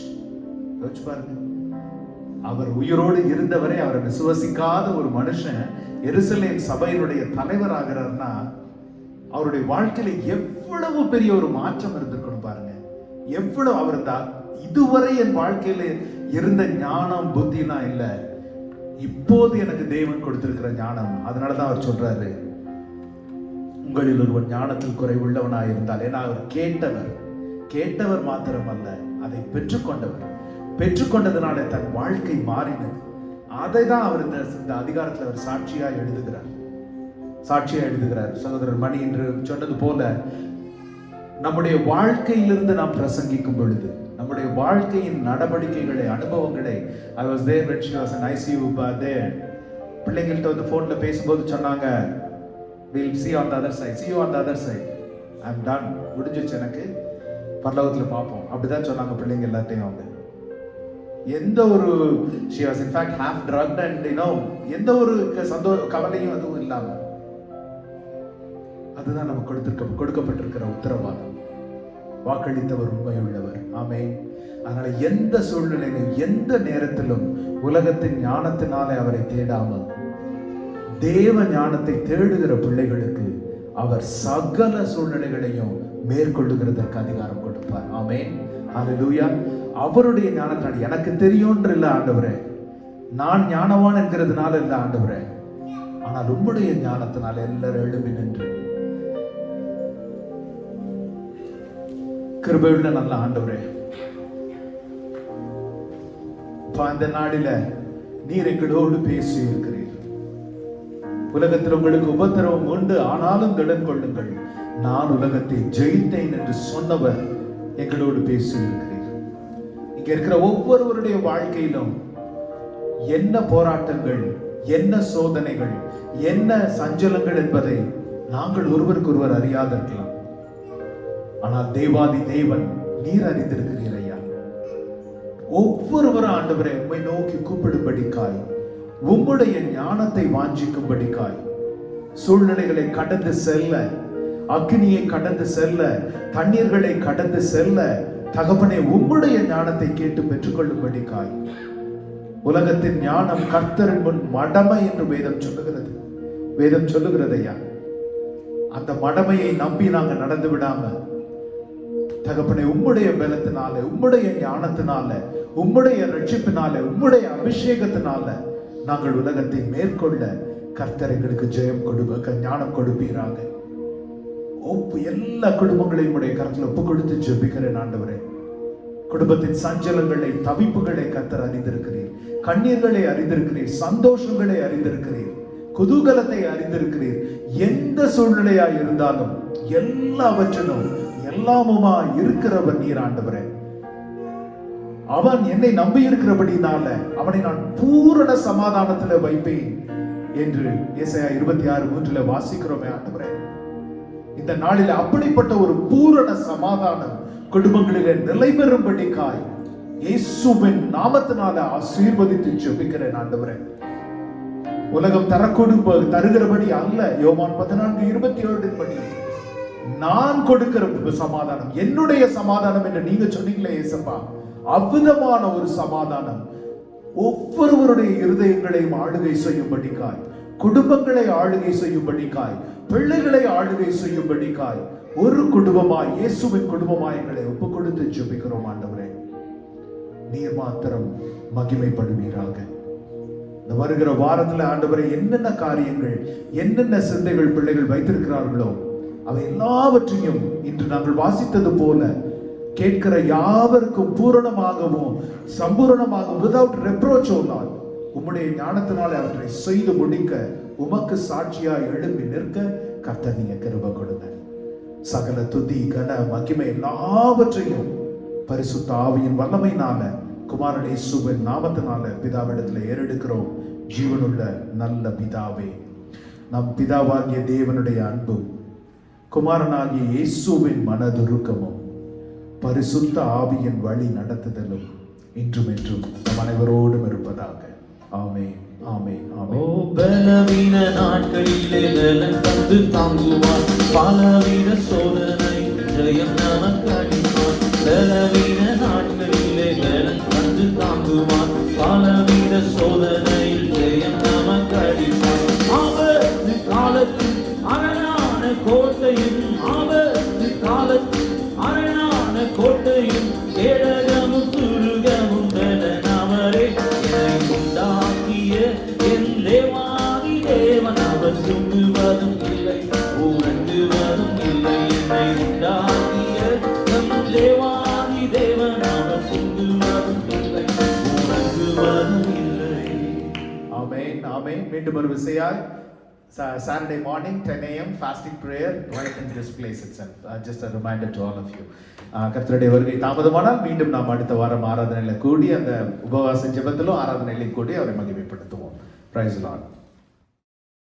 யோசிச்சு பாருங்க, அவர் உயிரோடு இருந்தவரை அவரை விசுவசிக்காத ஒரு மனுஷன் எருசலேம் சபையினுடைய தலைவர் ஆகிறார்னா அவருடைய வாழ்க்கையில எவ்வளவு பெரிய ஒரு மாற்றம் இருந்திருக்கணும் பாருங்க. எவ்வளவு அவர் இதுவரை என் வாழ்க்கையில இருந்த ஞானம் புத்தினா இல்ல, இப்போது எனக்கு தேவன் கொடுத்திருக்கிற ஞானம். அதனாலதான் அவர் சொல்றாரு உங்களில் ஒருவன் ஞானத்தில் குறைவுள்ளவனாய் இருந்தால். ஏன்னா அவர் கேட்டவர் மாத்திரம் அல்ல, அதை பெற்றுக்கொண்டதுனால தன் வாழ்க்கை மாறினது. அதை தான் அவர் இந்த அதிகாரத்தில் அவர் சாட்சியா எழுதுகிறார். சகோதரர் மணி என்று சொன்னது போல நம்முடைய வாழ்க்கையிலிருந்து நாம் பிரசங்கிக்கும் பொழுது நம்முடைய வாழ்க்கையின் நடவடிக்கைகளை, அனுபவங்களை, I was there when she was in ICU there. பிள்ளைங்கள்ட்ட போன்ல பேசும்போது சொன்னாங்க, we'll see on the other side. I'm done. முடிஞ்சிச்சு, எனக்கு பரலோகத்தில் பார்ப்போம். அப்படிதான் சொன்னாங்க பிள்ளைங்க எல்லாத்தையும். அவங்க எந்த ஒரு she was in fact half drugged and எந்த ஒரு கவலையும் அதுவும் இல்லாம. அதுதான் நமக்கு கொடுக்கப்பட்டிருக்கிற உத்தரவாதம். வாக்களித்தவர் உண்மையுள்ளவர். ஆமென். அதனால எந்த சூழ்நிலையிலும் எந்த நேரத்திலும் உலகத்தின் ஞானத்தினாலே அவரை தேடாமல் தேவ ஞானத்தை தேடுகிற பிள்ளைகளுக்கு அவர் சகல சூழ்நிலைகளையும் மேற்கொள்ளுகிறதற்கு அதிகாரம் கொடுப்பார். ஆமென். ஹல்லேலூயா. அவருடைய ஞானத்தினால, எனக்கு தெரியும்ன்ற இல்ல ஆண்டவரே, நான் ஞானவான் என்கிறதுனால இல்ல ஆண்டவரே, ஆனால் உம்முடைய ஞானத்தினால எல்லாரும் எழும்பி நின்று கிருபையுள்ள நல்ல ஆண்டவரே, அந்த நாளில நீர் எங்களோடு பேசி இருக்கிறீர். உலகத்தில் உங்களுக்கு உபத்திரவம் உண்டு, ஆனாலும் திடன் கொள்ளுங்கள், நான் உலகத்தை ஜெயித்தேன் என்று சொன்னவர் எங்களோடு பேசி இருக்கிறீர். இங்க இருக்கிற ஒவ்வொருவருடைய வாழ்க்கையிலும் என்ன போராட்டங்கள், என்ன சோதனைகள், என்ன சஞ்சலங்கள் என்பதை நாங்கள் ஒருவருக்கு ஒருவர் அறியாதிருக்கலாம். ஆனால் தேவாதி தேவன் நீர் அறிந்திருக்கிறீர் ஐயா. ஒவ்வொருவரும் ஆண்டவரை உம்மை நோக்கி கூப்பிடும்படிக்காய், உம்முடைய ஞானத்தை வாஞ்சிக்கும்படிக்காய், சூழ்நிலைகளை கடந்து செல்ல, அக்னியை கடந்து செல்ல, தண்ணீர்களை கடந்து செல்ல, தகப்பனே உம்முடைய ஞானத்தை கேட்டு பெற்றுக்கொள்ளும்படிக்காய். உலகத்தின் ஞானம் கர்த்தரின் முன் மடமை என்று வேதம் சொல்லுகிறது. வேதம் சொல்லுகிறது ஐயா. அந்த மடமையை நம்பி நாங்க நடந்து விடாம, தகப்பனே உம்முடைய பலத்தினால, உம்முடைய ஞானத்தினால, உம்முடைய ரட்சிப்பினால, உம்முடைய அபிஷேகத்தினால நாங்கள் உலகத்தை மேற்கொள்ள கர்த்தர் எங்களுக்கு ஜெயம் கொடுக்க ஞானம் கொடுப்பீராக. எல்லா குடும்பங்களையும் உடைய கருத்துல ஒப்பு கொடுத்து ஜெபிக்கிறேன் ஆண்டவரே. குடும்பத்தின் சஞ்சலங்களை, தவிப்புகளை கர்த்தர் அறிந்திருக்கிறீர், கண்ணீர்களை அறிந்திருக்கிறீர், சந்தோஷங்களை அறிந்திருக்கிறீர், குதூகலத்தை அறிந்திருக்கிறீர். எந்த சூழ்நிலையா இருந்தாலும் எல்லாவற்றிலும் எல்லாமுமா இருக்கிறவர் நீர் ஆண்டவரே. அவன் என்னை நம்பி இருக்கிறபடினால அவனை நான் பூரண சமாதானத்தில் வைப்பேன் என்று ஏசாயா 26:3 வாசிக்கிறோமே ஆண்டவரே. இந்த நாளில் அப்படிப்பட்ட ஒரு பூரண சமாதானம் குடும்பங்களிலே நிலை பெறும்படிக்காய் இயேசுவின் நாமத்தினால ஆசீர்வதித்து ஜெபிக்கிறேன் ஆண்டவரே. உலகம் தருகிறபடி அல்ல, யோவான் 14:27 படி நான் கொடுக்கிற சமாதானம் என்னுடைய சமாதானம் என்று நீங்க சொன்னீங்களே இயேசப்பா, அவ்விதமான ஒரு சமாதானம் ஒவ்வொருவருடைய இருதயங்களையும் ஆளுகை செய்யும்படிக்காய், குடும்பங்களை ஆளுகை செய்யும்படிக்காய், பிள்ளைகளை ஆளுகை செய்யும்படிக்காய் ஒரு குடும்பமாய், இயேசுவின் குடும்பமாய் எங்களை ஒப்புக் கொடுத்து ஜெபிக்கிறோம் ஆண்டவரே. நீர் மாத்திரம் மகிமைப்படுவீராக. இந்த வருகிற வாரத்துல ஆண்டவரே என்னென்ன காரியங்கள், என்னென்ன சிந்தைகள் பிள்ளைகள் வைத்திருக்கிறார்களோ அவை எல்லாவற்றையும் இன்று நாங்கள் வாசித்தது போல கேட்கிற யாவருக்கும் பூரணமாகவும் சம்பூரணமாகவும் without reproach ஓ லார்ட், உம்முடைய ஞானத்தினாலே அவற்றை செய்து முடிக்க உமக்கு சாட்சியாய் எழும்பி நிற்க கர்த்தர் நீங்க கிருபை கொடுங்க. சகல துதி கன மகிமை எல்லாவற்றையும் பரிசுத்த ஆவியின் வல்லமையினால குமாரன் இயேசுவின் நாமத்தினால பிதாவிடத்துல ஏறெடுக்கிறோம். ஜீவனுள்ள நல்ல பிதாவே, நம் பிதாவாகிய தேவனுடைய அன்பும் குமாரனாகிய இயேசுவின் மனதுருக்கமும் பரிசுத்த ஆவியின் வழி நடத்துதலும் இன்றும் என்றும் நம் அனைவரோடும் இருப்பதாக. ஆமென், ஆமென், ஆமென். ஓ பலவீன நாட்களிலே பலன் தந்து தாங்குவார், பலவீன சோதனை ஜெயம் நமக்கு அளிப்பார். பலவீன நாட்களிலே பலன் தந்து தாங்குவார், பலவீன சோதனையில் ஜெயம் நமக்கு அளிப்பார். ஆபத்து காலத்தில் அரணான கோட்டையும், ஆபத்து காலத்தில் அரணான கோட்டையும், கேடகமும் துருகமும் பலனவரே. என்னை உண்டாக்கிய என் தேவாதி தேவன் அவர் தூங்குவதும் இல்லை, உறங்குவதும் இல்லை. என்னை உண்டாக்கிய நம் தேவாதி தேவன் அவர் தூங்குவதும் இல்லை, உறங்குவதும் இல்லை. ஆமென், ஆமென். மீண்டும் ஒரு விசையாய் Saturday morning 10 a.m. fasting prayer right in this place itself. Just a reminder to all of you. கர்த்தருடைய வருகை தாமதமானால் மீண்டும் நாம் அடுத்த வாரம் ஆராதனையில கூடி அந்த உபவாச ஜெபத்திலும் ஆராதனையிலும் கூடி அவரை மகிமைப்படுத்துவோம். Praise the Lord.